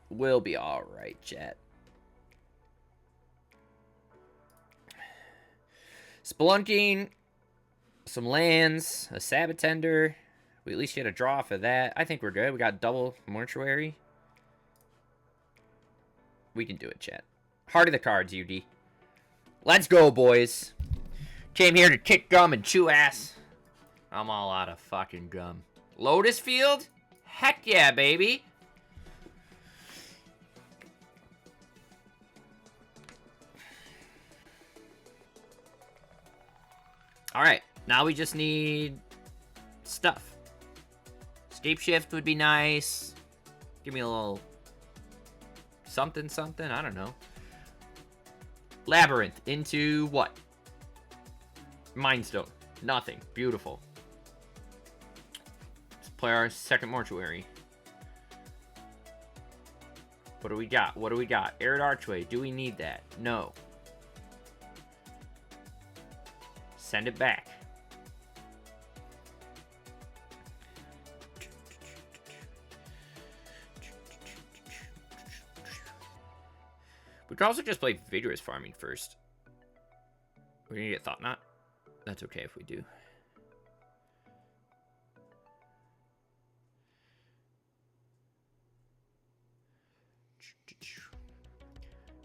S1: We'll be alright, chat. Spelunking, some lands, a Sabbatender. We at least get a draw for that. I think we're good. We got double Mortuary. We can do it, chat. Heart of the cards, UD. Let's go, boys. Came here to kick gum and chew ass. I'm all out of fucking gum. Lotus Field? Heck yeah, baby. Alright, now we just need stuff. Escape Shift would be nice. Give me a little something, something. I don't know. Labyrinth into what? Mindstone. Nothing. Beautiful. Let's play our second Mortuary. What do we got? What do we got? Arid Archway. Do we need that? No. Send it back. We could also just play Vigorous Farming first. We're gonna get Thought Knot. That's okay if we do.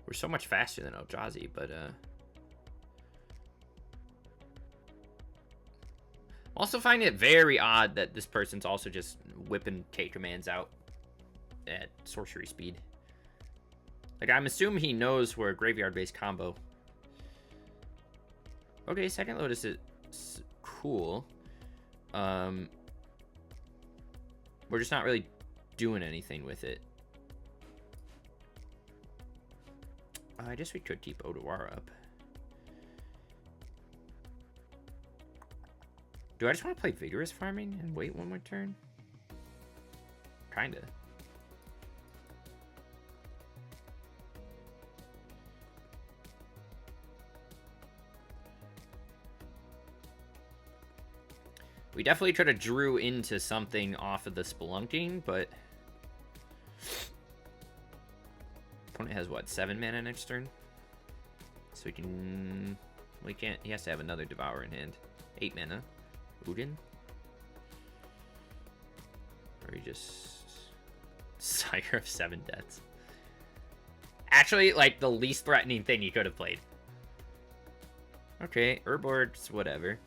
S1: We're so much faster than Eldrazi, but also find it very odd that this person's also just whipping K commands out at sorcery speed. Like, I'm assuming he knows we're a graveyard-based combo. Okay, second Lotus is cool. We're just not really doing anything with it. I guess we could keep Odawara up. Do I just want to play Vigorous Farming and wait one more turn? Kinda. We definitely could have drew into something off of the Spelunking, but... Opponent has, what, 7 mana next turn? So we can... We can't... He has to have another Devour in hand. 8 mana. Ugin? Or he just... Sire of 7 Deaths. Actually, like, the least threatening thing he could have played. Okay, Urborg's whatever.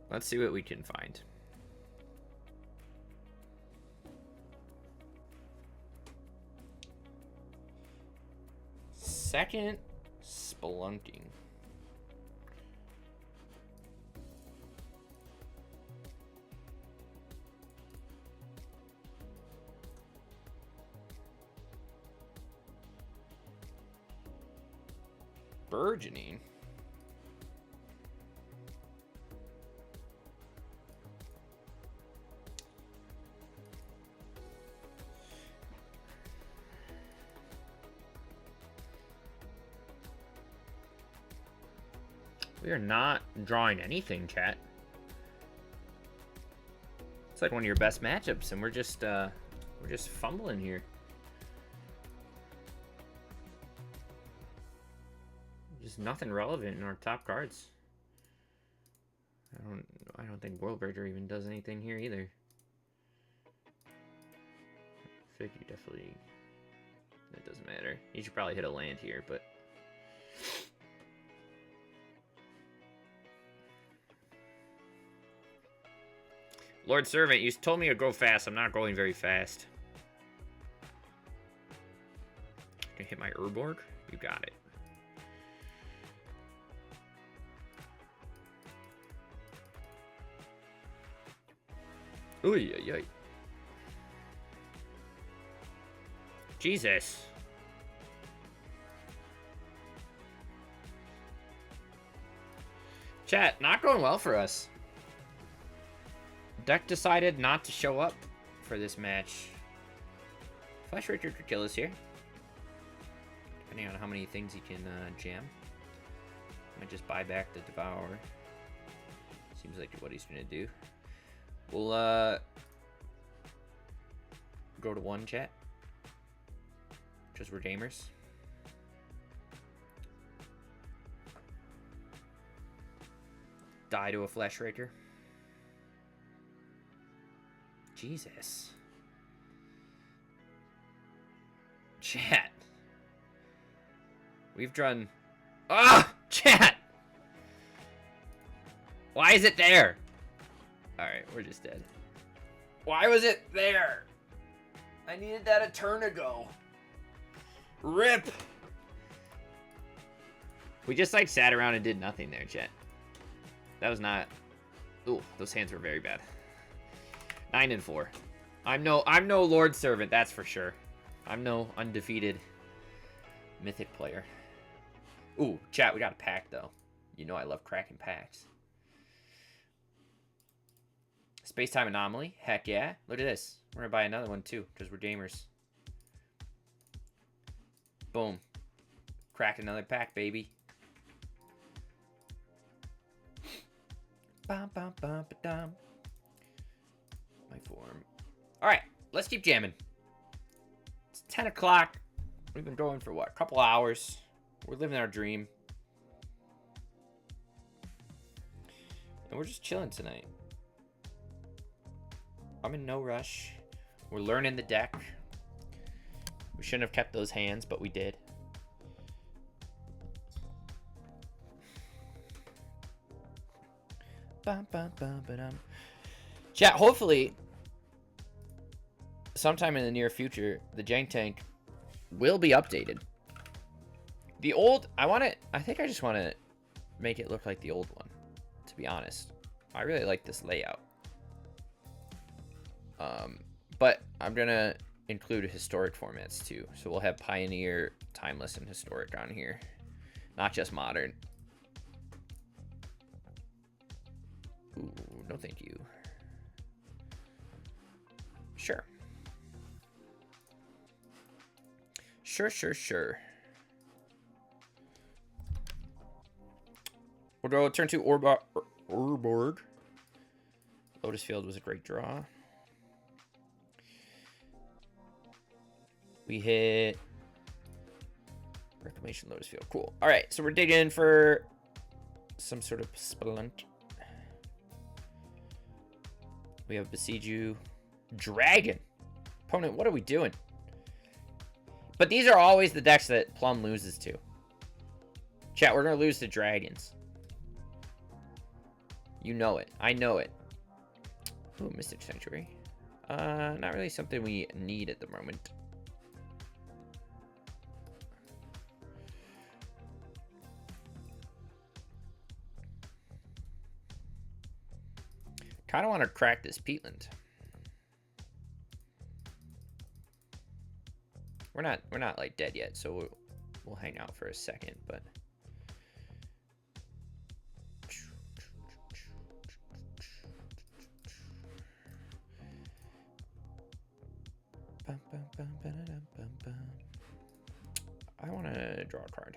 S1: Let's see what we can find. Second Spelunking. Burgeoning. We are not drawing anything, chat. It's like one of your best matchups, and we're just fumbling here. Just nothing relevant in our top cards. I don't think Worldbreaker even does anything here either. I think you definitely... It doesn't matter. You should probably hit a land here, but... Lord Servant, you told me to go fast. I'm not going very fast. at my Urborg? You got it. Ooh, yeah. Jesus. Chat, not going well for us. Deck decided not to show up for this match. Flash Richard could kill us here. Depending on how many things he can jam. Might just buy back the Devourer. Seems like what he's gonna do. We'll go to 1, chat. Because we're gamers. Die to a Flesh Raker. Jesus. Chat. We've drawn... Ah! Chat! Why is it there? Alright, we're just dead. Why was it there? I needed that a turn ago. RIP! We just, like, sat around and did nothing there, chat. That was not... Ooh, those hands were very bad. 9 and 4. I'm no Lord Servant, that's for sure. I'm no undefeated mythic player. Ooh, chat, we got a pack, though. You know I love cracking packs. Space-time anomaly? Heck yeah. Look at this. We're gonna buy another one, too, because we're gamers. Boom. Crack another pack, baby. Bum, bum, bum, ba-dum. My form. Alright, let's keep jamming. It's 10 o'clock. We've been going for what? A couple hours. We're living our dream. And we're just chilling tonight. I'm in no rush. We're learning the deck. We shouldn't have kept those hands, but we did. Chat, hopefully, sometime in the near future, the Jank Tank will be updated. The old, I think I just want to make it look like the old one, to be honest. I really like this layout. But I'm going to include historic formats too. So we'll have Pioneer, Timeless, and Historic on here. Not just Modern. Ooh, no thank you. Sure. Sure. We'll go turn 2 Urborg. Lotus Field was a great draw. We hit Reclamation Lotus Field. Cool. All right, so we're digging in for some sort of spelunk. We have Besieju. Dragon. Opponent, what are we doing? But these are always the decks that Plum loses to. Chat, we're going to lose to Dragons. You know it. I know it. Ooh, Mystic Sanctuary. Not really something we need at the moment. Kind of want to crack this Peatland. We're not like dead yet, so we'll hang out for a second, but I want to draw a card.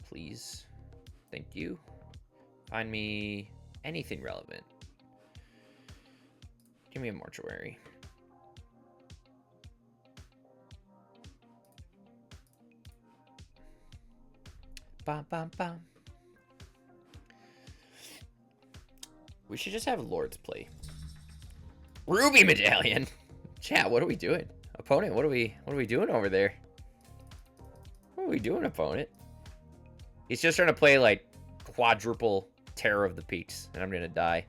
S1: Please. Thank you. Find me anything relevant. Give me a mortuary. Bum, bum, bum. We should just have Lords play. Ruby Medallion. Chat, what are we doing? Opponent, what are we doing over there? What are we doing, opponent? He's just trying to play like quadruple Terror of the Peaks, and I'm gonna die.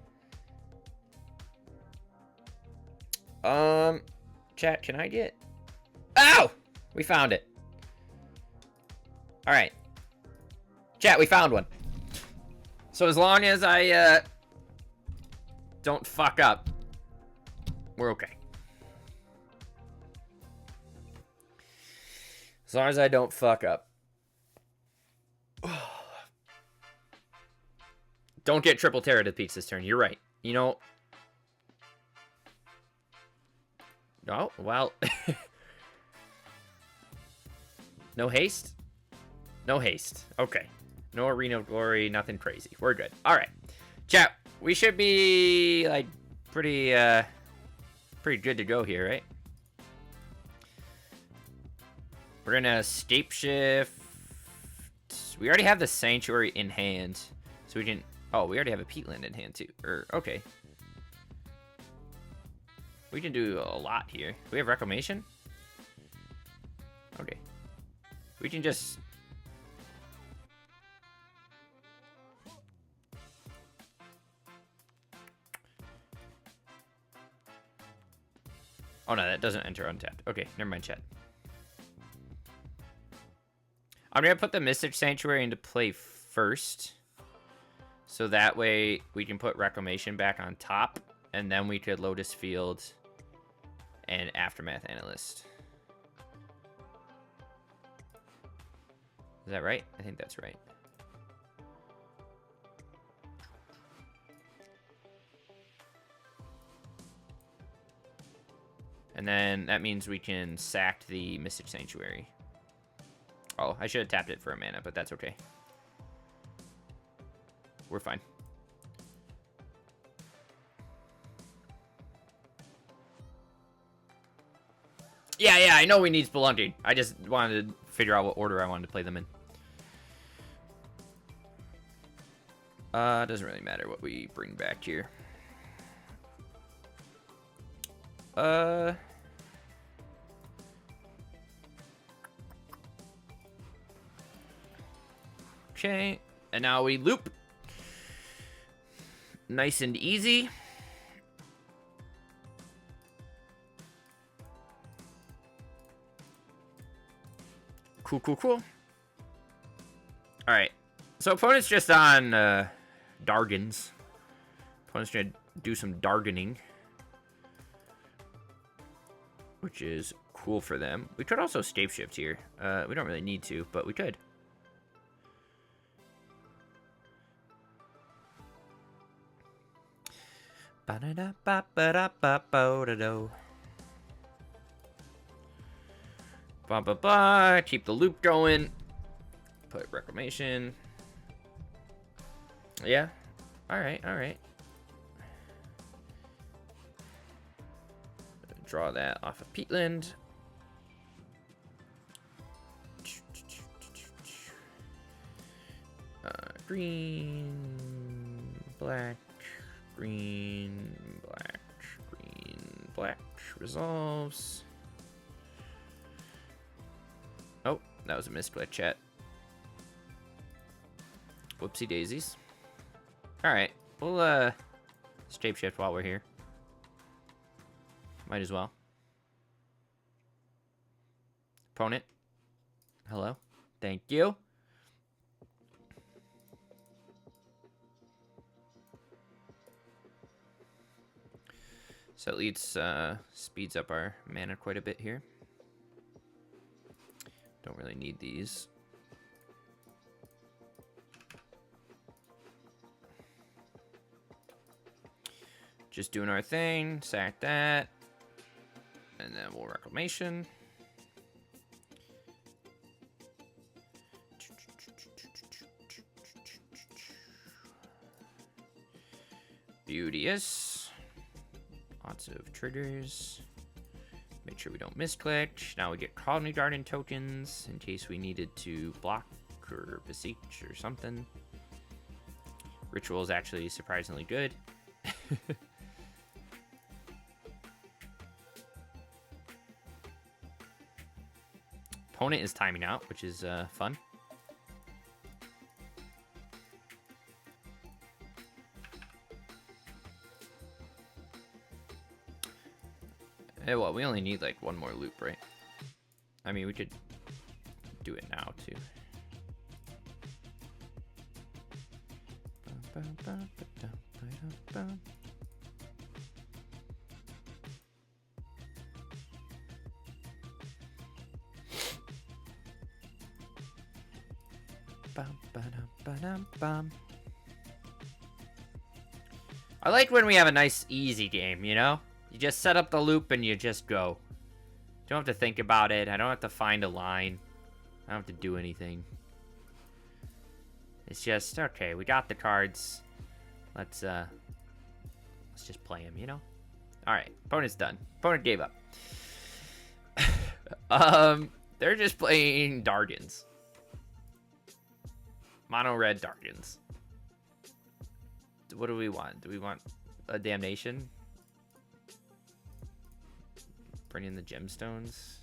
S1: Chat, can I get... Ow! We found it. All right. Chat, we found one. So as long as I don't fuck up, we're okay. As long as I don't fuck up. Don't get triple terror to Pete's this turn. You're right. You know. Oh, well. No haste? No haste. Okay. No Arena of Glory, nothing crazy. We're good. All right. Chat, we should be, like, pretty good to go here, right? We're gonna Scape Shift. We already have the Sanctuary in hand. So we can... Oh, we already have a Peatland in hand, too. Okay. We can do a lot here. Do we have Reclamation? Okay. We can just... Oh, no, that doesn't enter untapped. Okay, never mind, chat. I'm going to put the Mystic Sanctuary into play first. So that way we can put Reclamation back on top. And then we could Lotus Field and Aftermath Analyst. Is that right? I think that's right. And then that means we can sack the Mystic Sanctuary. Oh, I should have tapped it for a mana, but that's okay. We're fine. Yeah, I know we need Spelunking. I just wanted to figure out what order I wanted to play them in. Doesn't really matter what we bring back here. Okay, and now we loop. Nice and easy. Cool. All right. So opponent's just on Dargans. Opponent's gonna do some Darganing, which is cool for them. We could also Scape Shift here. We don't really need to, but we could. Ba-da-da-ba-ba-da-ba-ba-da-do. Ba-ba-ba. Keep the loop going. Put Reclamation. Yeah. Alright. Draw that off of Peatland. Green, black, green, black, green, black. Resolves. Oh, that was a misclick, chat. Whoopsie daisies. Alright, we'll Scape Shift while we're here. Might as well. Opponent. Hello. Thank you. So at least speeds up our mana quite a bit here. Don't really need these. Just doing our thing. Sack that. And then we'll Reclamation. Beauteous. Lots of triggers. Make sure we don't misclick. Now we get Colony Garden tokens in case we needed to block or beseech or something. Ritual is actually surprisingly good. Opponent is timing out, which is fun. Hey, well, we only need like one more loop, right? I mean, we could do it now, too. I like when we have a nice, easy game, you know? You just set up the loop and you just go. Don't have to think about it. I don't have to find a line. I don't have to do anything. It's just, okay, we got the cards. Let's just play them, you know? Alright, opponent's done. Opponent gave up. They're just playing Dargans. Mono red Dargans. What do we want? Do we want a Damnation? Bring in the gemstones.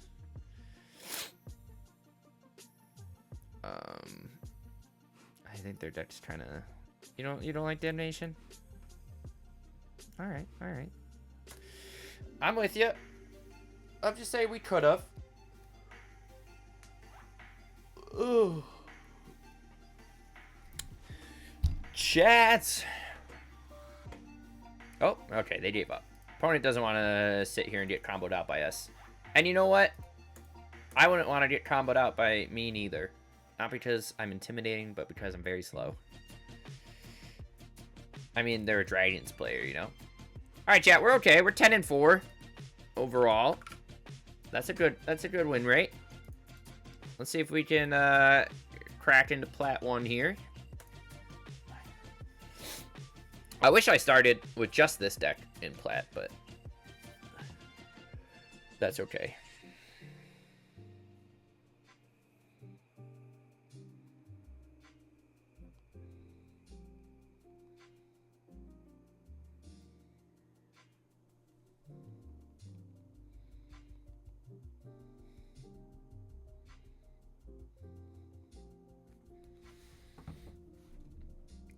S1: I think their deck's trying to. You don't like Damnation? All right. I'm with you. I'll just say we could have. Ooh. Chats. Oh, okay, they gave up. Opponent doesn't want to sit here and get comboed out by us. And you know what? I wouldn't want to get comboed out by me neither. Not because I'm intimidating, but because I'm very slow. I mean, they're a Dragons player, you know? Alright, chat, we're okay. We're 10-4 overall. That's a good win rate. Let's see if we can crack into Plat 1 here. I wish I started with just this deck in Plat, but that's okay.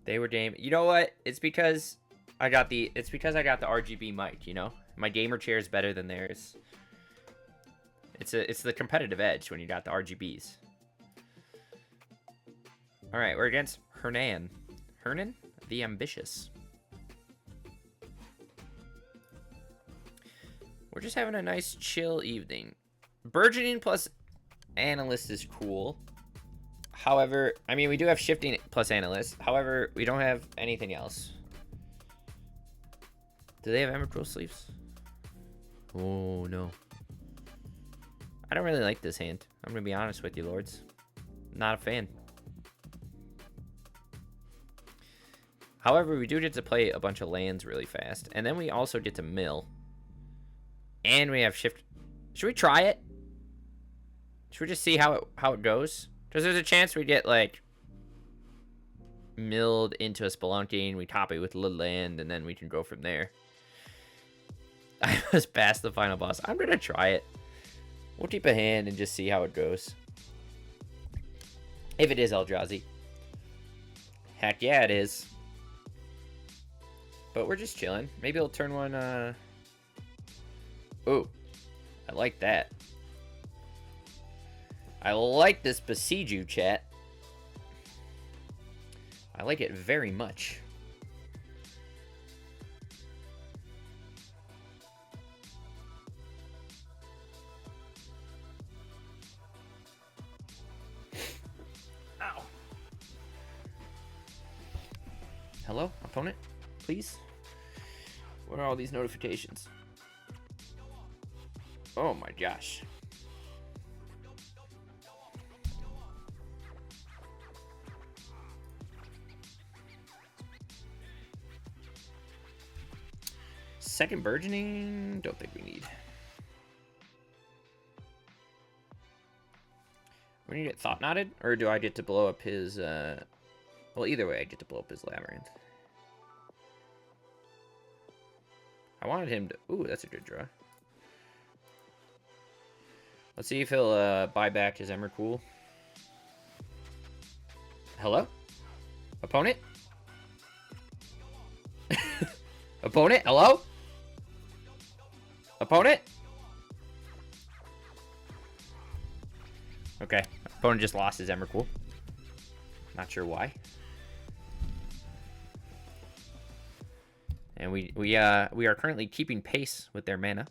S1: They were game. You know what? It's because I got the RGB mic, you know? My gamer chair is better than theirs. It's the competitive edge when you got the RGBs. All right, we're against Hernan the Ambitious. We're just having a nice chill evening. Burgeoning plus Analyst is cool. However, I mean, we do have Shifting plus Analyst. However, we don't have anything else. Do they have Emerald Sleeves? Oh, no. I don't really like this hand. I'm going to be honest with you, Lords. Not a fan. However, we do get to play a bunch of lands really fast. And then we also get to mill. And we have Shift. Should we try it? Should we just see how it goes? Because there's a chance we get, like, milled into a Spelunking, we top it with a little land, and then we can go from there. I was past the final boss. I'm going to try it. We'll keep a hand and just see how it goes. If it is Eldrazi. Heck yeah, it is. But we're just chilling. Maybe I'll turn one, Ooh. I like that. I like this Besiju, chat. I like it very much. Ow. Hello, opponent, please? What are all these notifications? Oh my gosh. Second Burgeoning, don't think we need. We need to get Thought Knotted, or do I get to blow up his, well, either way, I get to blow up his Labyrinth. I wanted him to, ooh, that's a good draw. Let's see if he'll, buy back his Emrakul. Hello? Opponent? Opponent, hello? Opponent? Okay. Opponent just lost his Emrakul. Not sure why. And we are currently keeping pace with their mana.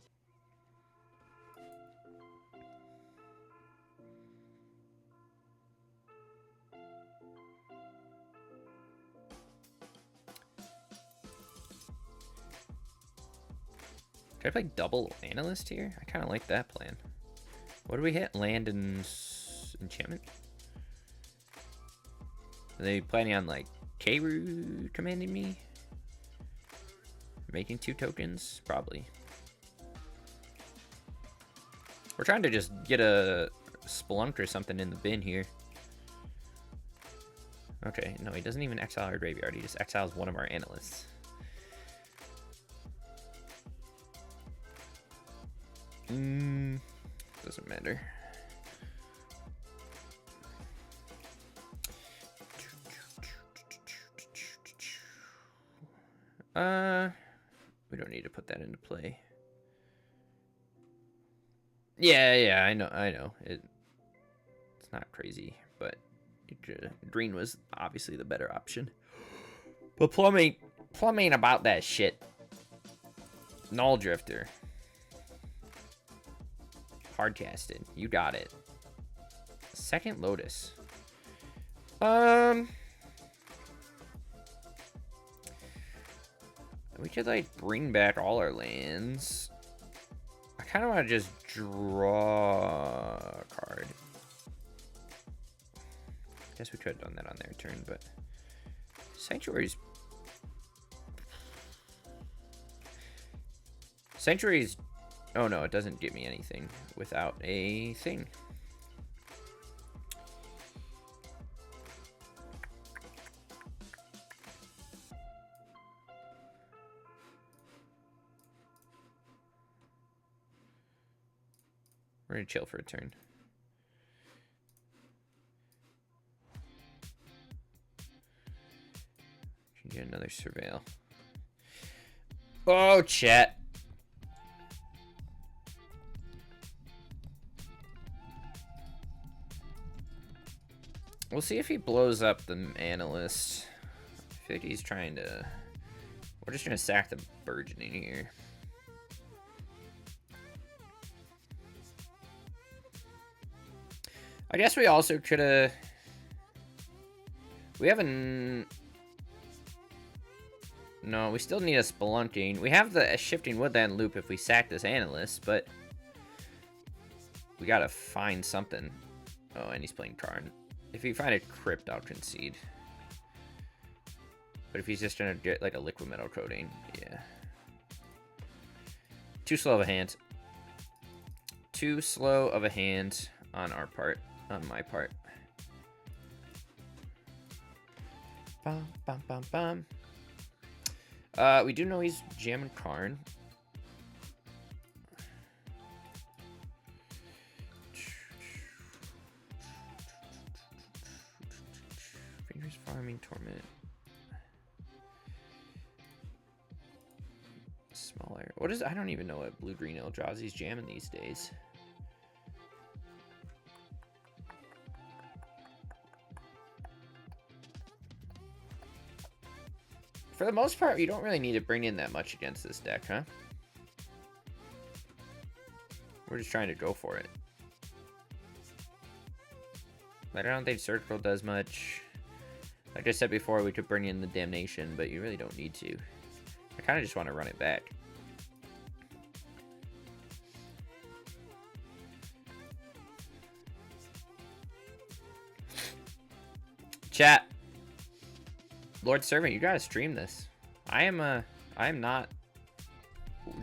S1: Should I play double Analyst here? I kind of like that plan. What do we hit? Land and enchantment? Are they planning on, like, Keiru commanding me? Making 2 tokens? Probably. We're trying to just get a Spelunk or something in the bin here. Okay, no, he doesn't even exile our graveyard. He just exiles one of our Analysts. Doesn't matter. We don't need to put that into play. Yeah, I know. It's not crazy, but green was obviously the better option. But Plum ain't about that shit. Null Drifter. Hardcasted. You got it. Second Lotus. We could, like, bring back all our lands. I kind of want to just draw a card. Guess we could have done that on their turn, but Sanctuary's oh no, it doesn't give me anything without a thing. We're gonna chill for a turn. Can get another surveil. Oh, chat. We'll see if he blows up the Analyst. I feel like he's trying to... We're just trying to sack the Burgeoning here. I guess we also could have... We haven't... No, we still need a Spelunking. We have the Shifting Woodland loop if we sack this Analyst, but... We gotta find something. Oh, and he's playing Karn. If we find a Crypt, I'll concede. But if he's just trying to get, like, a Liquid Metal Coating, yeah. Too slow of a hand. Too slow of a hand on our part. On my part. Bum, bum, bum, bum. We do know he's jamming Karn. Fingers Farming Torment. Smaller. What is... I don't even know what blue-green Eldrazi's jamming these days. For the most part, you don't really need to bring in that much against this deck, huh? We're just trying to go for it. But I don't think Circle does much. Like I said before, we could bring in the Damnation, but you really don't need to. I kind of just want to run it back. Chat. Lord Servant, you gotta stream this. I am not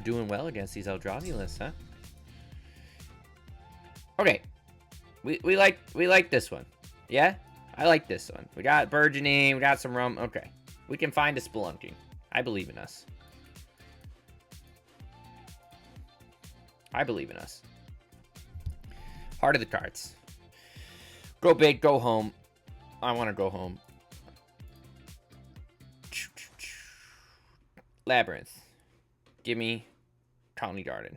S1: doing well against these Eldrazi lists, huh? Okay. We like this one. Yeah? I like this one. We got Burgeoning, we got some rum. Okay. We can find a Spelunking. I believe in us. I believe in us. Heart of the cards. Go big, go home. I want to go home. Labyrinth. Give me Colony Garden.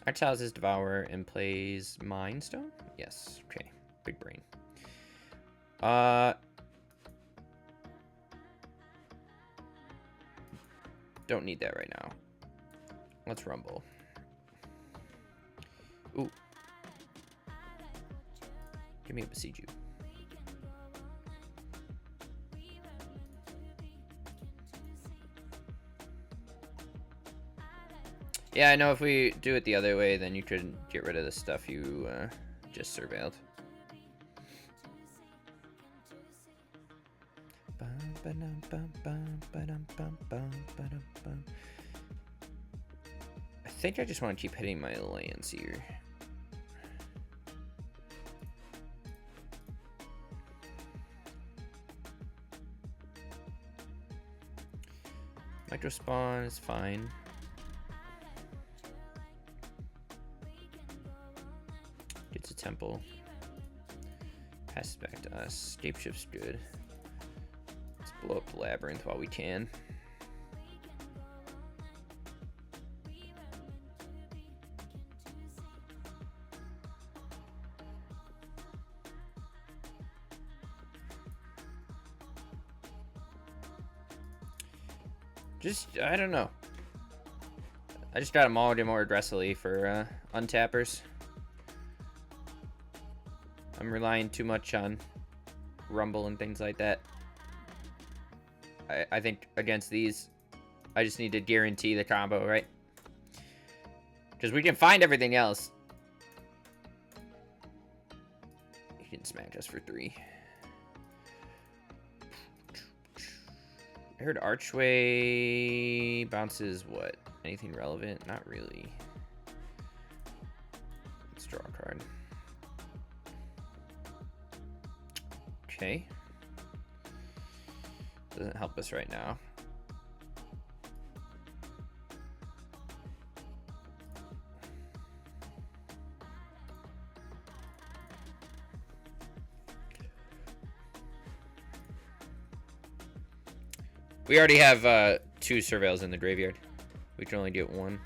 S1: Exiles his Devourer and plays Mind Stone? Yes. Okay. Big brain. Don't need that right now. Let's rumble. Ooh. Give me a Besiege You. Yeah, I know if we do it the other way, then you could get rid of the stuff you just surveilled. I think I just want to keep hitting my lands here. Micro spawn is fine. Gets a temple. Passes back to us. Escape shift's good. Let's blow up the labyrinth while we can. I don't know. I just got to maul it more aggressively for untappers. I'm relying too much on rumble and things like that. I think against these, I just need to guarantee the combo, right? Because we can find everything else. He can smack us for 3. I heard Archway bounces what? Anything relevant? Not really. Let's draw a card. Okay. Doesn't help us right now. We already have 2 surveils in the graveyard. We can only get 1.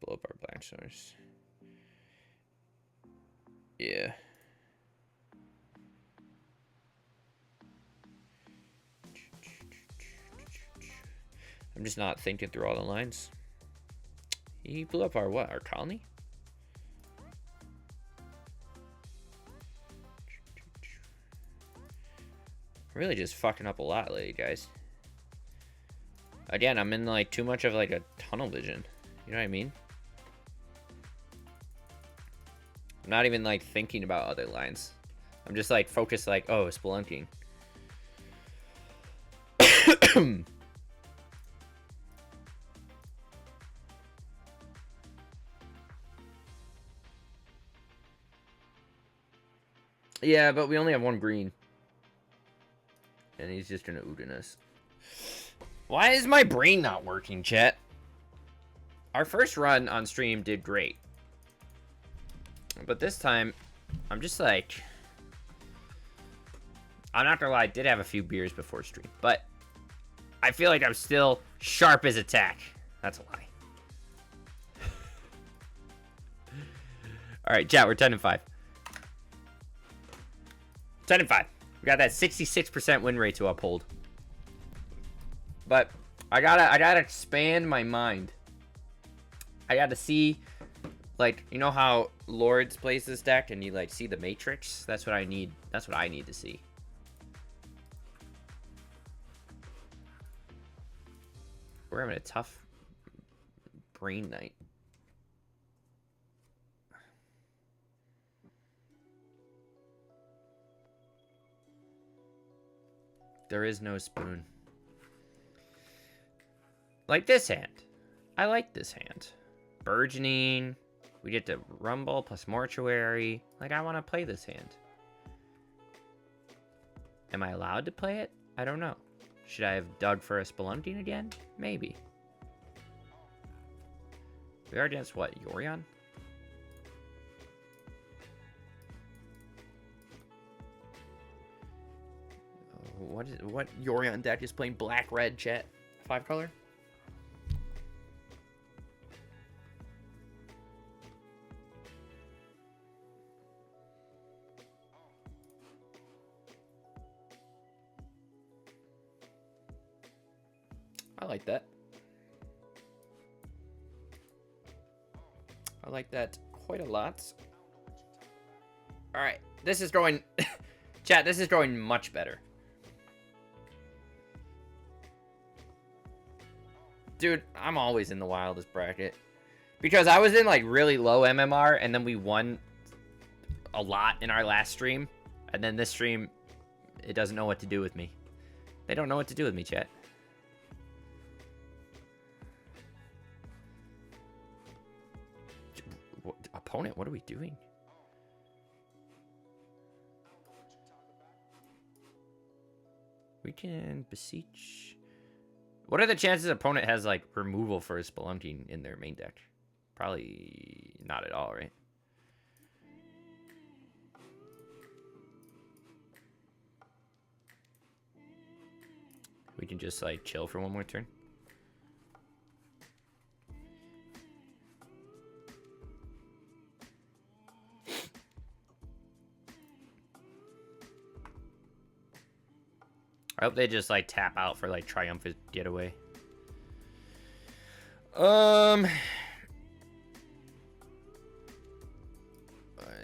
S1: Blow up our black source. Yeah. I'm just not thinking through all the lines. He blew up our what? Our colony? Really just fucking up a lot lately, guys. Again, I'm in like too much of like a tunnel vision. You know what I mean? I'm not even like thinking about other lines. I'm just like focused like, oh, spelunking. Yeah, but we only have 1 green. And he's just gonna Ugin us. Why is my brain not working, chat? Our first run on stream did great. But this time, I'm just like... I'm not gonna lie, I did have a few beers before stream. But I feel like I'm still sharp as a tack. That's a lie. Alright, chat, we're 10-5. 10-5. We got that 66% win rate to uphold. But I gotta expand my mind. I gotta see, like, you know how Lords plays this deck and you like see the matrix? That's what I need. That's what I need to see. We're having a tough brain night. There is no spoon. Like this hand. I like this hand. Burgeoning. We get to rumble plus mortuary. Like, I want to play this hand. Am I allowed to play it? I don't know. Should I have dug for a spelunking again? Maybe. We are against what? Yorion? What Yorion deck is playing black red, chat? 5 color? I like that. I like that quite a lot. All right, this is going, chat, this is going much better. Dude, I'm always in the wildest bracket. Because I was in like really low MMR and then we won a lot in our last stream. And then this stream, it doesn't know what to do with me. They don't know what to do with me, chat. Opponent, what are we doing? We can beseech. What are the chances opponent has like removal for a Spelunking in their main deck? Probably not at all, right? We can just like chill for one more turn. I hope they just like tap out for like triumphant getaway.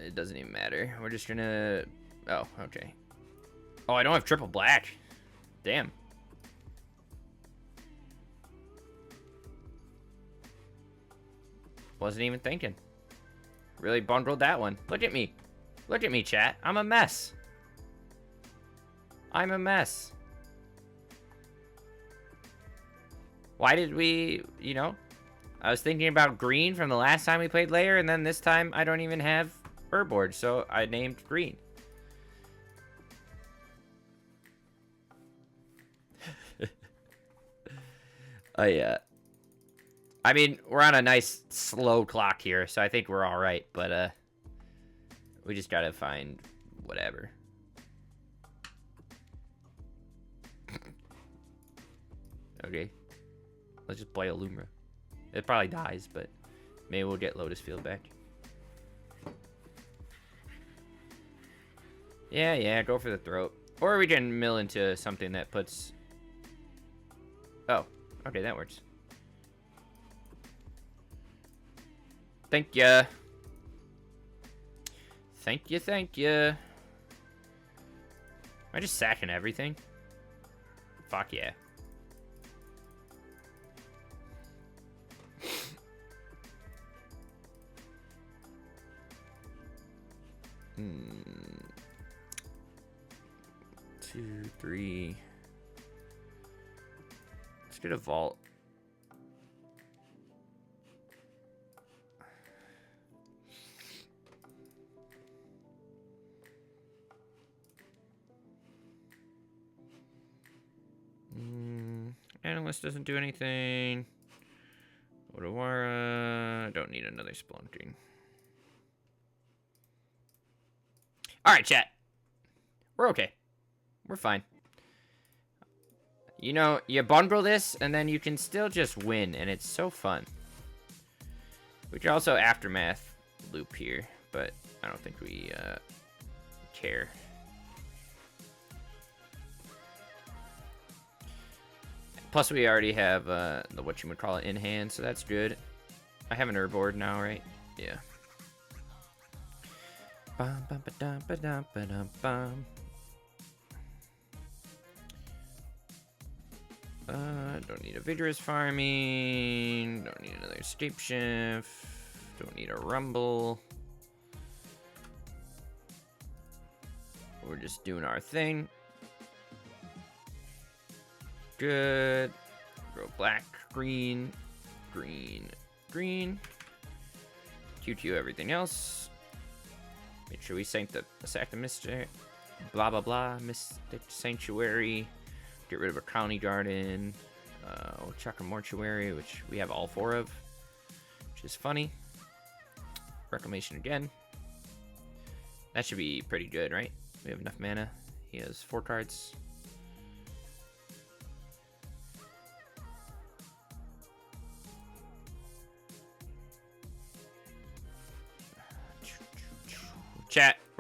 S1: It doesn't even matter. We're just gonna. Oh, okay. Oh, I don't have triple black. Damn. Wasn't even thinking. Really bungled that one. Look at me. Look at me, chat. I'm a mess. I'm a mess. Why did we, you know? I was thinking about green from the last time we played Layer, and then this time I don't even have Urboard, so I named green. Oh, yeah. I mean, we're on a nice slow clock here, so I think we're all right, but we just gotta find whatever. Okay. Let's just play Illumra. It probably dies, but maybe we'll get Lotus Field back. Yeah, go for the throat. Or we can mill into something that puts... Oh, okay, that works. Thank ya. Thank you. Am I just sacking everything? Fuck yeah. Two, three. Let's get a vault. Analyst doesn't do anything. Odawara. Don't need another Spelunking. Alright, chat. We're okay. We're fine. You know, you bundle this, and then you can still just win, and it's so fun. We can also Aftermath loop here, but I don't think we care. Plus, we already have the whatchamacallit in hand, so that's good. I have an Urboard now, right? Yeah. Don't need a vigorous farming. Don't need another escape shift. Don't need a rumble. We're just doing our thing. Good. Grow black, green, green, green. QQ everything else. Make sure we sack the Mystic. Blah blah blah. Mystic Sanctuary. Get rid of a Crowny Garden. We'll chuck a Mortuary, which we have all 4 of, which is funny. Reclamation again. That should be pretty good, right? We have enough mana. He has 4 cards.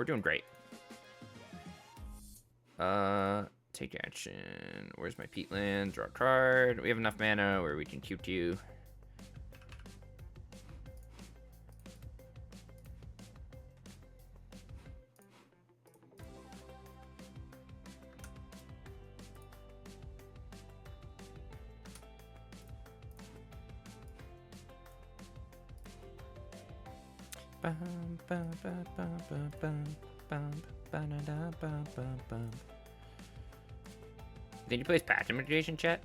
S1: We're doing great. Take action. Where's my peatland? Draw a card. We have enough mana where we can QQ. Did you place patch imitation, chat?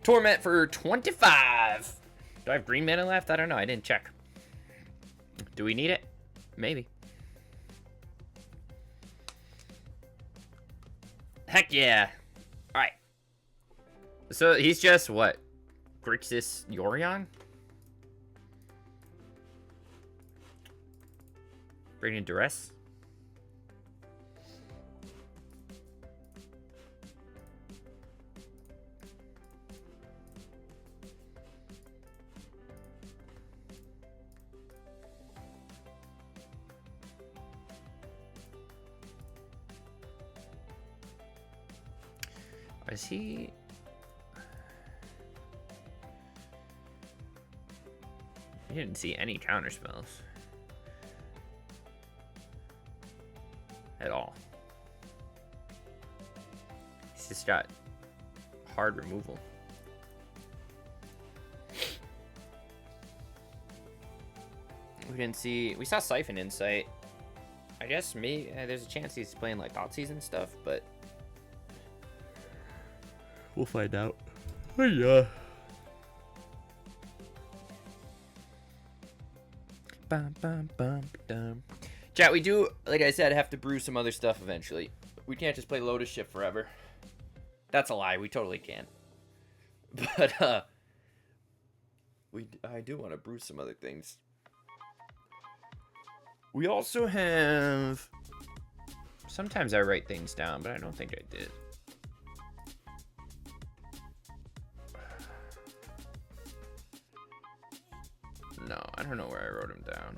S1: Torment for 25. Do I have green mana left? I don't know. I didn't check. Do we need it? Maybe. Heck yeah. Alright. So he's just what? Grixis Yorion? Radiant Duress? Is he... I didn't see any counter spells. At all. He's just got hard removal. We didn't see... We saw Siphon Insight. I guess maybe there's a chance he's playing like Thoughtseize and stuff, but... We'll find out. Oh, yeah. Bum, bum, bum, dum. Chat, we do, like I said, have to brew some other stuff eventually. We can't just play Lotus ship forever. That's a lie. We totally can. But, I do want to brew some other things. We also have... Sometimes I write things down, but I don't think I did. No, I don't know where I wrote them down.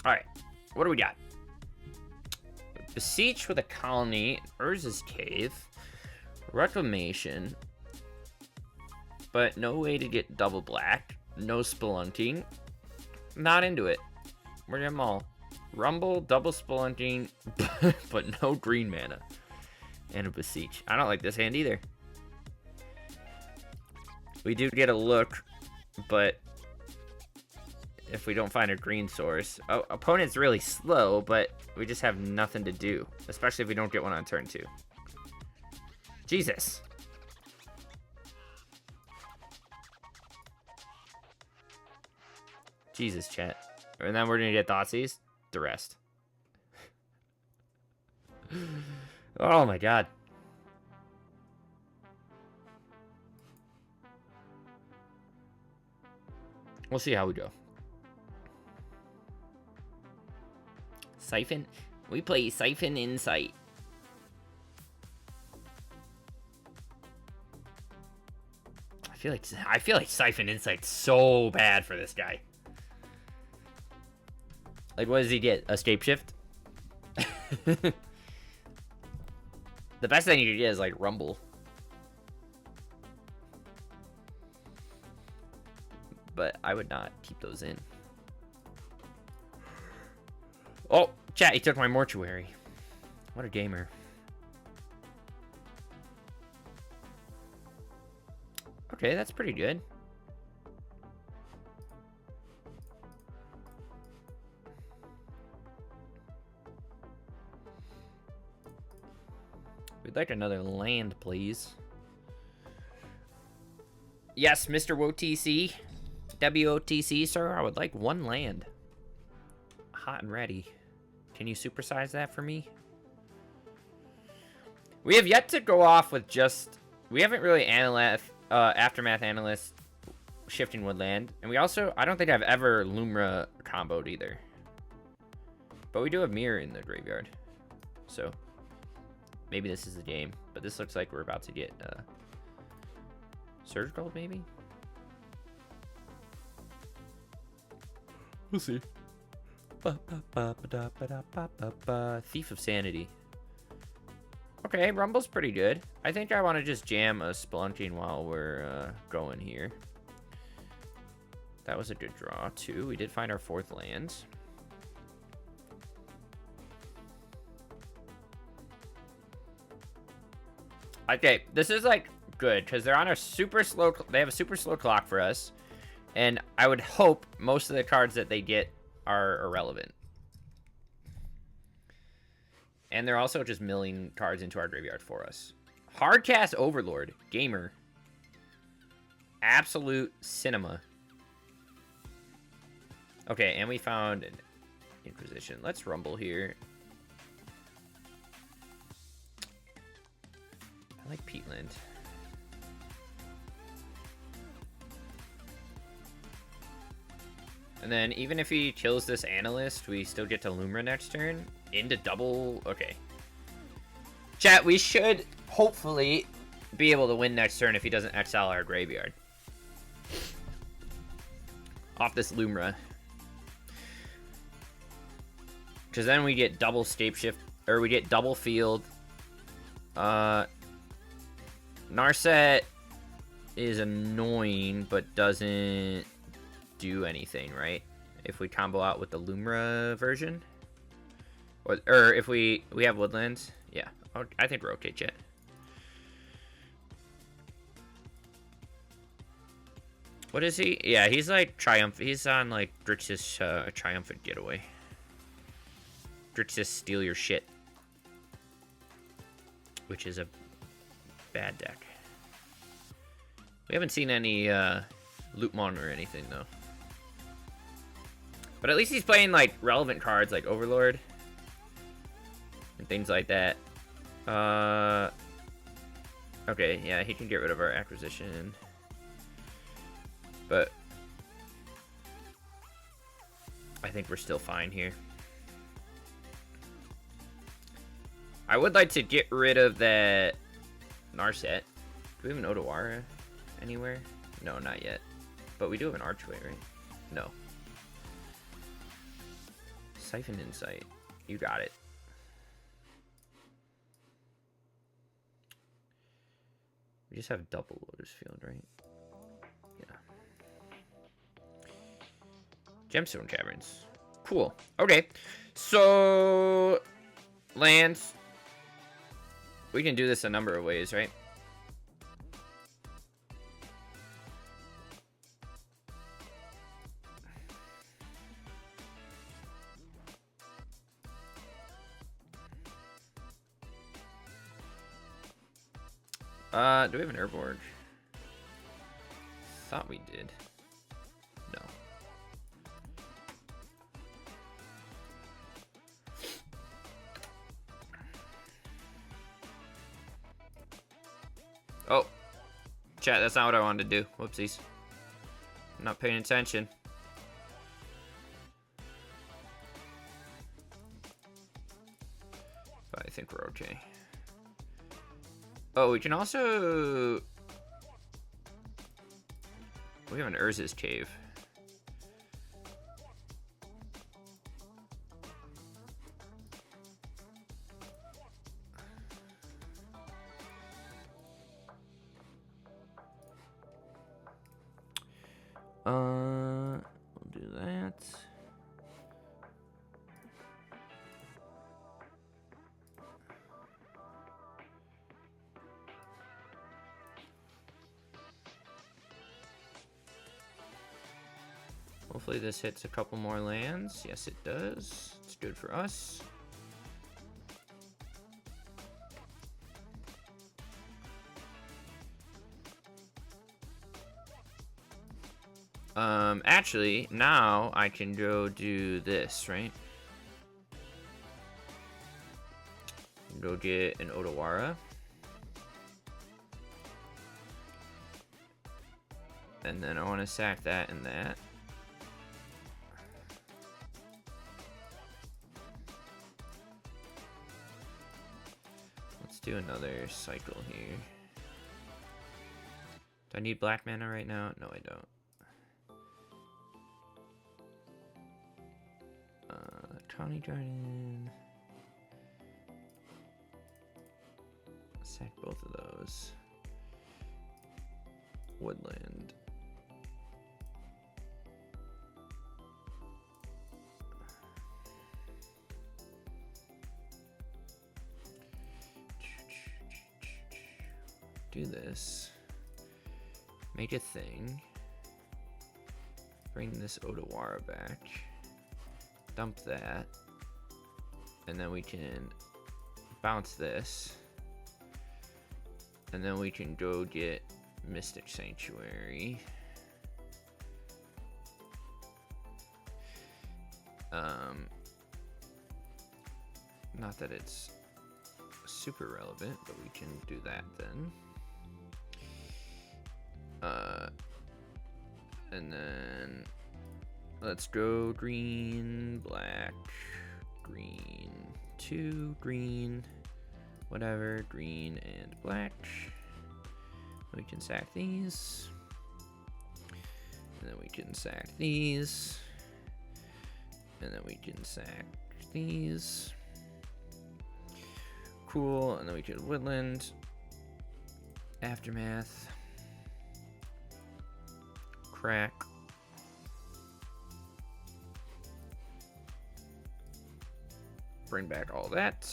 S1: Alright, what do we got? Beseech with a colony, Urza's Cave, Reclamation, but no way to get double black, no spelunking, not into it. We're getting them all. Rumble, double spelunking, but no green mana. And a Beseech. I don't like this hand either. We do get a look, but if we don't find a green source... Oh, opponent's really slow, but we just have nothing to do. Especially if we don't get one on turn 2. Jesus. Jesus, chat. And then we're going to get Thoughtseize. The rest. Oh my god. We'll see how we go. Siphon. We play Siphon Insight. I feel like Siphon Insight's so bad for this guy. Like, what does he get? A Shapeshift? The best thing you could get is like Rumble. But I would not keep those in. Oh, chat, he took my mortuary. What a gamer. Okay, that's pretty good. We'd like another land, please. Yes, Mr. WOTC. WOTC, sir, I would like one land. Hot and ready. Can you supersize that for me? We have yet to go off with just... We haven't really Aftermath Analyst Shifting Woodland. And we also... I don't think I've ever Lumra comboed either. But we do have Mirror in the graveyard. So... Maybe this is the game. But but this looks like we're about to get surgical, maybe. We'll see. Thief of Sanity. Okay, Rumble's pretty good. I think I want to just jam a Spelunking while we're going here. That was a good draw, too. We did find our 4th land. Okay, this is, like, good, because they're on a super slow... They have a super slow clock for us. And I would hope most of the cards that they get are irrelevant. And they're also just milling cards into our graveyard for us. Hardcast Overlord. Gamer. Absolute Cinema. Okay, and we found an Inquisition. Let's Rumble here. I like Peatland. And then even if he kills this Analyst, we still get to Lumra next turn. Into double... Okay. Chat, we should hopefully be able to win next turn if he doesn't exile our graveyard. Off this Lumra. Because then we get double Scape Shift... Or we get double Field. Narset is annoying, but doesn't do anything, right? If we combo out with the Lumra version, or if we have Woodlands, yeah, I think we're okay, chat. What is he? Yeah, he's like Triumph. He's on like Grixis Triumphant Getaway. Grixis Steal Your Shit, which is a bad deck. We haven't seen any Lootmon or anything though. But at least he's playing, like, relevant cards, like Overlord. And things like that. Okay, yeah, he can get rid of our Acquisition. But I think we're still fine here. I would like to get rid of that Narset. Do we have an Otawara anywhere? No, not yet. But we do have an Archway, right? No. Siphon Insight. You got it. We just have double Lotus Field, right? Yeah. Gemstone Caverns. Cool. Okay. So... lands. We can do this a number of ways, right? Do we have an Urborg? Thought we did. No. Oh. Chat, that's not what I wanted to do. Whoopsies. I'm not paying attention. But I think we're okay. Oh, we can also... We have an Urza's Cave. We'll do that. Hopefully this hits a couple more lands. Yes, it does. It's good for us. Actually, now I can go do this, right? Go get an Otawara. And then I want to sack that and that. Let's do another cycle here. Do I need black mana right now? No, I don't. Tawny Garden. Sack both of those. Woodland. Do this. Make a thing. Bring this Odawara back. Dump that. And then we can bounce this. And then we can go get Mystic Sanctuary. Not that it's super relevant, but we can do that then. And then let's go green, black, green, 2, green, whatever, green and black. We can sack these. And then we can sack these. And then we can sack these. Cool, and then we can woodland. Aftermath. Crack. Bring back all that.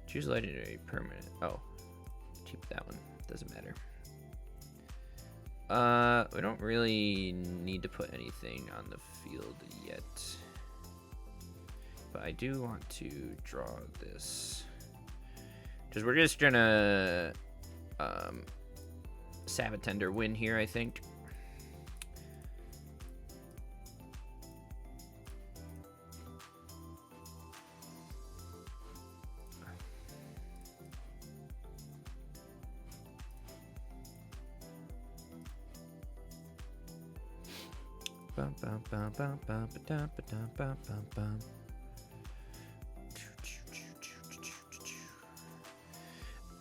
S1: Choose legendary permanent. Oh, keep that one. Doesn't matter. We don't really need to put anything on the field yet. But I do want to draw this. Because we're just gonna Sabatender win here, I think. Bum, bum, bum, bum, bum, ba-dum, ba-dum, bum, bum, bum.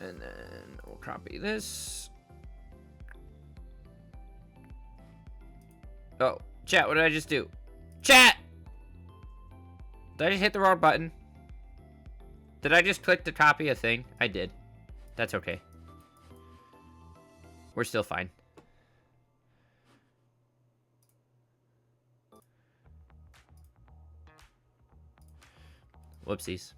S1: And then we'll copy this. Oh, chat, what did I just do? Chat! Did I just hit the wrong button? Did I just click to copy a thing? I did. That's okay. We're still fine. Whoopsies.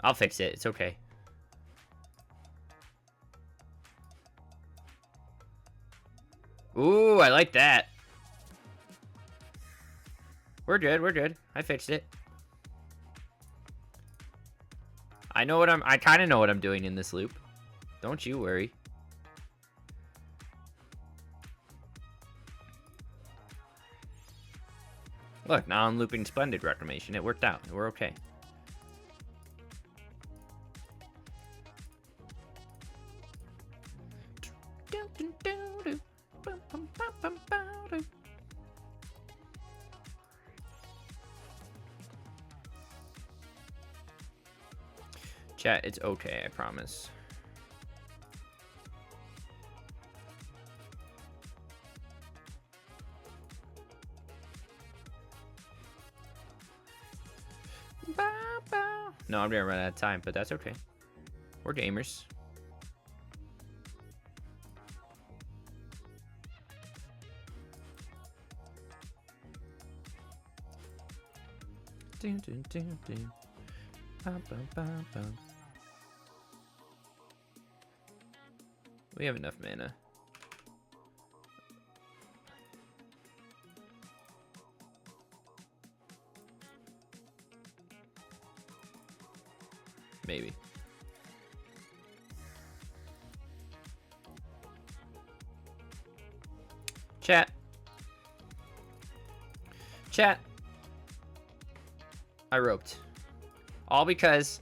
S1: I'll fix it. It's okay. Ooh, I like that. We're good. We're good. I fixed it. I kind of know what I'm doing in this loop. Don't you worry. Look, now I'm looping Splendid Reclamation. It worked out. We're okay. Chat, it's okay, I promise. No, I'm gonna run out of time, but that's okay. We're gamers. Dun, dun, dun, dun. Bum, bum, bum, bum. We have enough mana. Maybe. Chat. Chat. I roped. All because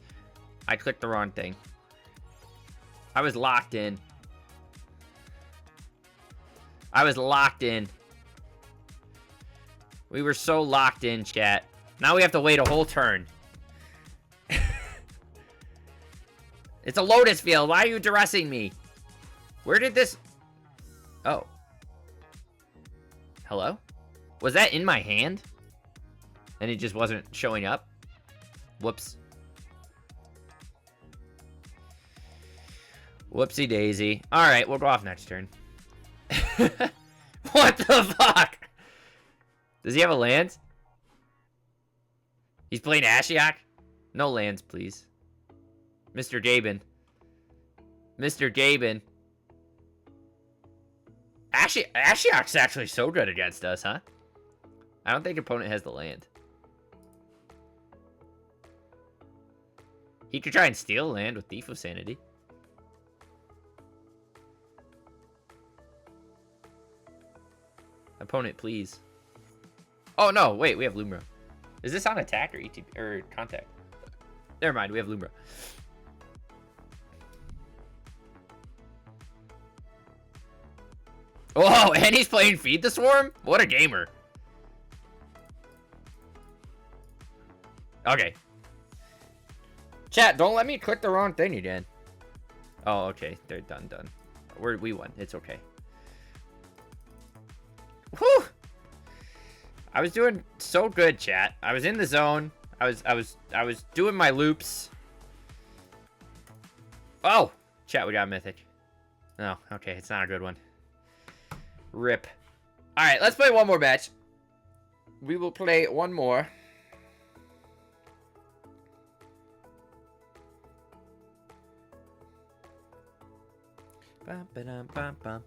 S1: I clicked the wrong thing. I was locked in. I was locked in. We were so locked in, chat. Now we have to wait a whole turn. It's a Lotus field. Why are you dressing me? Where did this... Oh. Hello? Was that in my hand? And it just wasn't showing up? Whoops. Whoopsie daisy. Alright, we'll go off next turn. What the fuck? Does he have a land? He's playing Ashiok? No lands, please. Mr. Gaben. Mr. Gaben. Ashiok's actually so good against us, huh? I don't think opponent has the land. He could try and steal land with Thief of Sanity. Opponent, please. Oh, no. Wait, we have Lumbra. Is this on attack or ETB or contact? Never mind. We have Lumbra. Oh, and he's playing Feed the Swarm? What a gamer. Okay. Chat, don't let me click the wrong thing again. Oh, okay. They're done. We won. It's okay. Whew! I was doing so good, chat. I was in the zone. I was doing my loops. Oh! Chat, we got Mythic. No, okay, it's not a good one. Rip. Alright, let's play one more match. We will play one more. Bum, ba-dum, bum, bum.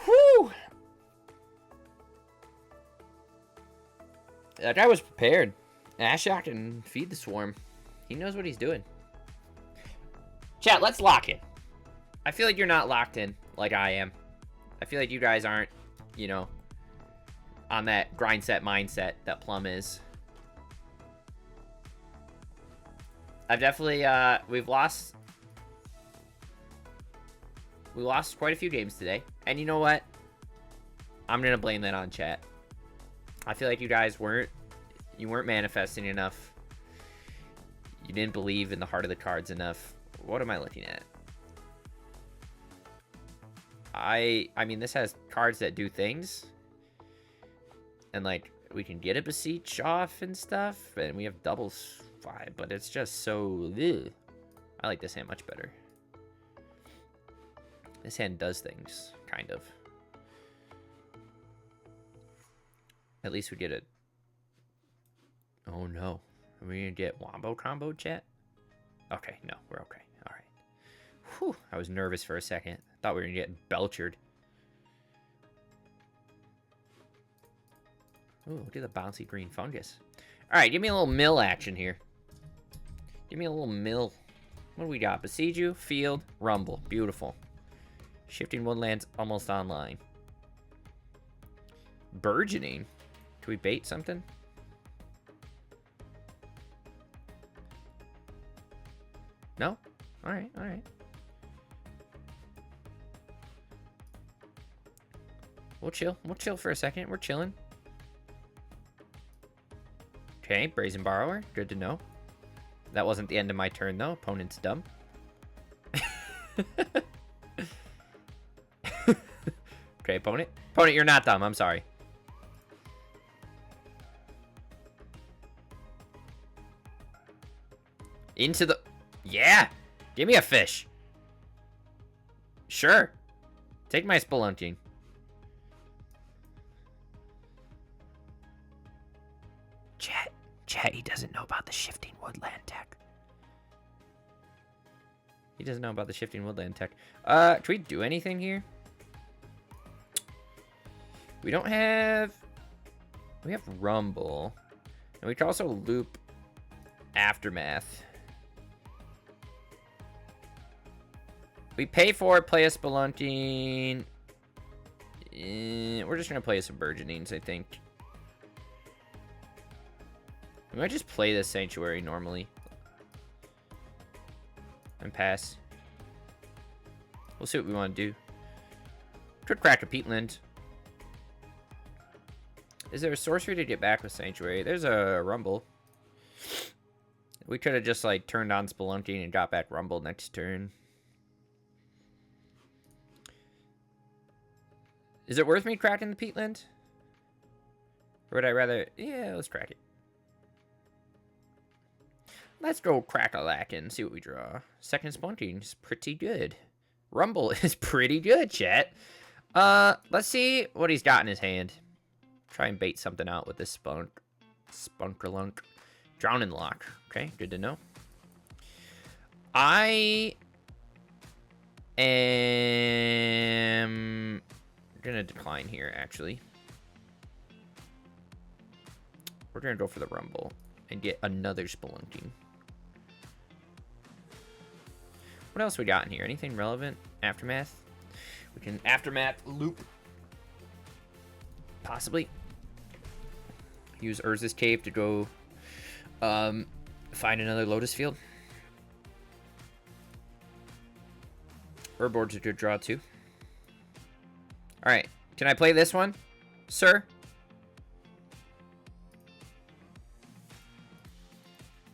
S1: Whew! That guy was prepared. Ashiok can feed the swarm. He knows what he's doing. Chat, let's lock in. I feel like you're not locked in like I am. I feel like you guys aren't, you know, on that grind set mindset that Plum is. I've definitely, we lost quite a few games today. And you know what? I'm going to blame that on chat. I feel like you guys weren't manifesting enough. You didn't believe in the heart of the cards enough. What am I looking at? I mean, this has cards that do things. And, like, we can get a Beseech off and stuff. And we have doubles 5. But it's just so... Ugh. I like this hand much better. This hand does things, kind of. At least we get it. Oh, no. Are we going to get Wombo combo, chat? Okay, no, we're okay. All right. Whew, I was nervous for a second. Thought we were going to get belchered. Ooh, look at the bouncy green fungus. All right, give me a little mill action here. Give me a little mill. What do we got? Besiege you, field, rumble. Beautiful. Shifting woodlands almost online. Burgeoning. Can we bait something? No? Alright, alright. We'll chill. We'll chill for a second. We're chilling. Okay, Brazen Borrower. Good to know. That wasn't the end of my turn, though. Opponent's dumb. Okay, opponent. Opponent, you're not dumb. I'm sorry. Into the... Yeah! Give me a fish. Sure. Take my spelunking. Chat, he doesn't know about the shifting woodland tech. He doesn't know about the shifting woodland tech. Can we do anything here? We don't have... We have Rumble. And we can also loop Aftermath. We pay for it, play a Spelunking. We're just going to play some Burgeonings, I think. We might just play this Sanctuary normally. And pass. We'll see what we want to do. Could crack a Peatland. Is there a sorcery to get back with Sanctuary? There's a Rumble. We could have just, like, turned on Spelunking and got back Rumble next turn. Is it worth me cracking the peatland? Or would I rather... Yeah, let's crack it. Let's go crack-a-lack and see what we draw. Second Spelunking is pretty good. Rumble is pretty good, chat. Let's see what he's got in his hand. Try and bait something out with this Spunkerlunk. Drowning Lock. Okay, good to know. I am gonna decline here, actually. We're gonna go for the Rumble and get another Spelunking. What else we got in here? Anything relevant? Aftermath? We can Aftermath loop. Possibly. Use Urza's Cave to go find another Lotus field. Urborg's a good draw too. Alright. Can I play this one, sir?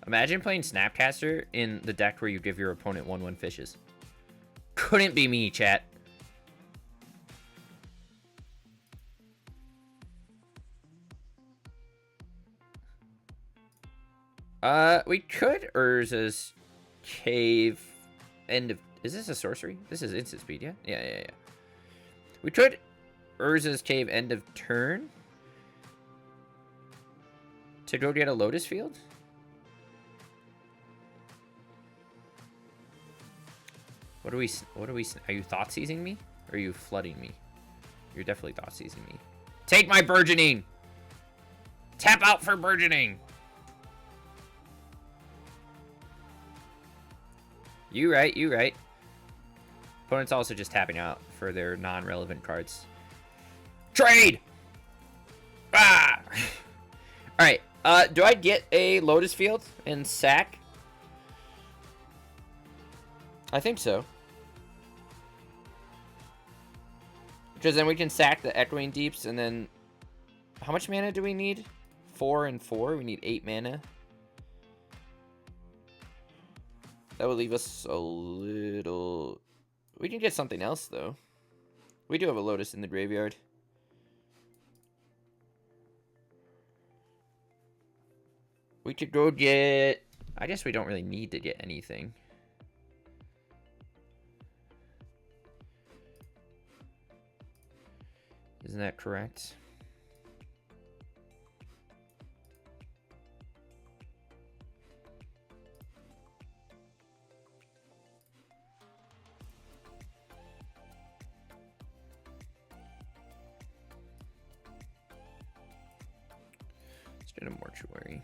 S1: Imagine playing Snapcaster in the deck where you give your opponent 1/1 fishes. Couldn't be me, chat. We could Urza's Cave end of... Is this a sorcery? This is instant speed, yeah? Yeah. We could Urza's Cave end of turn to go get a Lotus field. What are we, are you thought seizing me? Or are you flooding me? You're definitely thought seizing me. Take my burgeoning! Tap out for burgeoning! You right. Opponent's also just tapping out for their non-relevant cards. Trade! Ah! Alright, do I get a Lotus field and sack? I think so. Because then we can sack the Echoing Deeps, and then... How much mana do we need? 4 and 4? We need 8 mana. That would leave us a little... We can get something else, though. We do have a Lotus in the graveyard. We could go get... I guess we don't really need to get anything. Isn't that correct? Let's get a Mortuary.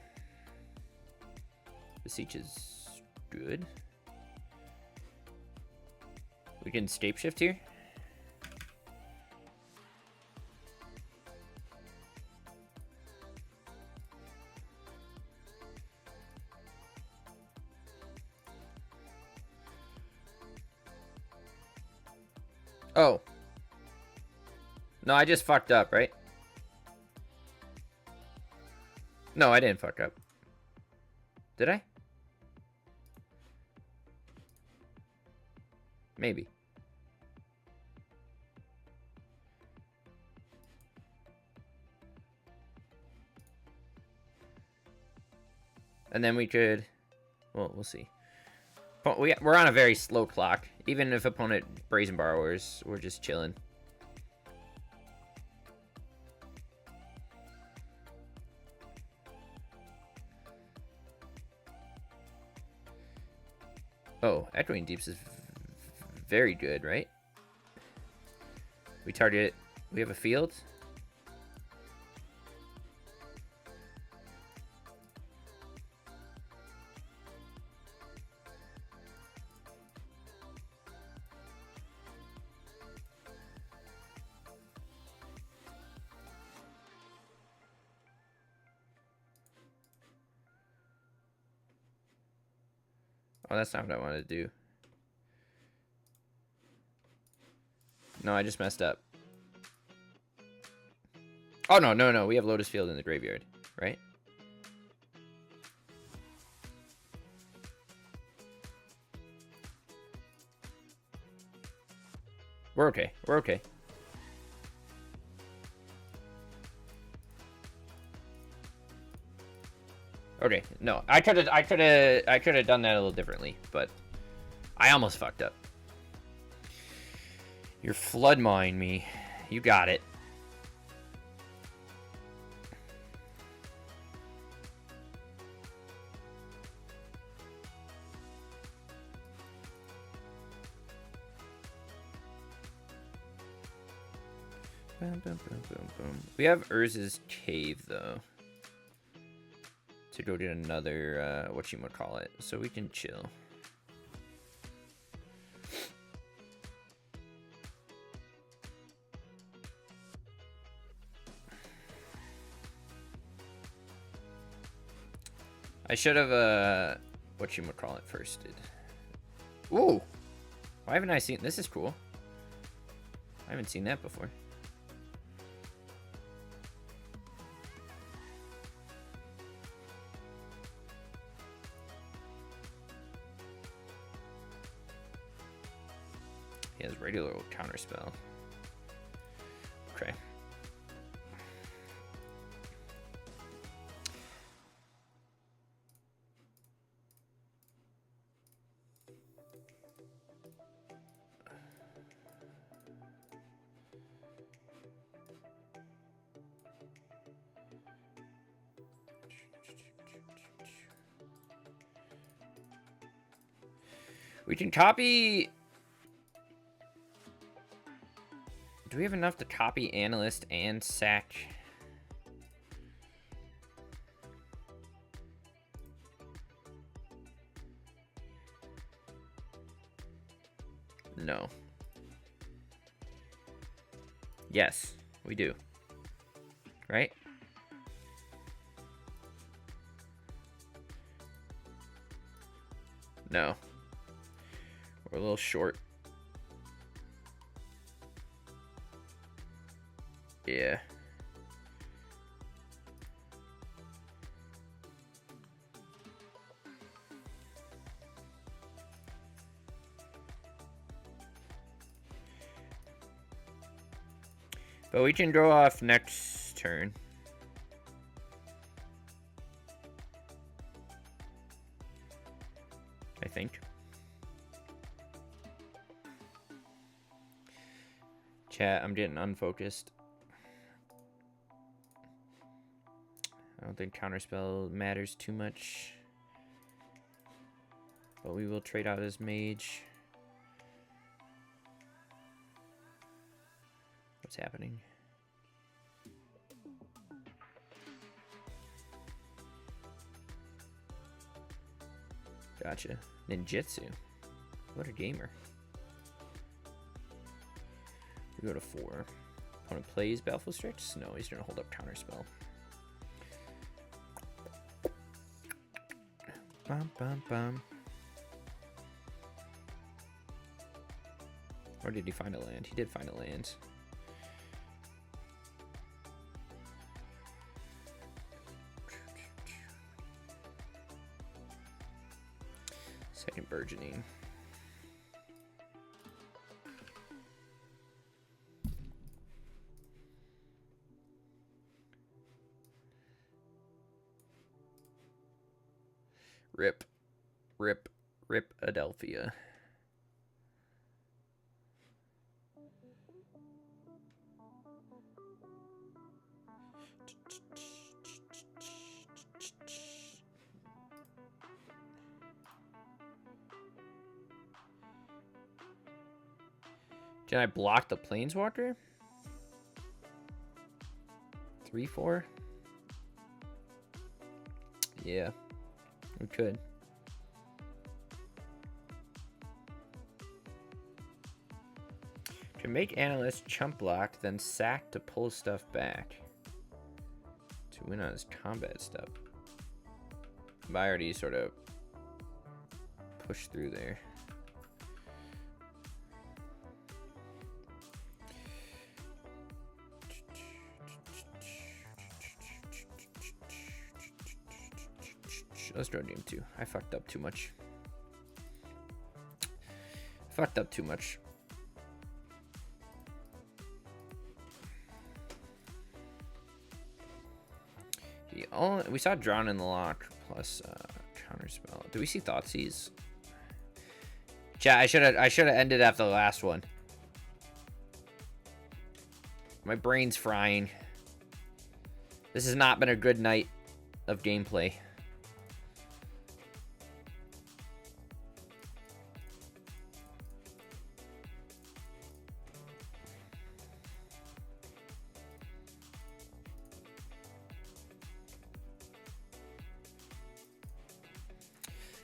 S1: Beseech is good. We can Scape Shift here. Oh. No, I just fucked up, right? No, I didn't fuck up. Did I? Maybe. And then we could... Well, we'll see. We're on a very slow clock. Even if opponent Brazen Borrowers, we're just chilling. Oh, Echoing Deeps is very good, right? We target... We have a field. Oh, that's not what I wanted to do. No, I just messed up. Oh, no. We have Lotus Field in the graveyard, right? We're okay. We're okay. Okay, no, I could have done that a little differently, but I almost fucked up. You're flood mine me. You got it. Boom, boom, boom, boom, boom. We have Urz's cave though. To go get another, whatchamacallit, so we can chill. I should have, whatchamacallit firsted. Ooh! Why haven't I seen, this is cool. I haven't seen that before. He has regular counterspell. Okay. We can copy. Do we have enough to copy Analyst and Sack? No. Yes, we do. Right? No. We're a little short. Yeah. But we can go off next turn. I think. Chat, I'm getting unfocused. I don't think counterspell matters too much. But we will trade out as mage. What's happening? Gotcha. Ninjutsu. What a gamer. We go to 4. Opponent plays Baleful Strix? No, he's gonna hold up counterspell. Bum, bum, bum. Or did he find a land? He did find a land. Second burgeoning. Rip, rip, rip Adelphia. Can I block the Planeswalker? 3/4? Yeah, we could. Can make Analyst chump block, then sack to pull stuff back. To win on his combat stuff. But I already sort of pushed through there. Let's draw game 2. I fucked up too much. Fucked up too much. we saw Drown in the Lock plus Counterspell. Do we see Thoughtseize? Chat, I should have ended after the last one. My brain's frying. This has not been a good night of gameplay.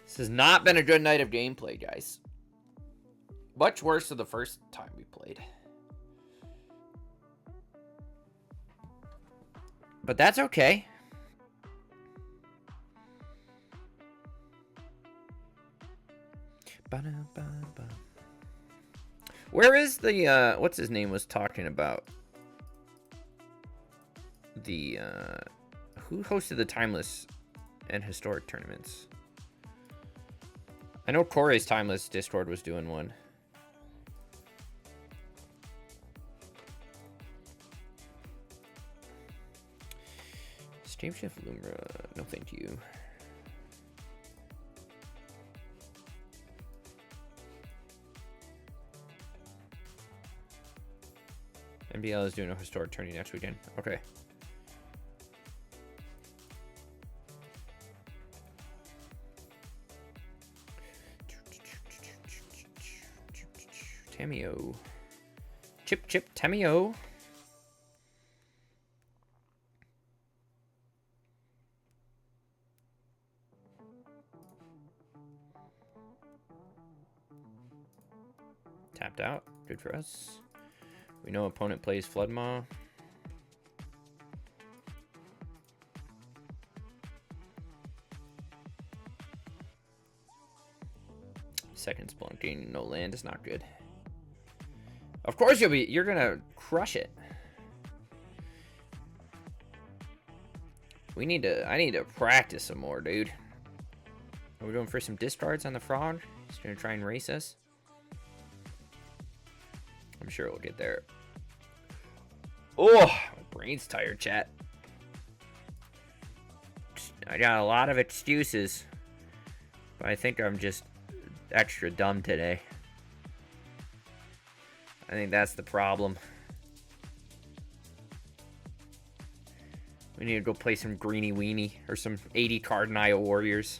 S1: This has not been a good night of gameplay, guys. Much worse than the first time we played. But that's okay. Where is the, what's his name was talking about? The, who hosted the Timeless and Historic tournaments? I know Corey's Timeless Discord was doing one. Steamship Lumra, no thank you. NBL is doing a historic tourney next weekend. Okay. Tamio. Chip Tamio. Tapped out. Good for us. We know opponent plays Floodmaw. Second Splunking, no land is not good. Of course you're gonna crush it. I need to practice some more, dude. Are we going for some discards on the frog? He's gonna try and race us. I'm sure we'll get there. Oh, my brain's tired, chat. I got a lot of excuses, but I think I'm just extra dumb today. I think that's the problem. We need to go play some Greeny Weenie or some 80 card Nile Warriors.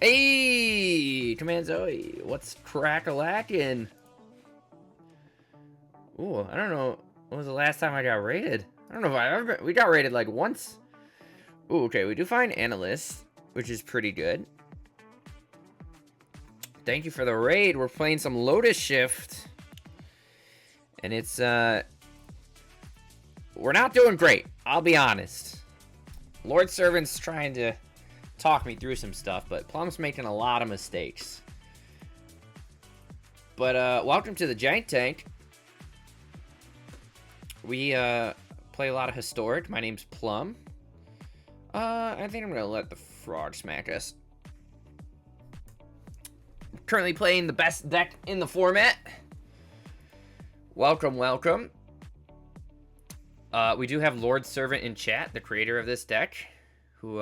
S1: Hey, Command Zoe, what's crack-a-lackin'? Ooh, I don't know. When was the last time I got raided? I don't know if I ever. We got raided like once. Ooh, okay, we do find Analyst, which is pretty good. Thank you for the raid. We're playing some Lotus Shift. And it's, we're not doing great. I'll be honest. Lord Servant's trying to talk me through some stuff, but Plum's making a lot of mistakes. But, welcome to the Jank Tank. We, play a lot of Historic. My name's Plum. I think I'm gonna let the frog smack us. Currently playing the best deck in the format. Welcome, welcome. We do have Lord Servant in chat, the creator of this deck, who,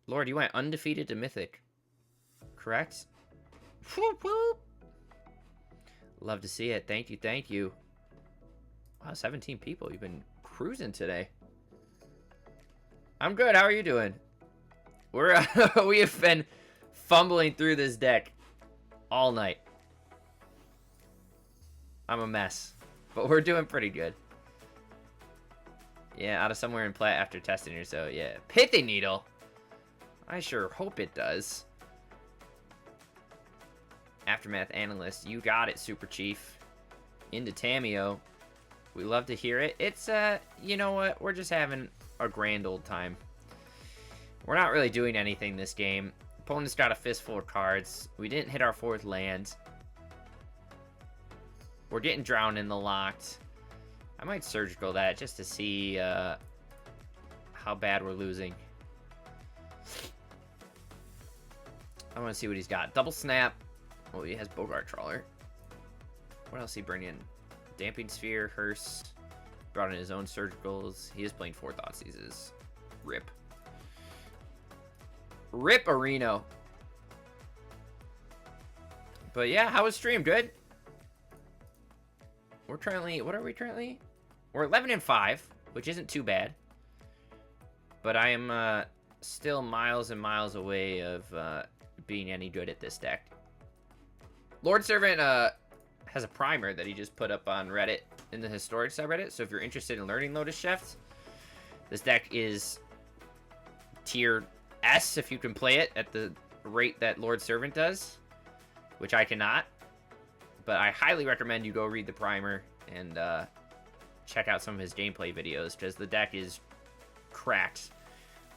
S1: Lord, you went undefeated to Mythic, correct? Whoop, whoop. Love to see it. Thank you, thank you. Wow, 17 people. You've been cruising today. I'm good. How are you doing? We're we have been fumbling through this deck all night. I'm a mess, but we're doing pretty good. Yeah, out of somewhere in plat after testing or so. Yeah, Pithy Needle. I sure hope it does. Aftermath Analyst, you got it, Super Chief. Into Tamio. We love to hear it. It's, you know what? We're just having a grand old time. We're not really doing anything this game. Opponent's got a fistful of cards. We didn't hit our fourth land. We're getting drowned in the locked. I might surgical that just to see how bad we're losing. I want to see what he's got. Double Snap. Oh, he has Bogart Trawler. What else he bring in? Damping Sphere, Hearse. Brought in his own surgicals. He is playing 4 Thoughtseizes. Rip. Rip Areno. But yeah, how was stream? Good? We're currently, what are we currently? We're 11-5, which isn't too bad. But I am still miles and miles away of being any good at this deck. Lord Servant has a primer that he just put up on Reddit in the historic subreddit. So if you're interested in learning Lotus Chef, this deck is tier S if you can play it at the rate that Lord Servant does, which I cannot. But I highly recommend you go read the primer and check out some of his gameplay videos, because the deck is cracked.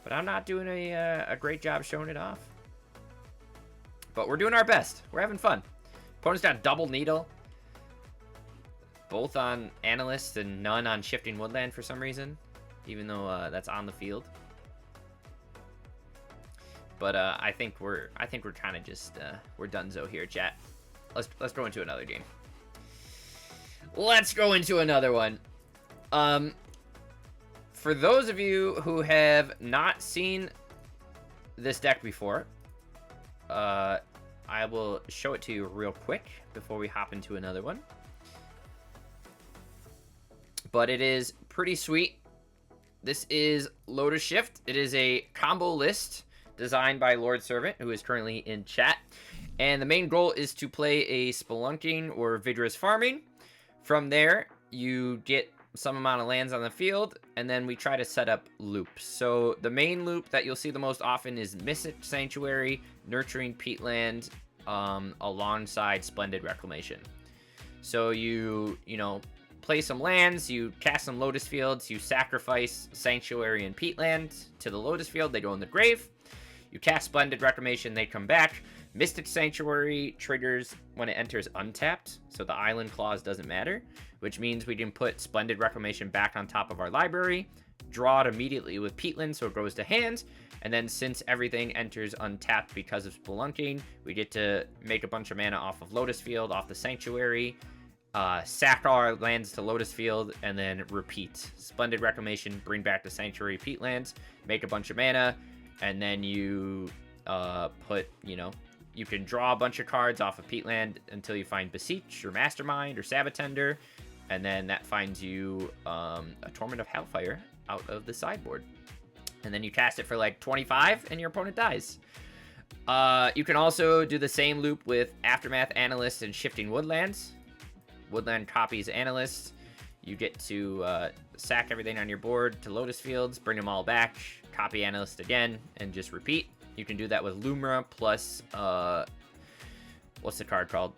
S1: But I'm not doing a great job showing it off. But we're doing our best. We're having fun. Opponent's got double Needle, both on Analyst and none on Shifting Woodland for some reason, even though that's on the field. But I think we're kind of just we're donezo here, chat. Let's go into another game. Let's go into another one. For those of you who have not seen this deck before, I will show it to you real quick before we hop into another one. But it is pretty sweet. This is Lotus Shift. It is a combo list designed by Lord Servant, who is currently in chat. And the main goal is to play a Spelunking or Vigorous Farming. From there, you get some amount of lands on the field, and then we try to set up loops. So the main loop that you'll see the most often is Mystic Sanctuary, Nurturing Peatland, alongside Splendid Reclamation. So you know, play some lands, you cast some Lotus Fields, you sacrifice Sanctuary and Peatland to the Lotus Field, they go in the grave. You cast Splendid Reclamation, they come back. Mystic Sanctuary triggers when it enters untapped, so the Island Clause doesn't matter, which means we can put Splendid Reclamation back on top of our library, draw it immediately with Peatland so it goes to hand, and then since everything enters untapped because of Spelunking, we get to make a bunch of mana off of Lotus Field, off the Sanctuary, sack our lands to Lotus Field, and then repeat. Splendid Reclamation, bring back the Sanctuary Peatlands, make a bunch of mana, and then you put, you know, you can draw a bunch of cards off of Peatland until you find Beseech or Mastermind or Sabatender, and then that finds you a Torment of Hellfire out of the sideboard. And then you cast it for like 25 and your opponent dies. You can also do the same loop with Aftermath, Analyst, and Shifting Woodlands. Woodland copies Analyst. You get to sack everything on your board to Lotus Fields, bring them all back, copy Analyst again, and just repeat. You can do that with Lumra plus, what's the card called?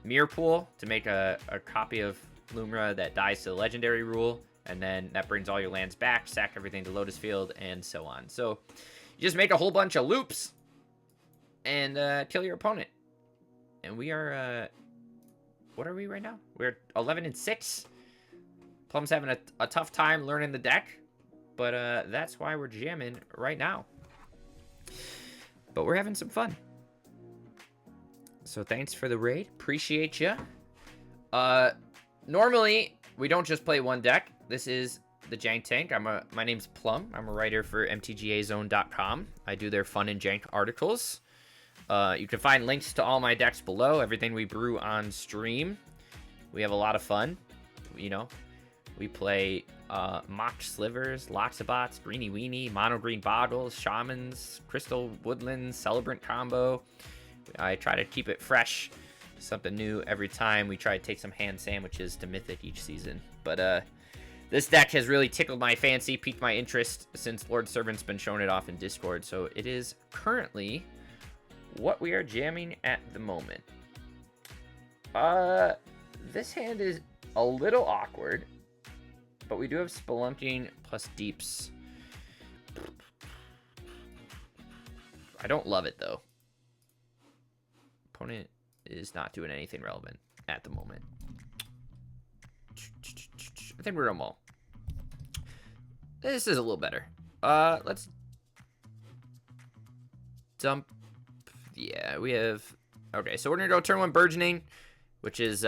S1: Mirror Pool, to make a copy of Lumra that dies to the Legendary rule, and then that brings all your lands back, sack everything to Lotus Field, and so on. So you just make a whole bunch of loops and kill your opponent. And we are, what are we right now? We're 11-6. Plum's having a tough time learning the deck, but that's why we're jamming right now. But we're having some fun. So thanks for the raid. Appreciate you. Normally, we don't just play one deck. This is the Jank Tank. My name's Plum. I'm a writer for mtgazone.com. I do their fun and jank articles. You can find links to all my decks below. Everything we brew on stream. We have a lot of fun. You know, we play Mock Slivers, Loxabots, Greeny Weenie, Mono Green Boggles, Shamans, Crystal Woodlands, Celebrant combo. I try to keep it fresh, something new every time. We try to take some hand sandwiches to Mythic each season. But this deck has really tickled my fancy, piqued my interest since Lord Servant's been showing it off in Discord. So it is currently what we are jamming at the moment. This hand is a little awkward, but we do have Spelunking plus Deeps. I don't love it, though. Opponent is not doing anything relevant at the moment. I think we're done well. This is a little better. Let's dump. Yeah, we have. Okay, so we're gonna go turn 1 Burgeoning, which is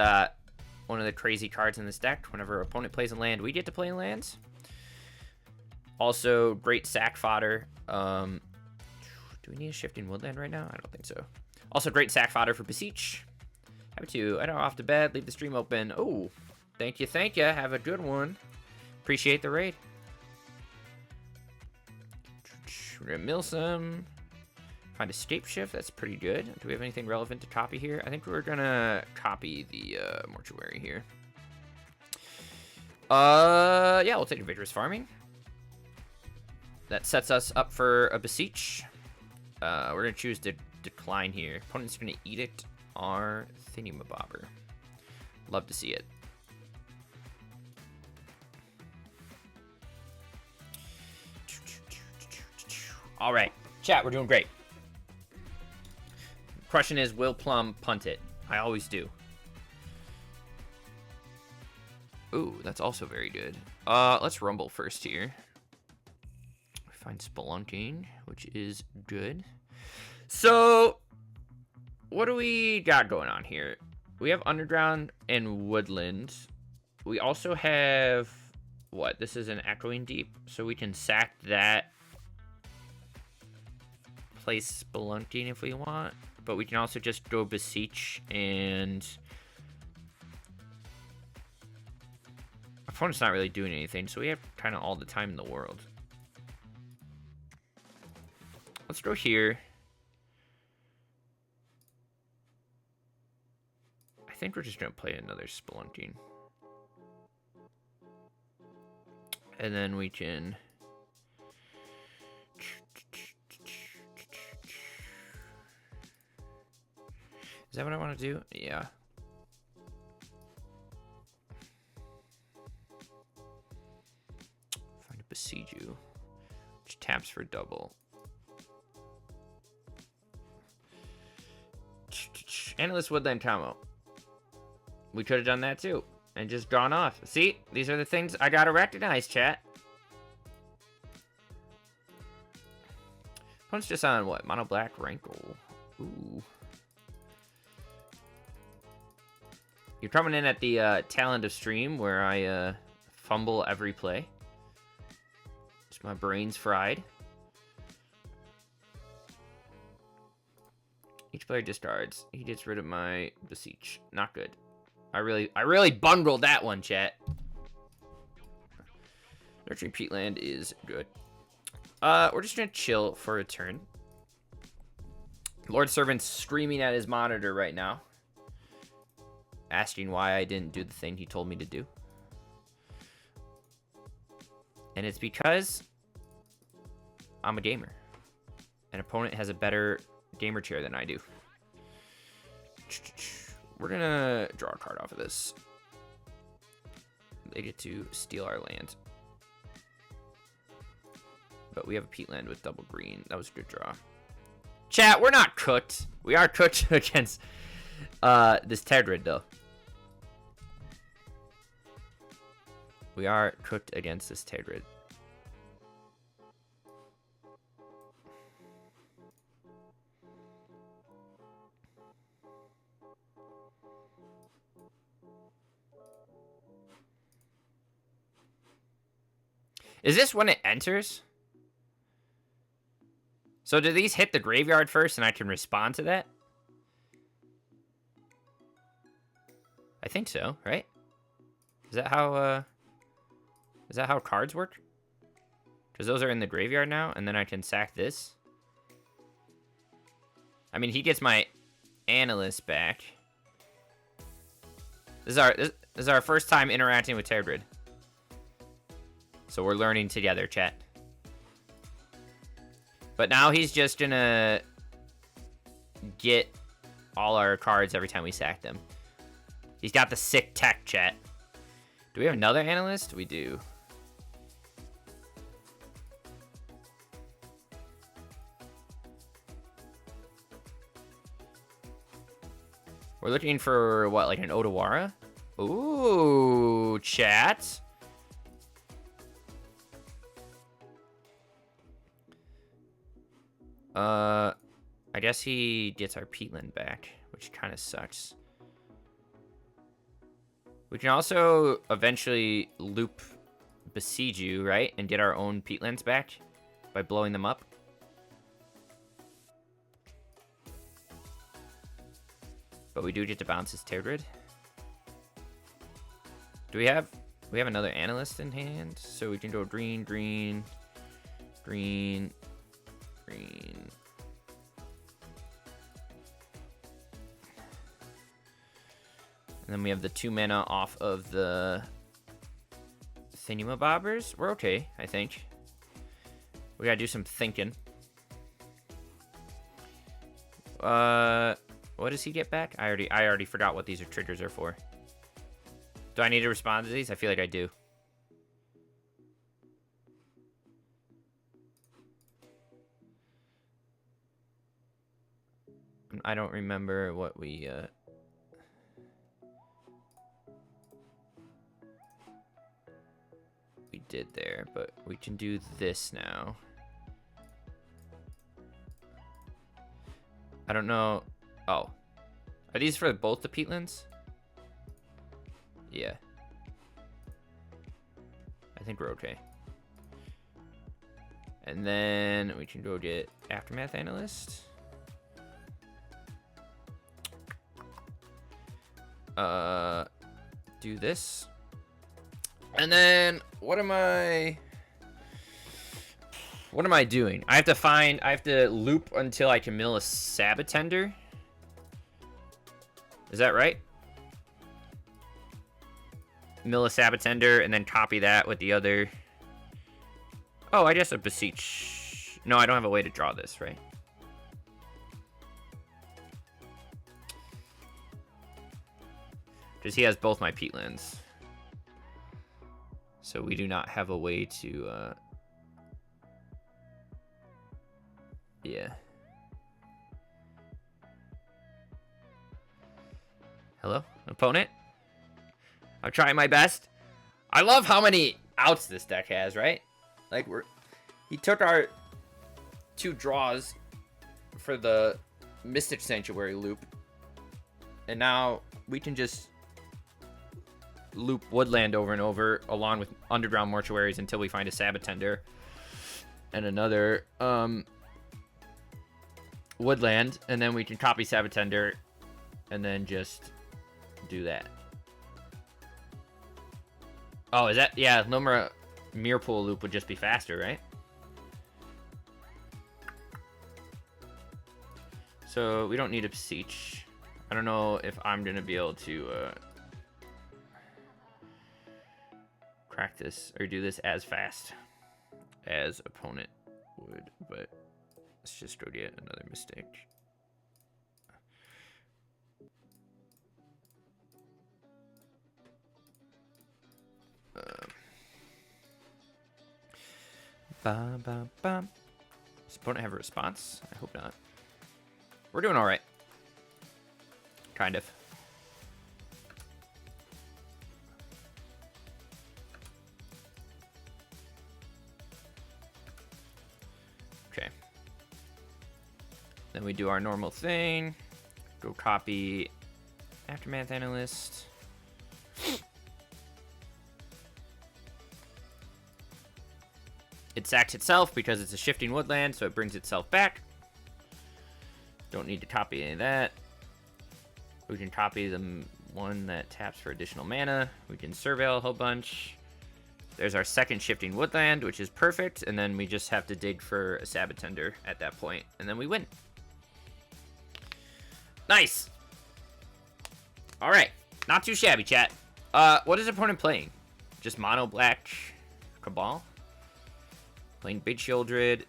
S1: one of the crazy cards in this deck. Whenever our opponent plays a land, we get to play in lands. Also, great sack fodder. Do we need a shifting woodland right now? I don't think so. Also, great sack fodder for Beseech. Happy to. I don't off to bed. Leave the stream open. Oh, thank you, thank you. Have a good one. Appreciate the raid. We're gonna mill some. Find a scape shift. That's pretty good. Do we have anything relevant to copy here? I think we're gonna copy the mortuary here. Yeah, we'll take a vigorous farming. That sets us up for a Beseech. We're gonna choose to decline here. Opponent's gonna edict our thingamabobber. Love to see it. All right, chat, we're doing great. Question is, will Plum punt it? I always do. Ooh, that's also very good. Let's rumble first here. Find spelunking, which is good. So, what do we got going on here? We have underground and woodland. We also have, what? This is an echoing deep, so we can sack that. Play spelunking if we want, but we can also just go Beseech and our opponent's not really doing anything, so we have kind of all the time in the world. Let's go here. I think we're just gonna play another spelunking, and then we can. Is that what I want to do? Yeah. Find a Besiege you, which taps for double. Endless Woodland combo. We could have done that too, and just gone off. See, these are the things I gotta recognize, chat. Punch just on what? Mono black rankle. Ooh. You're coming in at the talent of stream where I fumble every play. Just my brain's fried. Each player discards. He gets rid of my Beseech. Not good. I really bungled that one, chat. Nurturing Peatland is good. We're just gonna chill for a turn. Lord Servant's screaming at his monitor right now, asking why I didn't do the thing he told me to do. And it's because I'm a gamer. An opponent has a better gamer chair than I do. We're gonna draw a card off of this. They get to steal our land. But we have a peatland with double green. That was a good draw. Chat, we're not cooked. We are cooked against this Tegrid, though. We are cooked against this Tegrid. Is this when it enters? So do these hit the graveyard first and I can respond to that? I think so, right? Is that how cards work? Because those are in the graveyard now, and then I can sack this. I mean, he gets my analyst back. This is our first time interacting with Tegrid. So we're learning together, chat. But now he's just gonna get all our cards every time we sack them. He's got the sick tech, chat. Do we have another analyst? We do. We're looking for, what, like an Odawara? Ooh, chat. I guess he gets our peatland back, which kind of sucks. We can also eventually loop Besiege, right? And get our own peatlands back by blowing them up. But we do get to bounce his Terrid. Do we have another analyst in hand? So we can go green, green, green, green. And then we have the 2 mana off of the Thingamabobbers. We're okay, I think. We gotta do some thinking. What does he get back? I already forgot what these triggers are for. Do I need to respond to these? I feel like I do. I don't remember what we did there, but we can do this now. I don't know. Oh. Are these for both the peatlands? Yeah. I think we're okay. And then we can go get Aftermath Analyst. Do this. And then what am I doing? I have to loop until I can mill a Sabotender. Is that right? Mill a Sabotender and then copy that with the other. Oh, I guess a Beseech. No, I don't have a way to draw this, right? Because he has both my peatlands. So we do not have a way to, yeah. Hello, opponent? I'm trying my best. I love how many outs this deck has, right? Like, he took our 2 draws for the Mystic Sanctuary loop. And now we can just loop Woodland over and over along with Underground Mortuaries until we find a Sabotender and another Woodland, and then we can copy Sabotender and then just do that. Oh, is that? Yeah, Lomra Mirrorpool loop would just be faster, right? So we don't need a Beseech. I don't know if I'm gonna be able to crack this or do this as fast as opponent would, but let's just go get another mistake. Does opponent have a response? I hope not. We're doing all right. Kind of. Okay. Then we do our normal thing. Go copy Aftermath Analyst. It sacks itself because it's a shifting woodland, so it brings itself back. Don't need to copy any of that. We can copy the one that taps for additional mana. We can surveil a whole bunch. There's our second shifting woodland, which is perfect, and then we just have to dig for a Sabotender at that point, and then we win. Nice! Alright, not too shabby, chat. What is opponent playing? Just mono black Cabal? Playing Big Shieldred.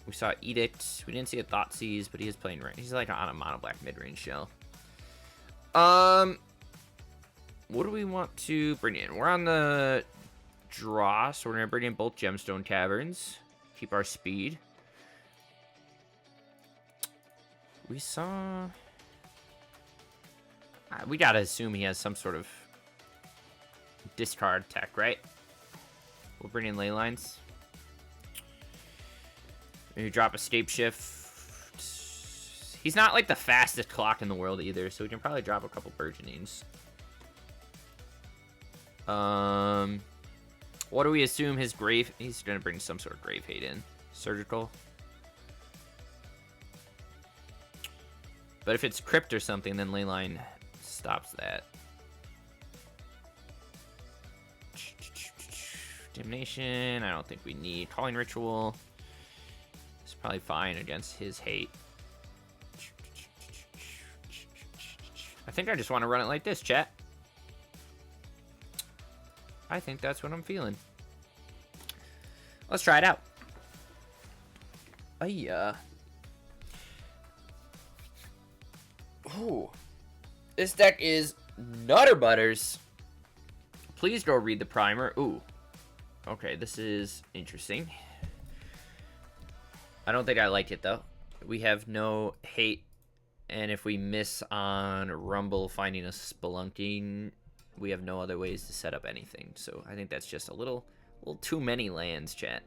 S1: We saw Edict. We didn't see a Thoughtseize, but he is playing right. He's like on a mono black mid-range shell. What do we want to bring in? We're on the draw, so we're gonna bring in both Gemstone Caverns. Keep our speed. We saw. We gotta assume he has some sort of discard tech, right? We'll bring in ley lines. Maybe drop Escape Shift. He's not like the fastest clock in the world either, so we can probably drop a couple Burgeonings. What do we assume his grave? He's gonna bring some sort of grave hate in. Surgical. But if it's crypt or something, then Leyline stops that. Damnation, I don't think we need. Calling Ritual. It's probably fine against his hate. I think I just want to run it like this, chat. I think that's what I'm feeling. Let's try it out. Oh, this deck is Nutter Butters. Please go read the primer. Ooh. Okay, this is interesting. I don't think I like it, though. We have no hate, and if we miss on Rumble finding a Spelunking, we have no other ways to set up anything. So I think that's just a little too many lands, chat.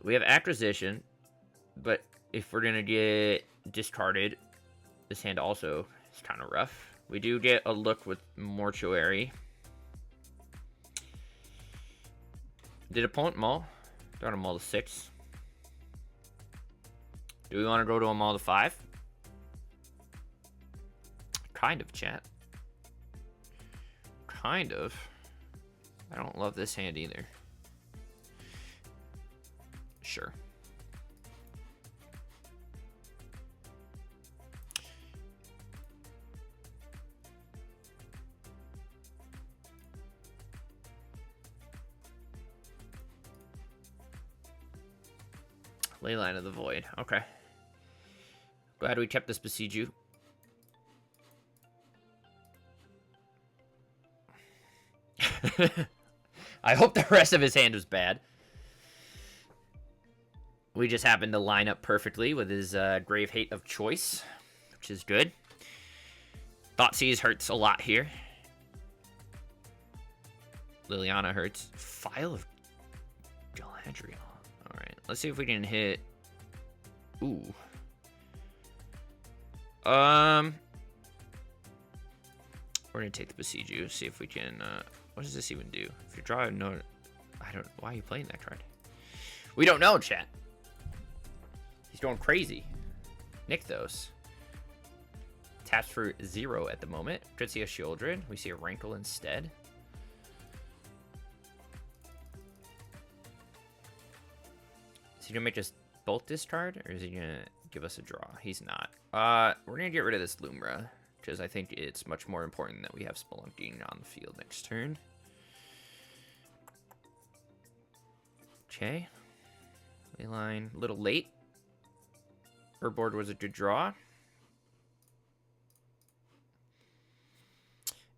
S1: We have Acquisition, but if we're going to get discarded, this hand also is kind of rough. We do get a look with Mortuary. Did opponent maul? Got a maul to 6. Do we want to go to a maul to 5? Kind of, chat. Kind of. I don't love this hand either. Sure. Leyline of the Void. Okay. Glad we kept this Besiju. I hope the rest of his hand was bad. We just happened to line up perfectly with his Grave Hate of choice, which is good. Thoughtseize hurts a lot here. Liliana hurts. File of Galadriel. Alright, let's see if we can hit... Ooh. We're gonna take the Besiju, see if we can... what does this even do? If you draw a note... I don't... Why are you playing that card? We don't know, chat. He's going crazy. Nykthos. Taps for 0 at the moment. Could see a Shieldred. We see a Rankle instead. Is he gonna make us both discard, or is he gonna give us a draw? He's not. We're gonna get rid of this Lumra, because I think it's much more important that we have Spelunking on the field next turn. Okay. Leyline, a little late. Her board was a good draw.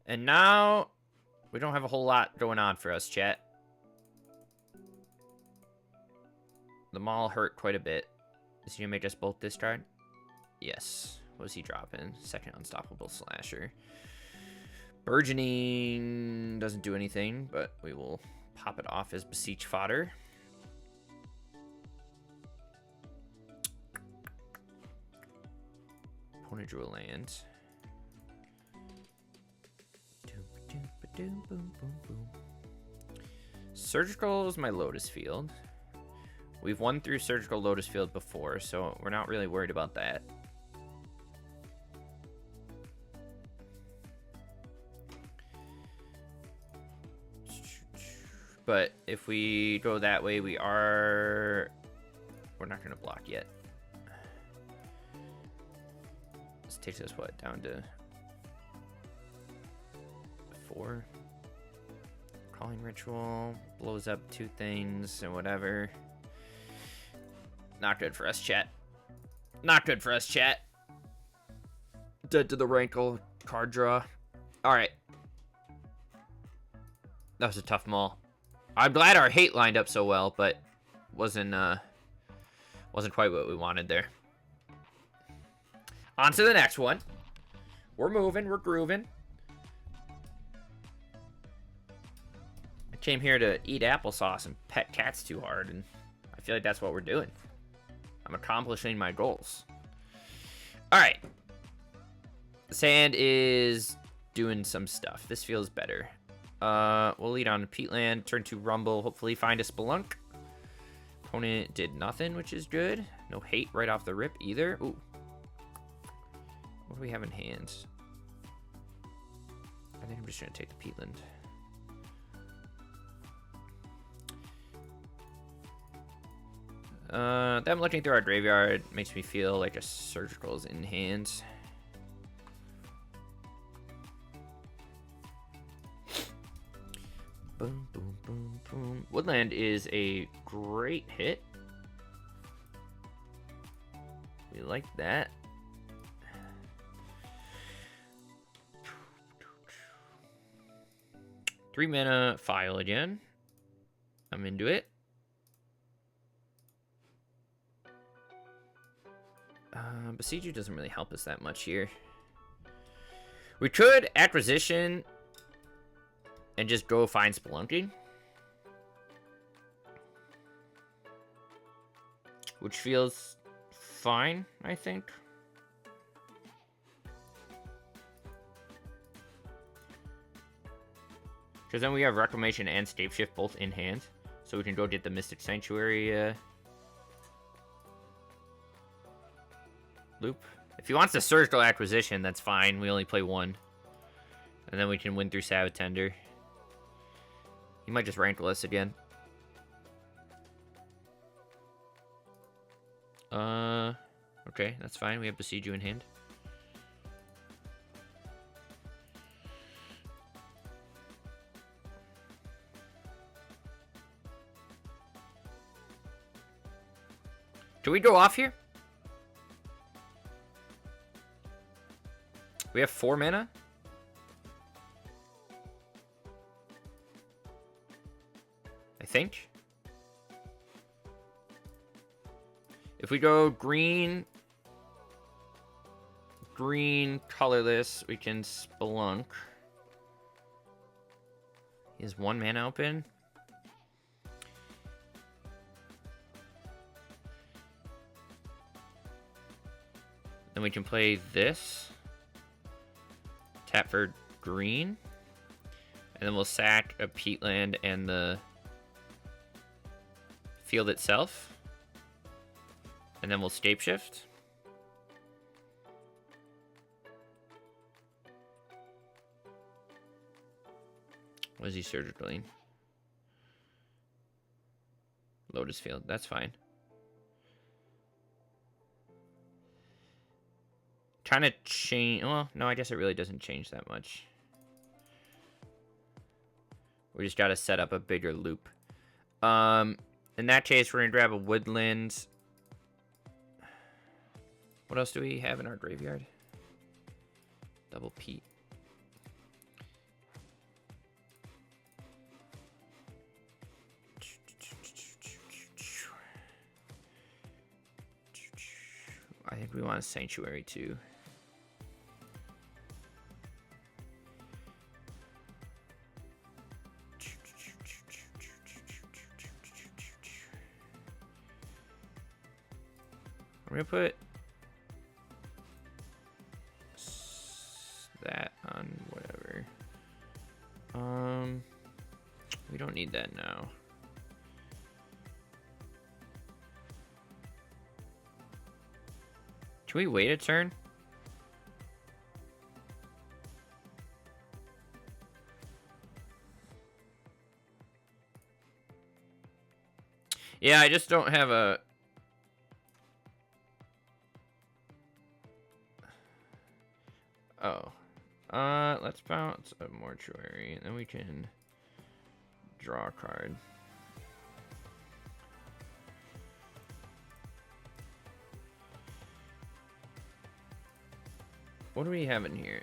S1: And now, we don't have a whole lot going on for us, chat. The Maul hurt quite a bit. Is he gonna make us both discard? Yes. What was he dropping? Second Unstoppable Slasher. Burgeoning doesn't do anything, but we will pop it off as Beseech fodder. Opponent drew a land. Surgical is my Lotus field. We've won through Surgical Lotus field before, so we're not really worried about that. But if we go that way, we're not going to block yet. This takes us, what, down to 4? Calling Ritual, blows up 2 things and whatever. Not good for us, chat. Not good for us, chat. Dead to the Rankle, card draw. Alright. That was a tough maul. I'm glad our hate lined up so well, but wasn't quite what we wanted there. On to the next one. We're moving, we're grooving. I came here to eat applesauce and pet cats too hard, and I feel like that's what we're doing. I'm accomplishing my goals. Alright. Sand is doing some stuff. This feels better. We'll lead on to Peatland. Turn to Rumble. Hopefully find a Spelunk. Opponent did nothing, which is good. No hate right off the rip either. Ooh. What do we have in hand? I think I'm just going to take the Peatland. Them looking through our graveyard makes me feel like a Surgical's in hand. Boom, boom, boom, boom. Woodland is a great hit. We like that. Three mana, file again. I'm into it. Besieger doesn't really help us that much here. We could acquisition and just go find Spelunking, which feels fine, I think. Because then we have Reclamation and Shapeshift both in hand, so we can go get the Mystic Sanctuary loop. If he wants the Surgical Acquisition, that's fine. We only play one. And then we can win through Sabbath Tender. He might just rankle us again. Okay, that's fine. We have Besieger in hand. Do we go off here? We have 4 mana? I think. If we go green, colorless, we can Spelunk. He has 1 mana open. Then we can play this. Tap for green. And then we'll sack a Peatland and the field itself. And then we'll Shapeshift. What is he surgically? Lotus field. That's fine. Trying to change. Well, no, I guess it really doesn't change that much. We just got to set up a bigger loop. In that case, we're going to grab a Woodland. What else do we have in our graveyard? Double Pete. I think we want a Sanctuary too. I'm gonna put that on whatever. We don't need that now. Can we wait a turn? Yeah, I just don't have a... Oh. Let's bounce a Mortuary, and then we can draw a card. What do we have in here?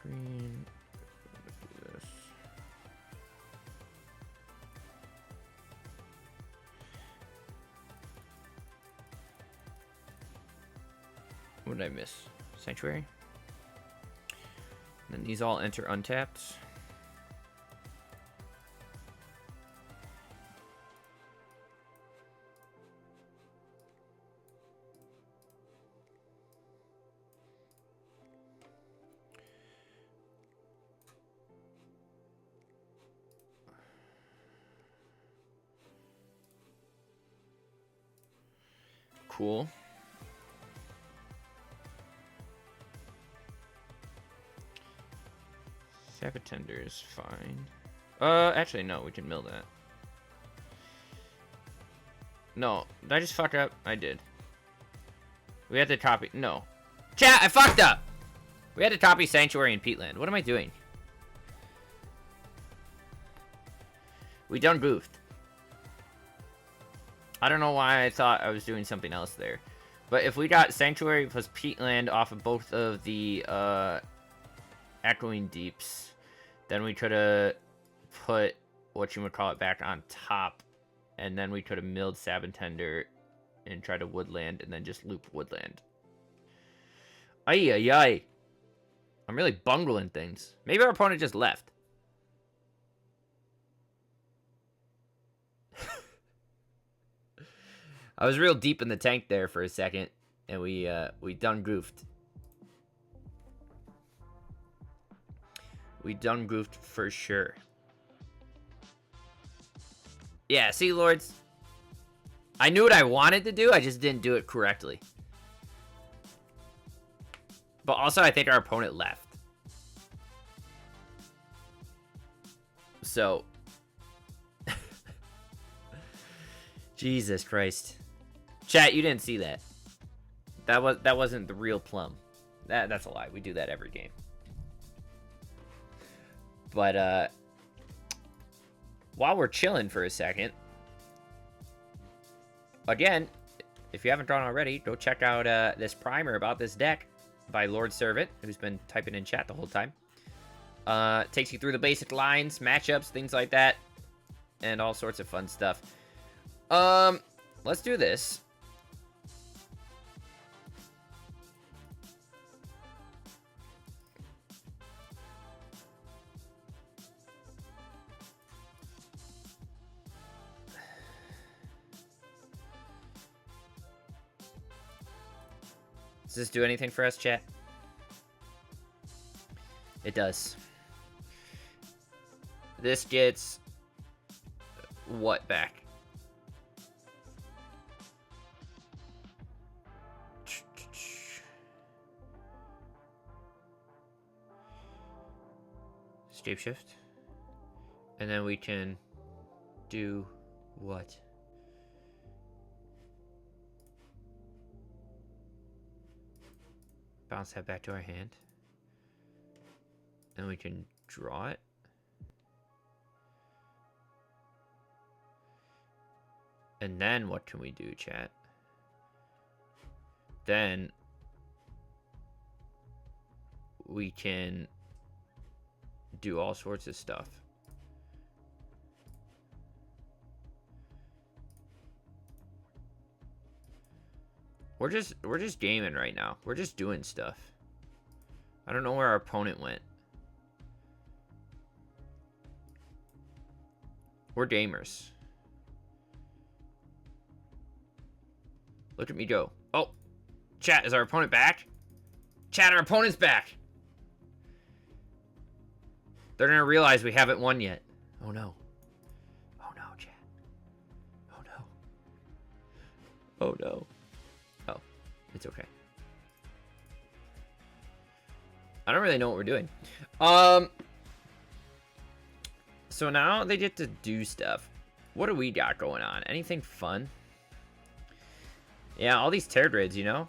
S1: Green. Do this. What did I miss? Sanctuary? And then these all enter untapped. cool. Tender is fine. Actually, no, we can mill that. No, did I just fuck up? I did. We had to copy. No. Chat, I fucked up! We had to copy Sanctuary and Peatland. What am I doing? We done goofed. I don't know why I thought I was doing something else there. But if we got Sanctuary plus Peatland off of both of the Echoing Deeps, then we could have put whatchamacallit back on top, and then we could have milled Sabbatender and tried to woodland, and then just loop woodland. Ay, ay, ay. I'm really bungling things. Maybe our opponent just left. I was real deep in the tank there for a second, and we done goofed. We done goofed for sure. Yeah, see, Lords? I knew what I wanted to do, I just didn't do it correctly. But also, I think our opponent left. So. Jesus Christ. Chat, you didn't see that. That wasn't the real Plum. That's a lie. We do that every game. But, while we're chilling for a second, again, if you haven't gone already, go check out this primer about this deck by Lord Servant, who's been typing in chat the whole time. Takes you through the basic lines, matchups, things like that, and all sorts of fun stuff. Let's do this. Does this do anything for us, chat? It does. This gets what back? Shapeshift. And then we can do what? Bounce that back to our hand. And we can draw it. And then what can we do, chat? Then we can do all sorts of stuff. We're just gaming right now. We're just doing stuff. I don't know where our opponent went. We're gamers. Look at me go. Oh, chat, is our opponent back? Chat, our opponent's back. They're gonna realize we haven't won yet. Oh no. Oh no, chat. Oh no. Oh no. Oh, it's okay. I don't really know what we're doing. So now they get to do stuff. What do we got going on? Anything fun? Yeah, all these tear grids, you know?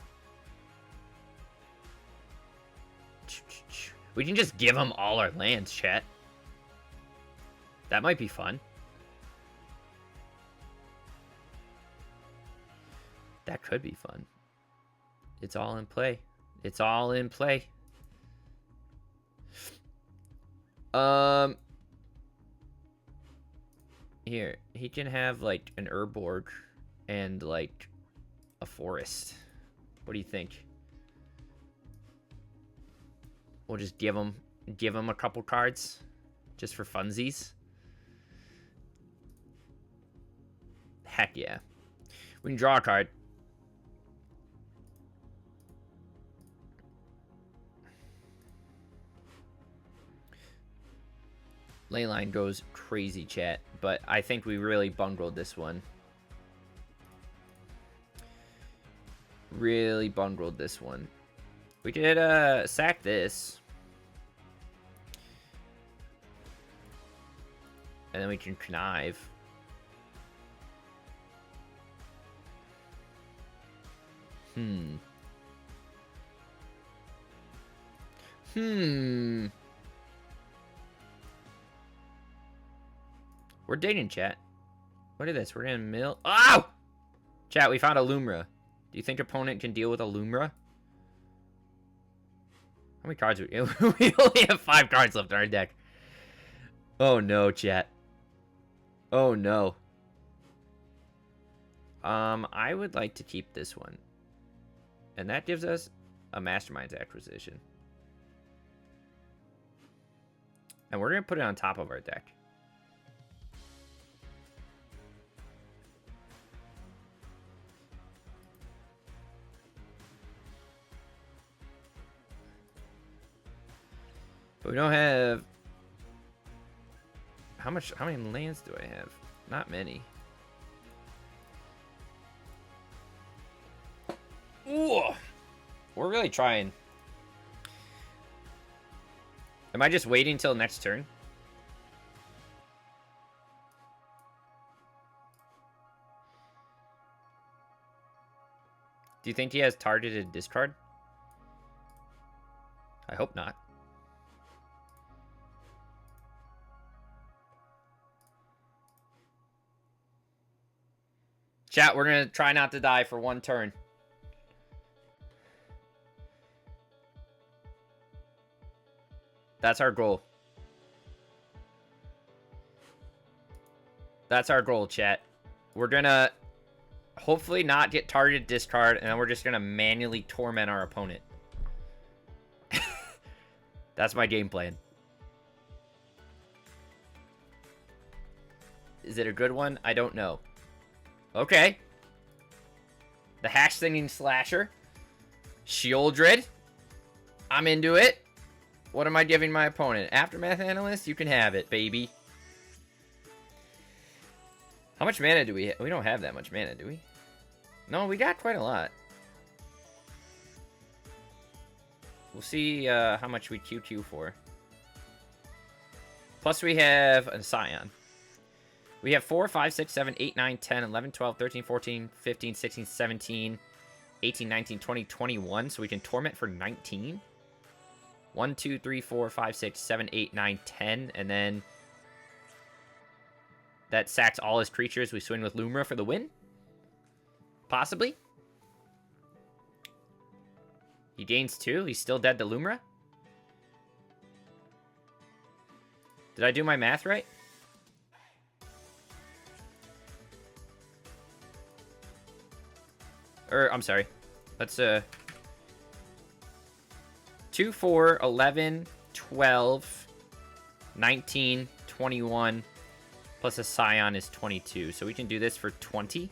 S1: We can just give them all our lands, chat. That might be fun. That could be fun. It's all in play. It's all in play. Here, he can have like an Urborg and like a forest. What do you think? We'll just give him a couple cards just for funsies. Heck yeah. We can draw a card. Leyline goes crazy, chat, but I think we really bungled this one. really bungled this one. We could sack this. And then we can connive. We're dating, chat. What is this? We're in mill. Oh! Chat, we found a Lumra. Do you think opponent can deal with a Lumra? How many cards we we only have 5 cards left in our deck. Oh no, chat. Oh no. I would like to keep this one. And that gives us a Mastermind's acquisition. And we're going to put it on top of our deck. But we don't have... How many lands do I have? Not many. Ooh! We're really trying. Am I just waiting until next turn? Do you think he has targeted discard? I hope not. Chat, we're going to try not to die for 1 turn. That's our goal. That's our goal, chat. We're going to hopefully not get targeted discard, and then we're just going to manually torment our opponent. That's my game plan. Is it a good one? I don't know. Okay. The Hash Singing Slasher. Shieldred. I'm into it. What am I giving my opponent? Aftermath Analyst? You can have it, baby. How much mana do we have? We don't have that much mana, do we? No, we got quite a lot. We'll see how much we QQ for. Plus we have a Scion. We have 4, 5, 6, 7, 8, 9, 10, 11, 12, 13, 14, 15, 16, 17, 18, 19, 20, 21. So we can torment for 19. 1, 2, 3, 4, 5, 6, 7, 8, 9, 10. And then that sacks all his creatures. We swing with Lumra for the win. Possibly. He gains 2. He's still dead to Lumra. Did I do my math right? I'm sorry. Let's, 2, 4, 11, 12, 19, 21, plus a Scion is 22. So we can do this for 20.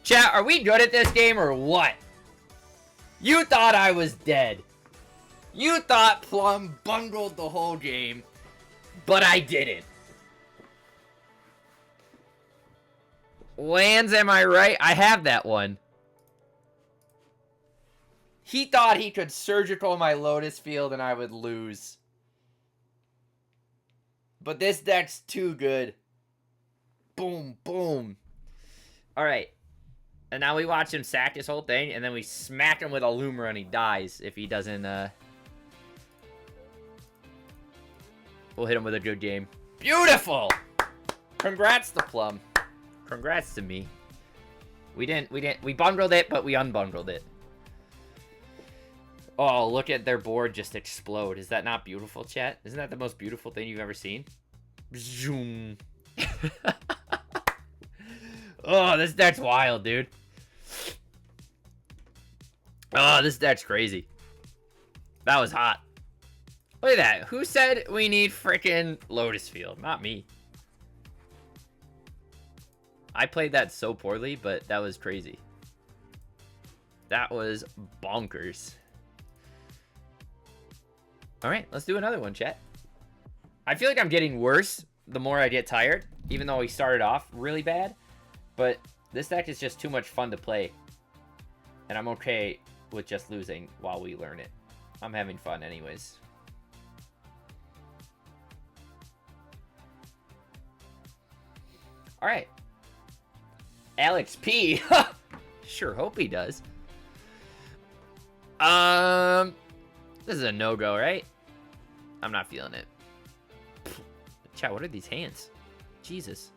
S1: Chat, are we good at this game or what? You thought I was dead. You thought Plum bungled the whole game, but I didn't. Lands, am I right? I have that one. He thought he could surgical my Lotus field and I would lose. But this deck's too good. Boom, boom. Alright. And now we watch him sack this whole thing, and then we smack him with a Lumra and he dies if he doesn't, We'll hit him with a good game. Beautiful! Congrats to Plum. Congrats to me. We bungled it, but we unbungled it. Oh, look at their board just explode. Is that not beautiful, chat? Isn't that the most beautiful thing you've ever seen? Zoom. Oh, this deck's wild, dude. Oh, this deck's crazy. That was hot. Look at that. Who said we need frickin' Lotus Field? Not me. I played that so poorly, but that was crazy. That was bonkers. Alright, let's do another one, chat. I feel like I'm getting worse the more I get tired, even though we started off really bad. But This deck is just too much fun to play. And I'm okay with just losing while we learn it. I'm having fun anyways. Alright. Alex P. Sure hope he does. This is a no-go, right? I'm not feeling it. Chat, what are these hands? Jesus.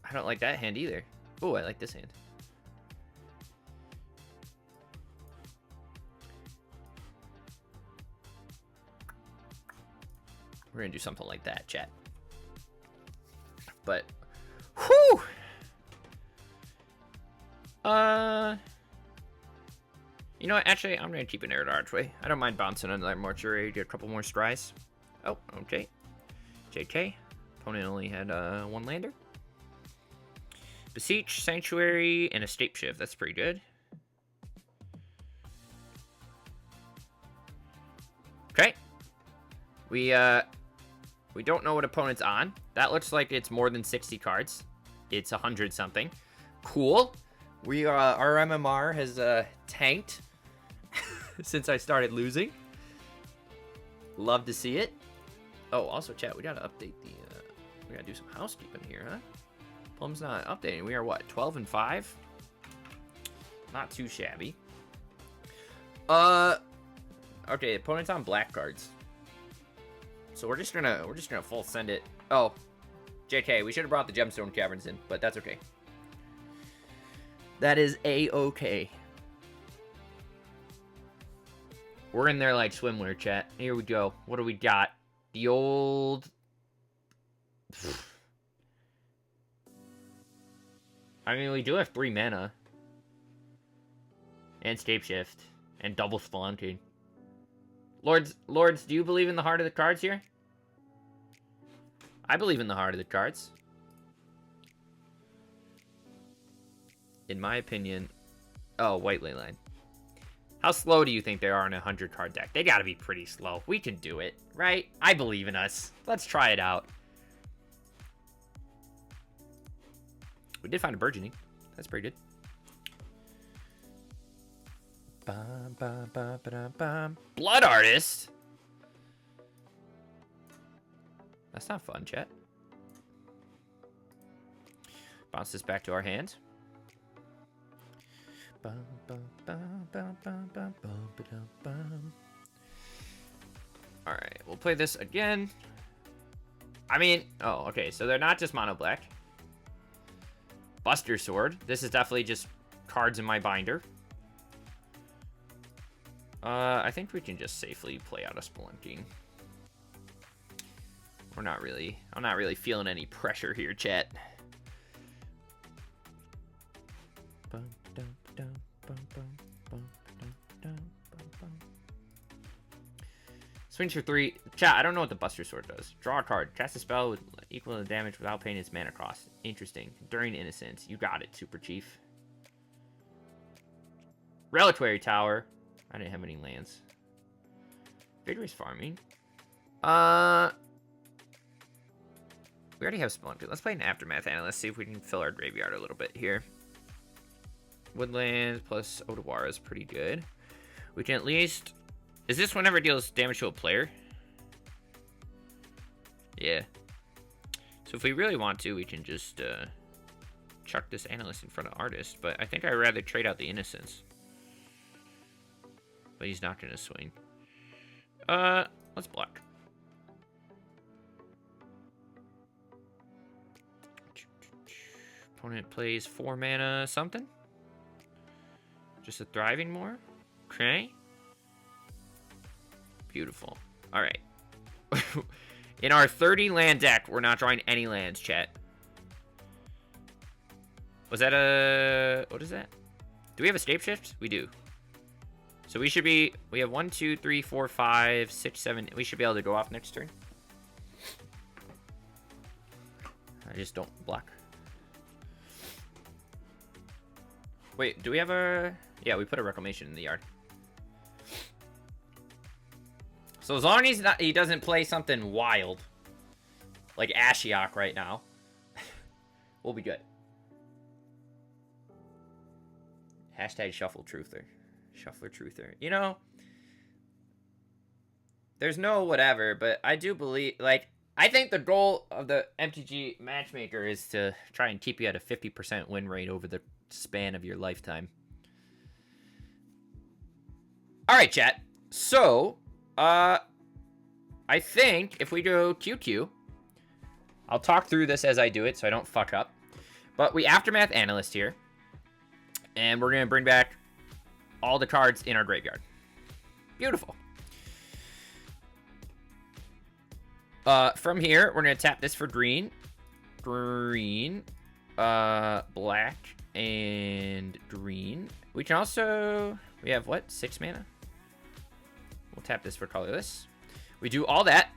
S1: I don't like that hand either. Oh, I like this hand. We're gonna do something like that, chat. But, whew! You know what? Actually, I'm gonna keep an air archway. I don't mind bouncing another mortuary, get a couple more strides. Oh, okay. JK. Opponent only had one lander. Beseech, Sanctuary, and a State Shift. That's pretty good. Okay. We don't know what opponent's on. That looks like it's more than 60 cards. It's 100 something. Cool. We our MMR has tanked since I started losing. Love to see it. Oh, also chat, we gotta update the we gotta do some housekeeping here, huh? Plum's not updating. We are what, 12 and 5? Not too shabby. Okay, opponent's on black cards. So we're just gonna full send it. Oh, JK, we should have brought the Gemstone Caverns in, but that's okay. That is A-okay. We're in there like swimwear, chat. Here we go. What do we got? The old... I mean, we do have 3 mana. And Scapeshift. And double Spelunking. Lords, do you believe in the heart of the cards here? I believe in the heart of the cards. In my opinion... Oh, White Ley Line. How slow do you think they are in a 100-card deck? They gotta be pretty slow. We can do it, right? I believe in us. Let's try it out. We did find a Burgeoning. That's pretty good. Blood Artist? That's not fun, chat. Bounce this back to our hand. Alright, we'll play this again. I mean, oh, okay, so they're not just mono black. Buster Sword. This is definitely just cards in my binder. I think we can just safely play out a Spelunking. I'm not really feeling any pressure here, chat. Swings for 3. Chat, I don't know what the Buster Sword does. Draw a card. Cast a spell with equal to the damage without paying its mana cost. Interesting. Enduring Innocence. You got it, Super Chief. Reliquary Tower. I didn't have any lands. Vigorous Farming. We already have Spelunking. Let's play an Aftermath Analyst. See if we can fill our graveyard a little bit here. Woodlands plus Odawara is pretty good. We can at least... Is this whenever it deals damage to a player? Yeah. So if we really want to, we can just chuck this Analyst in front of Artist. But I think I'd rather trade out the Innocence. But he's not going to swing. Let's block. Opponent plays 4 mana something. Just a Thriving more. Okay. Beautiful. All right. In our 30 land deck, we're not drawing any lands, chat. Was that a... What is that? Do we have a State Shift? We do. So we should be... We have 1, 2, 3, 4, 5, 6, 7... We should be able to go off next turn. I just don't block. Wait, do we have a... Yeah, we put a Reclamation in the yard. So as long as he doesn't play something wild, like Ashiok right now, we'll be good. Hashtag shuffle truther. Shuffler truther. You know, there's no whatever, but I do believe, like, I think the goal of the MTG matchmaker is to try and keep you at a 50% win rate over the span of your lifetime. All right, chat. So, I think if we go QQ, I'll talk through this as I do it so I don't fuck up. But we Aftermath Analyst here, and we're going to bring back all the cards in our graveyard. Beautiful. From here, we're going to tap this for green, black, and green. We can also, we have what, 6 mana? We'll tap this for colorless. We do all that,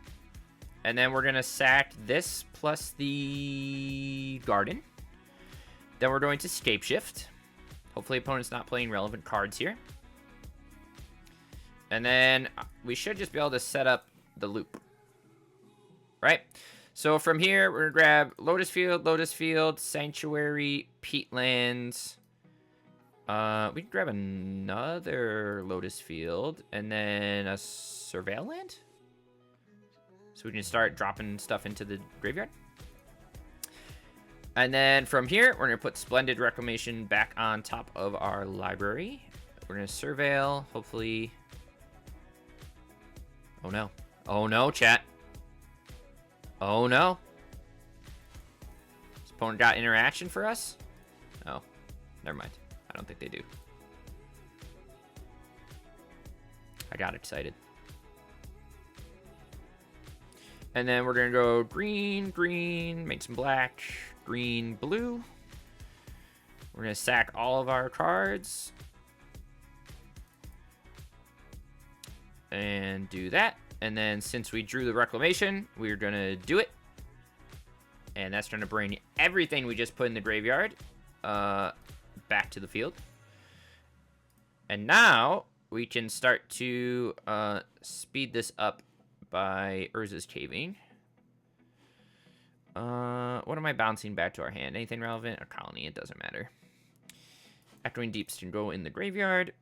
S1: and then we're going to sack this plus the garden. Then we're going to scape shift. Hopefully opponent's not playing relevant cards here. And then we should just be able to set up the loop. Right? So from here, we're going to grab Lotus Field, Sanctuary, Peatlands. We can grab another Lotus Field, and then a Surveil Land. So we can start dropping stuff into the graveyard. And then from here, we're going to put Splendid Reclamation back on top of our library. We're going to Surveil, hopefully. Oh no. Oh no, chat. Oh no. This opponent got interaction for us? Oh, never mind. I don't think they do. I got excited. And then we're going to go green, green, make some black, green, blue. We're going to sack all of our cards. And do that. And then since we drew the Reclamation, we're going to do it. And that's going to bring everything we just put in the graveyard back to the field. And now we can start to speed this up by Urza's Caving. What am I bouncing back to our hand? Anything relevant? A colony, it doesn't matter. Echoing Deeps can go in the graveyard.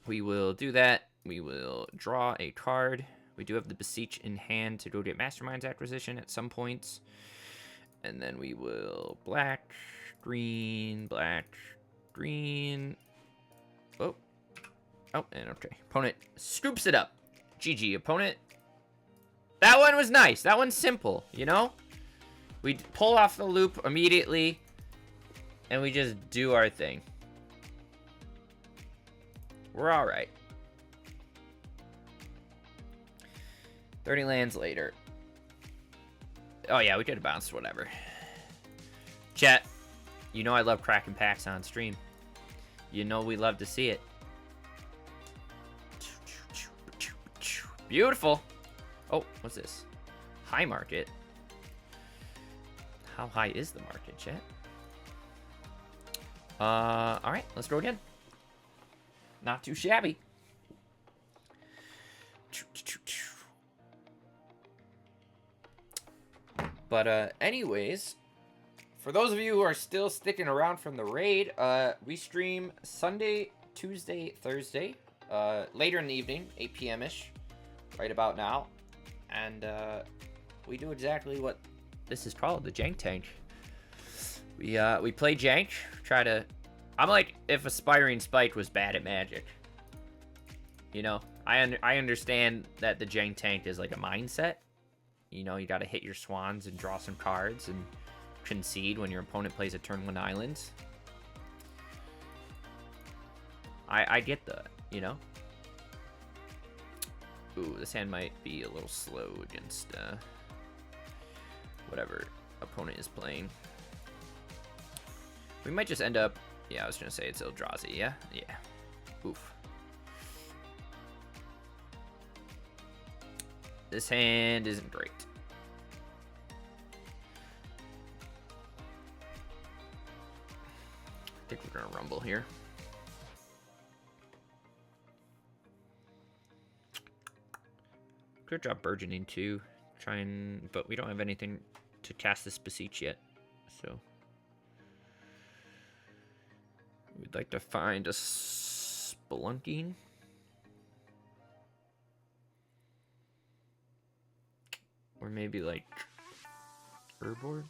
S1: We will do that. We will draw a card. We do have the Beseech in hand to go get Mastermind's Acquisition at some points. And then we will black, green, oh, and okay. Opponent scoops it up. GG, opponent. That one was nice. That one's simple, you know? We pull off the loop immediately, and we just do our thing. We're all right. 30 lands later. Oh, yeah, we could have bounced, whatever. Chat, you know I love cracking packs on stream. You know we love to see it. Beautiful. Oh, what's this? High market. How high is the market, chat? All right, let's go again. Not too shabby. But anyways, for those of you who are still sticking around from the raid, we stream Sunday, Tuesday, Thursday, later in the evening, 8 p.m.-ish, right about now. And we do exactly what this is called, the Jank Tank. We play Jank, try to... I'm like if Aspiring Spike was bad at Magic. You know, I understand that the Jank Tank is like a mindset. You know, you got to hit your swans and draw some cards and concede when your opponent plays a turn 1 island. I get that, you know. Ooh, this hand might be a little slow against whatever opponent is playing. We might just end up... Yeah, I was going to say it's Eldrazi, yeah? Yeah. Oof. This hand isn't great. I think we're going to rumble here. Good job burgeoning too. but we don't have anything to cast this beseech yet, so we'd like to find a spelunking. Or maybe like Urborg.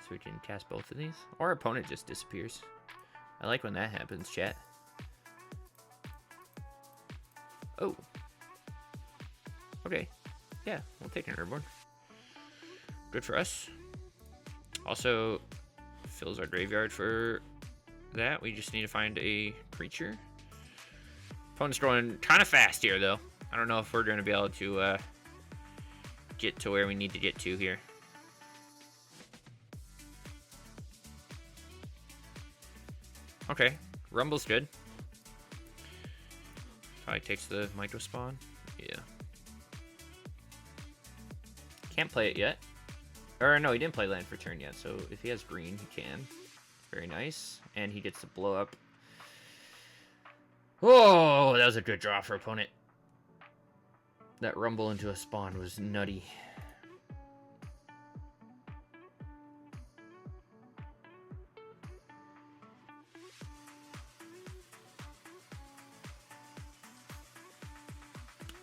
S1: So we can cast both of these. Or our opponent just disappears. I like when that happens, chat. Oh. Okay. Yeah, we'll take an Urborg. Good for us. Also, fills our graveyard for that. We just need to find a creature. Opponent's going kind of fast here, though. I don't know if we're going to be able to get to where we need to get to here. Okay, Rumble's good. Probably takes the micro spawn. Yeah. Can't play it yet. Or no, he didn't play land for turn yet, so if he has green, he can. Very nice. And he gets to blow up. Oh, that was a good draw for opponent. That rumble into a spawn was nutty.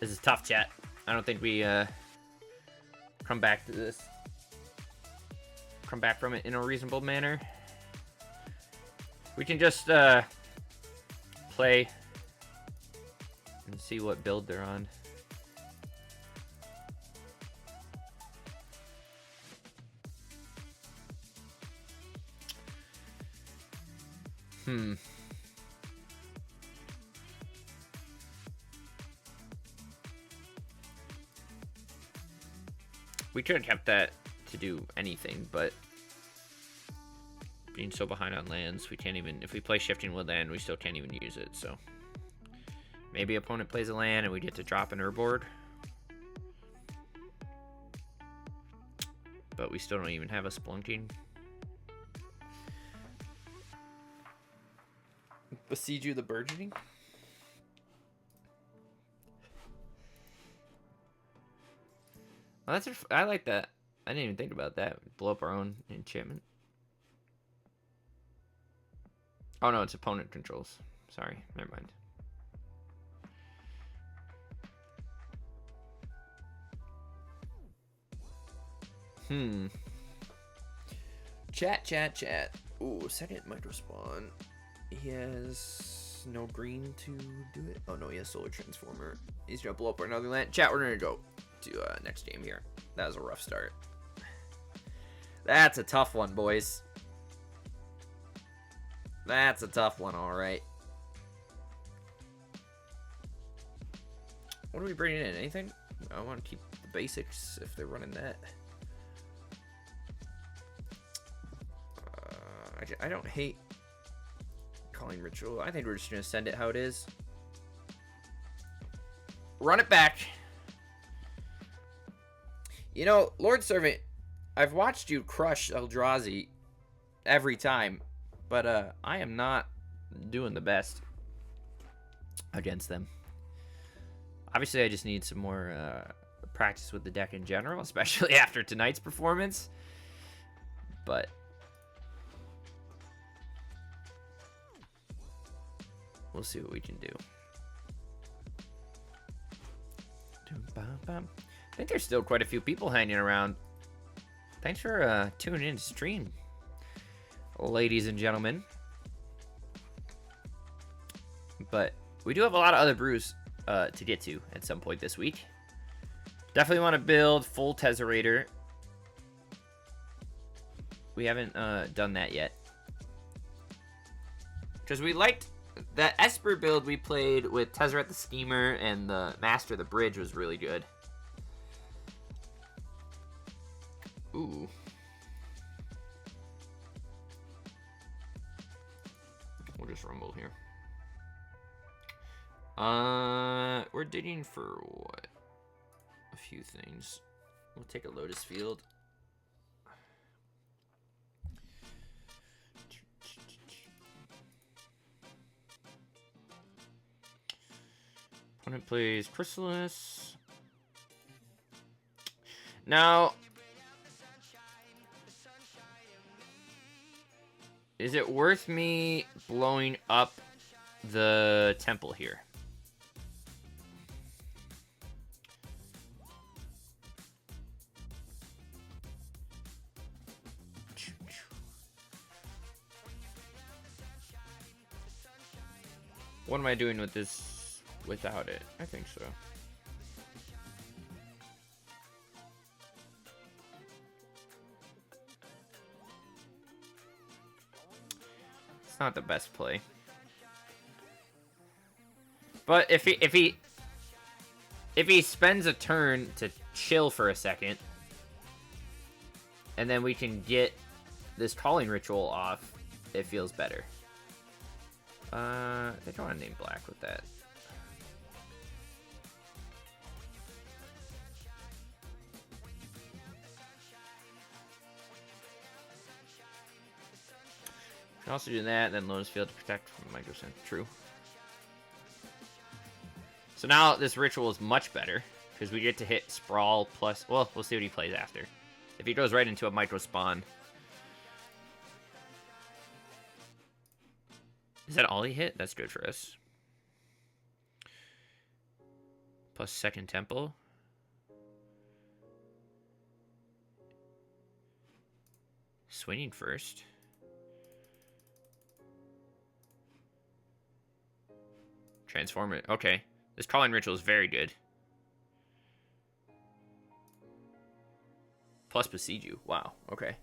S1: This is tough, chat. I don't think we come back to this. Come back from it in a reasonable manner. We can just play and see what build they're on. We could have kept that to do anything, but being so behind on lands, we can't even, if we play Shifting Woodland, we still can't even use it, so maybe opponent plays a land and we get to drop an Urborg. But we still don't even have a Splunking. Besiege you the Burgeoning? Well, I like that. I didn't even think about that. Blow up our own enchantment. Oh no, it's opponent controls. Sorry, never mind. Chat. Ooh, second micro spawn. He has no green to do it. Oh no, he has Solar Transformer. He's gonna blow up another land. Chat, we're gonna go to next game here. That was a rough start. That's a tough one, boys. That's a tough one, alright. What are we bringing in? Anything? I want to keep the basics if they're running that. I don't hate Calling Ritual. I think we're just going to send it how it is. Run it back. You know, Lord Servant, I've watched you crush Eldrazi every time, but I am not doing the best against them. Obviously, I just need some more practice with the deck in general, especially after tonight's performance. But we'll see what we can do. I think there's still quite a few people hanging around. Thanks for tuning in to stream, ladies and gentlemen. But we do have a lot of other brews to get to at some point this week. Definitely want to build full Tezzerator. We haven't done that yet. Because we liked that Esper build we played with Tezzeret the Schemer and the Master of the Bridge was really good. Ooh. We'll just rumble here. We're digging for what? A few things. We'll take a Lotus Field. Opponent plays Chrysalis. Now, is it worth me blowing up the temple here? What am I doing with this without it? I think so. It's not the best play. But if he spends a turn to chill for a second, and then we can get this calling ritual off, it feels better. I think I want to name black with that. Can also do that, then Lotus Field to protect from Microsynth. True. So now this ritual is much better, because we get to hit Sprawl plus... Well, we'll see what he plays after. If he goes right into a Micro Spawn... Is that all he hit? That's good for us. Plus second temple. Swinging first. Transform it. Okay. This calling ritual is very good. Plus besiege you. Wow. Okay.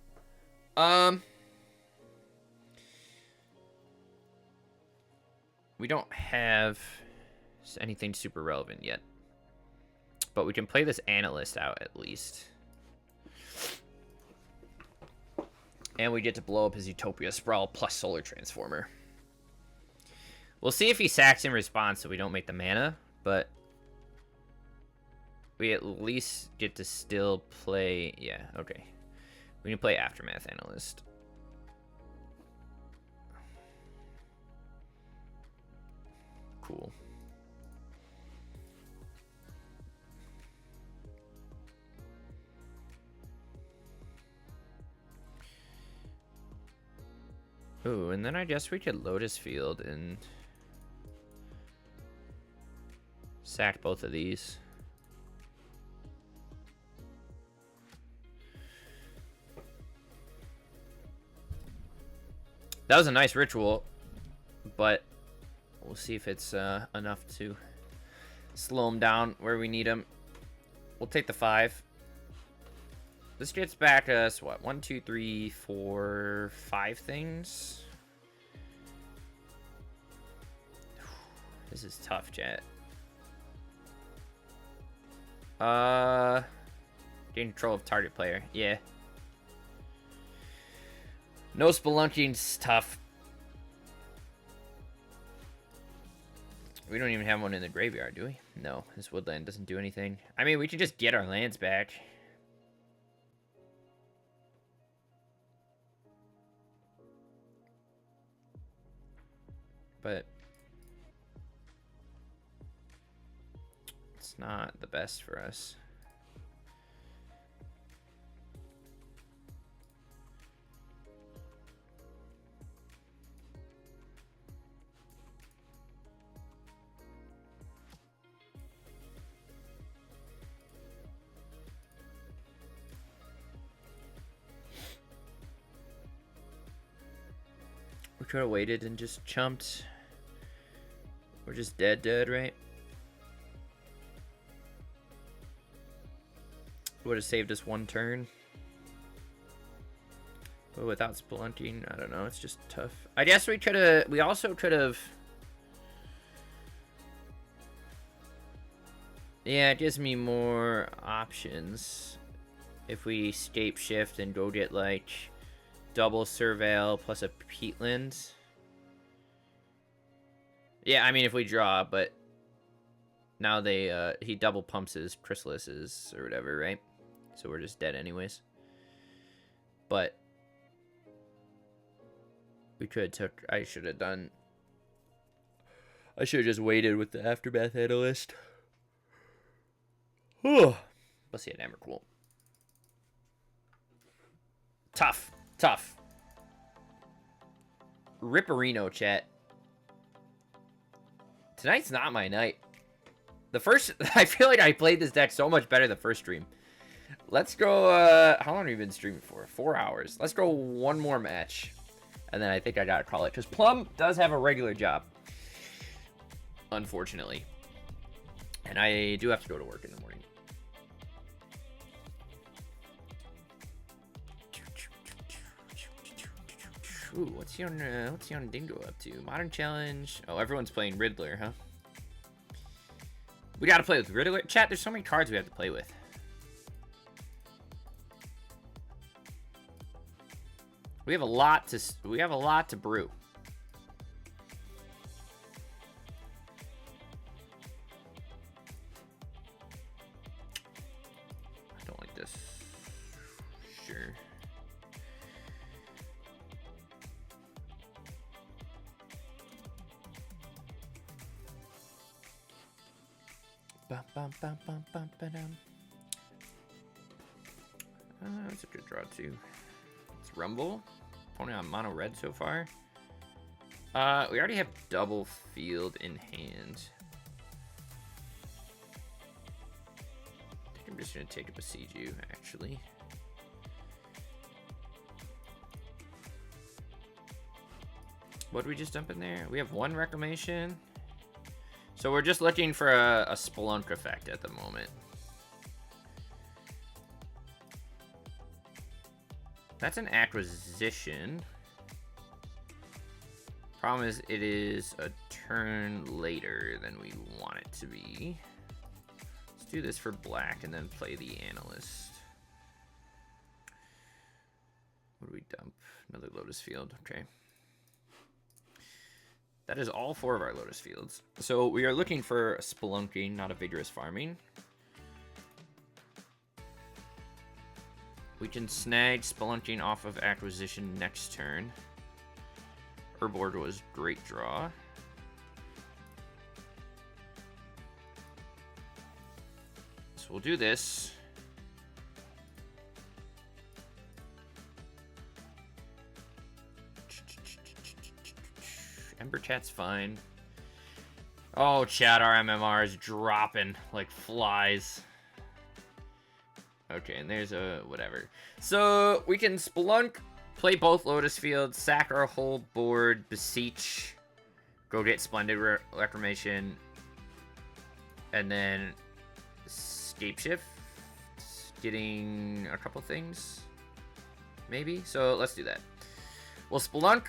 S1: We don't have anything super relevant yet. But we can play this analyst out at least. And we get to blow up his Utopia Sprawl plus Solar Transformer. We'll see if he sacks in response so we don't make the mana, but we at least get to still play... Yeah, okay. We can play Aftermath Analyst. Cool. Ooh, and then I guess we could Lotus Field and sack both of these. That was a nice ritual, but we'll see if it's enough to slow him down where we need him. We'll take the 5. This gets back us, what, 1, 2, 3, 4, 5 things? This is tough, chat. Gain control of target player. Yeah. No spelunking's tough. We don't even have one in the graveyard, do we? No, this woodland doesn't do anything. I mean, we can just get our lands back. But it's not the best for us. We could have waited and just chumped. We're just dead, right? Would have saved us 1 turn. But without spelunking, I don't know. It's just tough. I guess we could have. We also could have. Yeah, it gives me more options if we scape shift and go get like double surveil plus a peatland. Yeah, I mean if we draw, but now they he double pumps his chrysalises or whatever, right? So we're just dead anyways. But we could took. I should have done. I should have just waited with the aftermath analyst. Let's see an Emrakul. Tough. Tough. Ripperino, chat. Tonight's not my night. The first... I feel like I played this deck so much better the first stream. Let's go... how long have you been streaming for? 4 hours. Let's go one more match. And then I think I gotta call it. Because Plum does have a regular job. Unfortunately. And I do have to go to work in the morning. Ooh, what's young Dingo up to? Modern Challenge. Oh, everyone's playing Riddler, huh? We gotta play with Riddler. Chat, there's so many cards we have to play with. We have a lot to brew. I don't like this. Sure. Bum, bum, bum, bum, bum, ba-dum. That's a good draw too. It's Rumble. Opponent on mono red so far. We already have double field in hand. I think I'm just gonna take a Besiege You, actually. What did we just dump in there? We have one Reclamation. So we're just looking for a Spelunk effect at the moment. That's an acquisition. Problem is, it is a turn later than we want it to be. Let's do this for black and then play the Analyst. What do we dump? Another Lotus Field. Okay. That is all 4 of our Lotus Fields. So we are looking for a Spelunking, not a Vigorous Farming. We can snag Spelunking off of acquisition next turn. Herboard was great draw. So we'll do this. Ember Chat's fine. Oh, chat, our MMR is dropping like flies. Okay, and there's a whatever. So we can Spelunk, play both Lotus Fields, sack our whole board, Beseech, go get Splendid Reclamation, and then Scape Shift, getting a couple things, maybe. So let's do that. We'll Spelunk.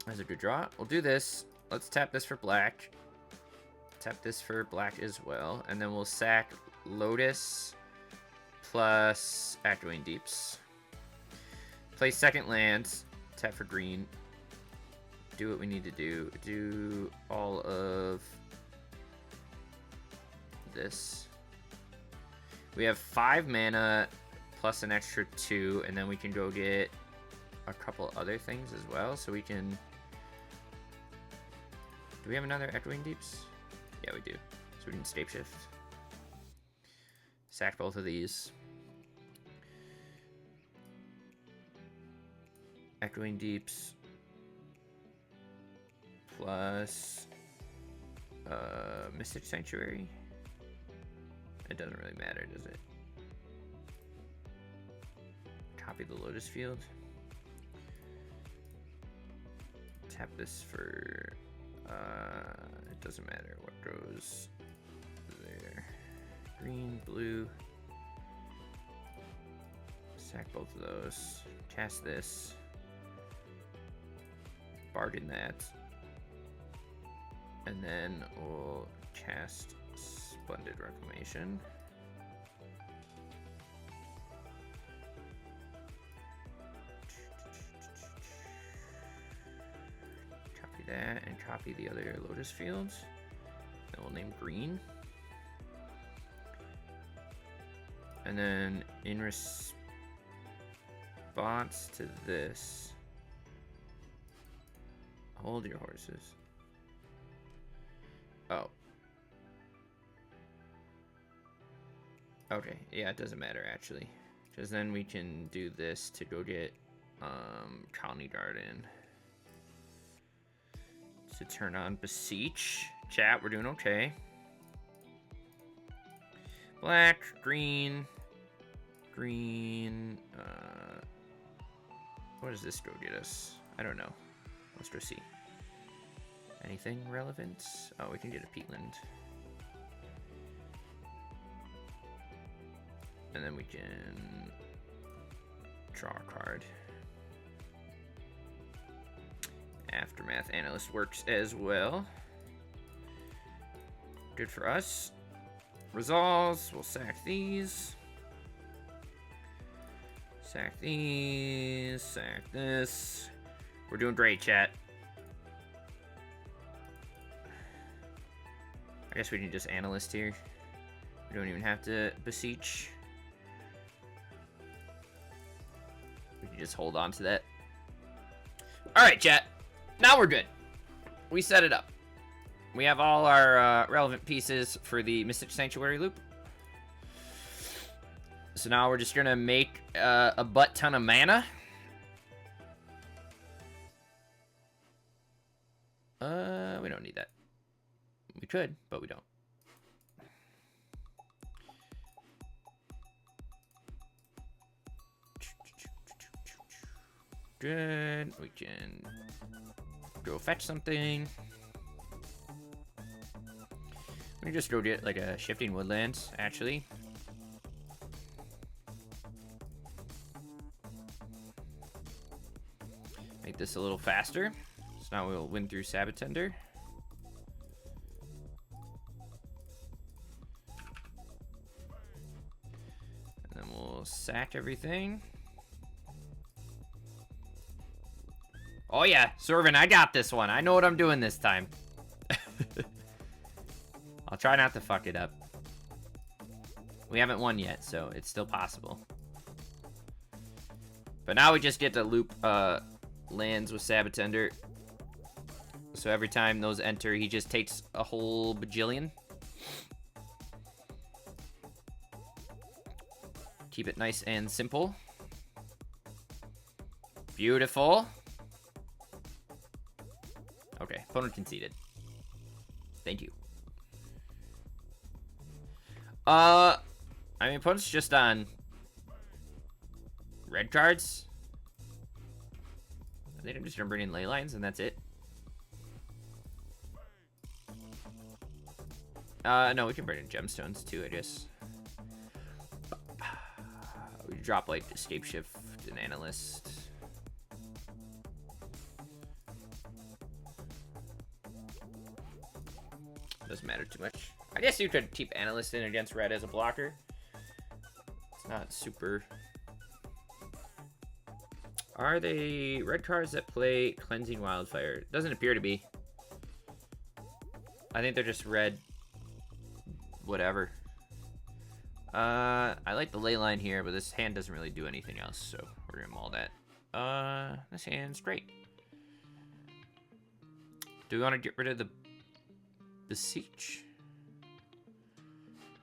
S1: That's a good draw. We'll do this. Let's tap this for black. Tap this for black as well. And then we'll sack Lotus plus Activating Deeps. Play second land. Tap for green. Do what we need to do. Do all of this. We have 5 mana plus an extra 2. And then we can go get a couple other things as well. So we can... Do we have another Echoing Deeps? Yeah, we do. So we can Scape Shift. Sack both of these. Echoing Deeps. Plus... Mystic Sanctuary. It doesn't really matter, does it? Copy the Lotus Field. Tap this for... it doesn't matter what goes there. Green, blue. Sack both of those. Cast this. Bargain that. And then we'll cast Splendid Reclamation. That and copy the other Lotus Fields. Then we'll name green. And then in response to this, hold your horses. Oh. Okay, yeah, it doesn't matter actually. Because then we can do this to go get Colony Garden. To turn on Beseech. Chat, we're doing okay. Black, green, green. What does this go get us? I don't know. Let's go see. Anything relevant? Oh, we can get a peatland. And then we can draw a card. Aftermath Analyst works as well. Good for us. Resolves, we'll sack these. Sack these, sack this. We're doing great, chat. I guess we can just analyst here. We don't even have to beseech. We can just hold on to that. Alright, chat. Now we're good. We set it up. We have all our relevant pieces for the Mystic Sanctuary loop. So now we're just gonna make a butt ton of mana. We don't need that. We could, but we don't. Good. We can go fetch something. We can just go get like a Shifting Woodlands, actually. Make this a little faster. So now we'll win through Sabbatender. And then we'll sack everything. Oh yeah, Servant, I got this one. I know what I'm doing this time. I'll try not to fuck it up. We haven't won yet, so it's still possible. But now we just get to loop lands with Sabbatender. So every time those enter, he just takes a whole bajillion. Keep it nice and simple. Beautiful. Okay, opponent conceded. Thank you. I mean, opponent's just on red cards. I think I'm just gonna bring in ley lines and that's it. No, we can bring in gemstones too, I guess. We drop like escape shift and analyst. Doesn't matter too much. I guess you could keep analyst in against red as a blocker. It's not super. Are they red cards that play Cleansing Wildfire? Doesn't appear to be. I think they're just red. Whatever. I like the ley line here, but this hand doesn't really do anything else, so we're gonna maul that. This hand's great. Do we want to get rid of the Beseech?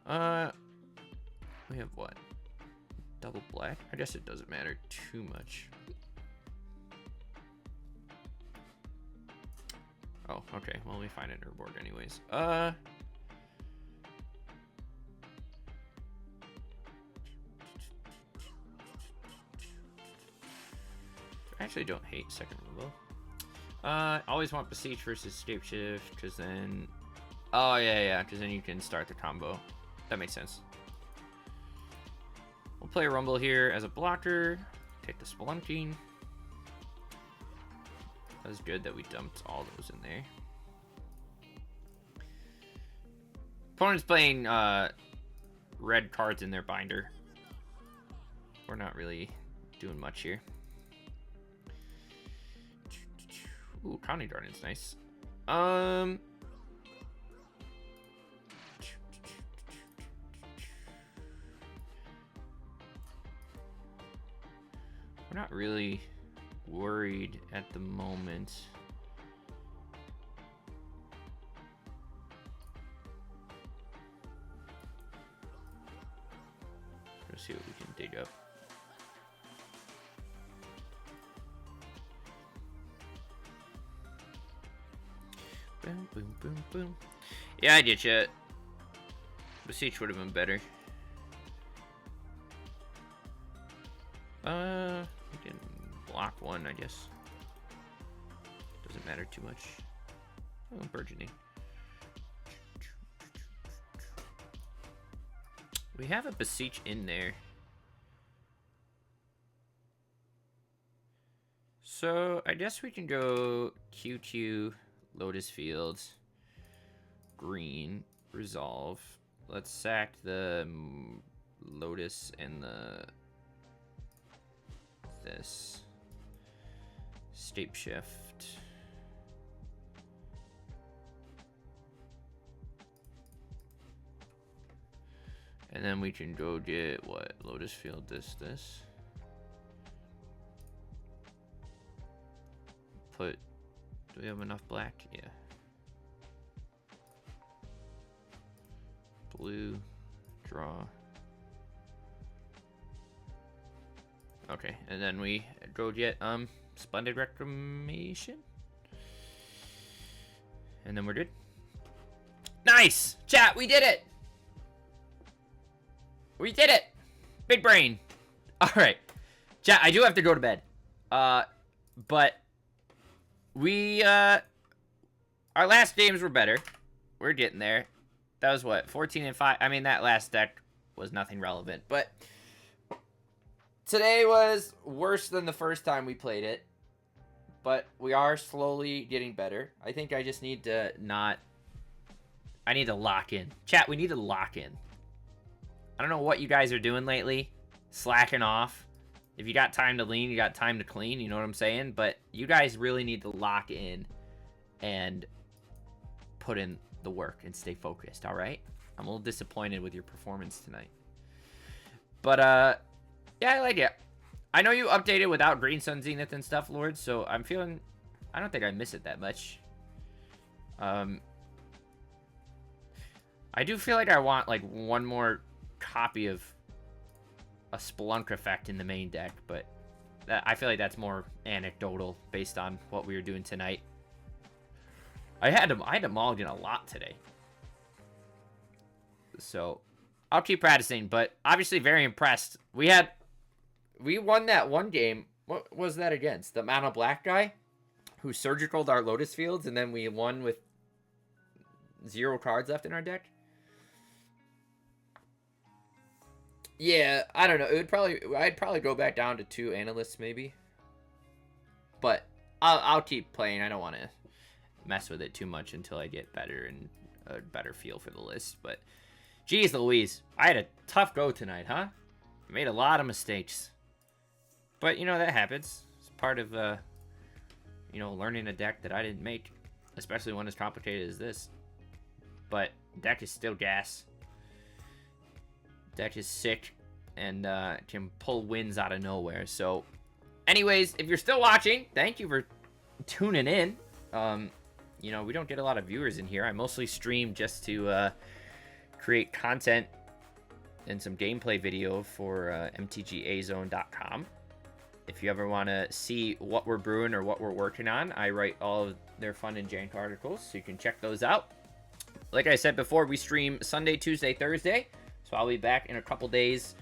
S1: We have what? Double black? I guess it doesn't matter too much. Oh, okay. Well, we find it in our board anyways. I actually don't hate second removal. Always want Beseech versus Escape Shift, because then... Oh, yeah, because then you can start the combo. That makes sense. We'll play Rumble here as a blocker. Take the Spelunking. That was good that we dumped all those in there. Opponent's playing red cards in their binder. We're not really doing much here. Ooh, County Garden's nice. We're not really worried at the moment. Let's see what we can dig up. boom, boom, boom. Yeah, I get you. Beseech would have been better. We can block one, I guess. Doesn't matter too much. Oh, burgeoning. We have a Beseech in there. So, I guess we can go QQ, Lotus Fields, green, resolve. Let's sack the Lotus and this. State shift. And then we can go get, what, Lotus Field, this. Do we have enough black? Yeah. Blue, draw. Okay, and then we go get Splendid Reclamation. And then we're good. Nice! Chat, we did it! We did it! Big brain. Alright. Chat, I do have to go to bed. But we, our last games were better. We're getting there. That was what, 14 and 5? I mean, that last deck was nothing relevant, but today was worse than the first time we played it, but we are slowly getting better. I think I just need to I need to lock in. Chat, we need to lock in. I don't know what you guys are doing lately. Slacking off. If you got time to lean, you got time to clean, you know what I'm saying? But you guys really need to lock in and put in the work and stay focused, all right? I'm a little disappointed with your performance tonight. But, yeah, I like it. I know you updated without Green Sun Zenith and stuff, Lord, so I'm feeling... I don't think I miss it that much. I do feel like I want, like, one more copy of a Splunk effect in the main deck, but I feel like that's more anecdotal based on what we were doing tonight. I had to mulligan a lot today. So, I'll keep practicing, but obviously very impressed. We won that one game. What was that against? The mono black guy who surgicaled our Lotus Fields, and then we won with 0 cards left in our deck? Yeah, I don't know. I'd probably go back down to 2 analysts maybe. But I'll keep playing. I don't want to mess with it too much until I get better and a better feel for the list. But geez Louise, I had a tough go tonight, huh? I made a lot of mistakes. But you know, that happens. It's part of you know, learning a deck that I didn't make, especially one as complicated as this. But deck is still gas. Deck is sick and can pull wins out of nowhere. So anyways, if you're still watching, thank you for tuning in. You know, we don't get a lot of viewers in here. I mostly stream just to create content and some gameplay video for mtgazone.com. If you ever want to see what we're brewing or what we're working on, I write all of their fun and jank articles, so you can check those out. Like I said before, we stream Sunday, Tuesday, Thursday. So I'll be back in a couple days.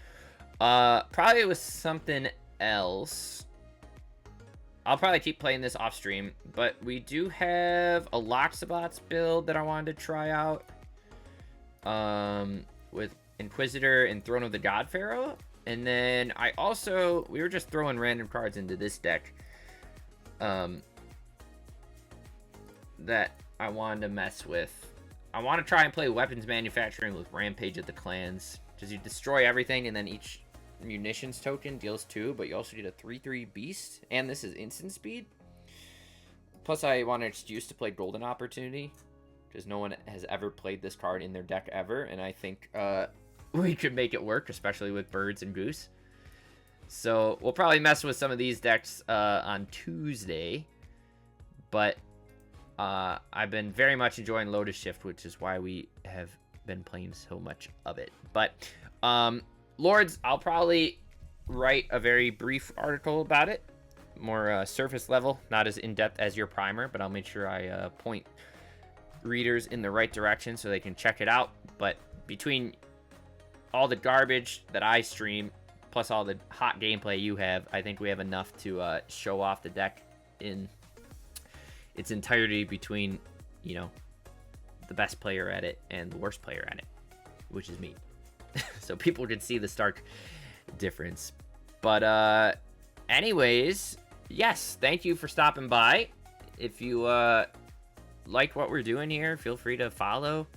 S1: Probably with something else. I'll probably keep playing this off stream. But we do have a Loxabots build that I wanted to try out. With Inquisitor and Throne of the God Pharaoh. And then we were just throwing random cards into this deck. That I wanted to mess with. I want to try and play weapons manufacturing with Rampage of the Clans. Because you destroy everything and then each munitions token deals 2. But you also get a 3/3 beast. And this is instant speed. Plus I want an excuse to play Golden Opportunity. Because no one has ever played this card in their deck ever. And I think we could make it work. Especially with Birds and Goose. So we'll probably mess with some of these decks on Tuesday. But I've been very much enjoying Lotus Shift, which is why we have been playing so much of it. But, Lords, I'll probably write a very brief article about it. More surface level, not as in-depth as your primer, but I'll make sure I point readers in the right direction so they can check it out. But between all the garbage that I stream, plus all the hot gameplay you have, I think we have enough to show off the deck in its entirety between, you know, the best player at it and the worst player at it, which is me. So people can see the stark difference. But anyways, yes, thank you for stopping by. If you like what we're doing here, feel free to follow.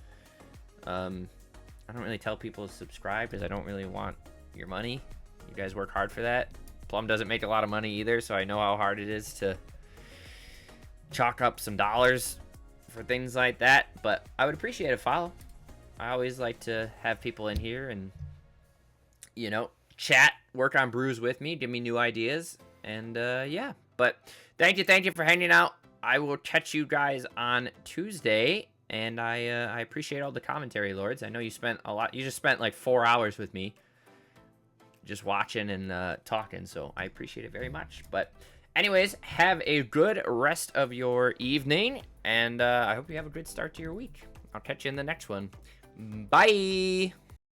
S1: I don't really tell people to subscribe because I don't really want your money. You guys work hard for that. Plum doesn't make a lot of money either, so I know how hard it is to chalk up some dollars for things like that. But I would appreciate a follow. I always like to have people in here and, you know, chat, work on brews with me, give me new ideas, and yeah. But thank you for hanging out. I will catch you guys on Tuesday, and I appreciate all the commentary, Lords. I know you spent a lot. You just spent like 4 hours with me, just watching and talking, so I appreciate it very much. But anyways, have a good rest of your evening, and I hope you have a good start to your week. I'll catch you in the next one. Bye!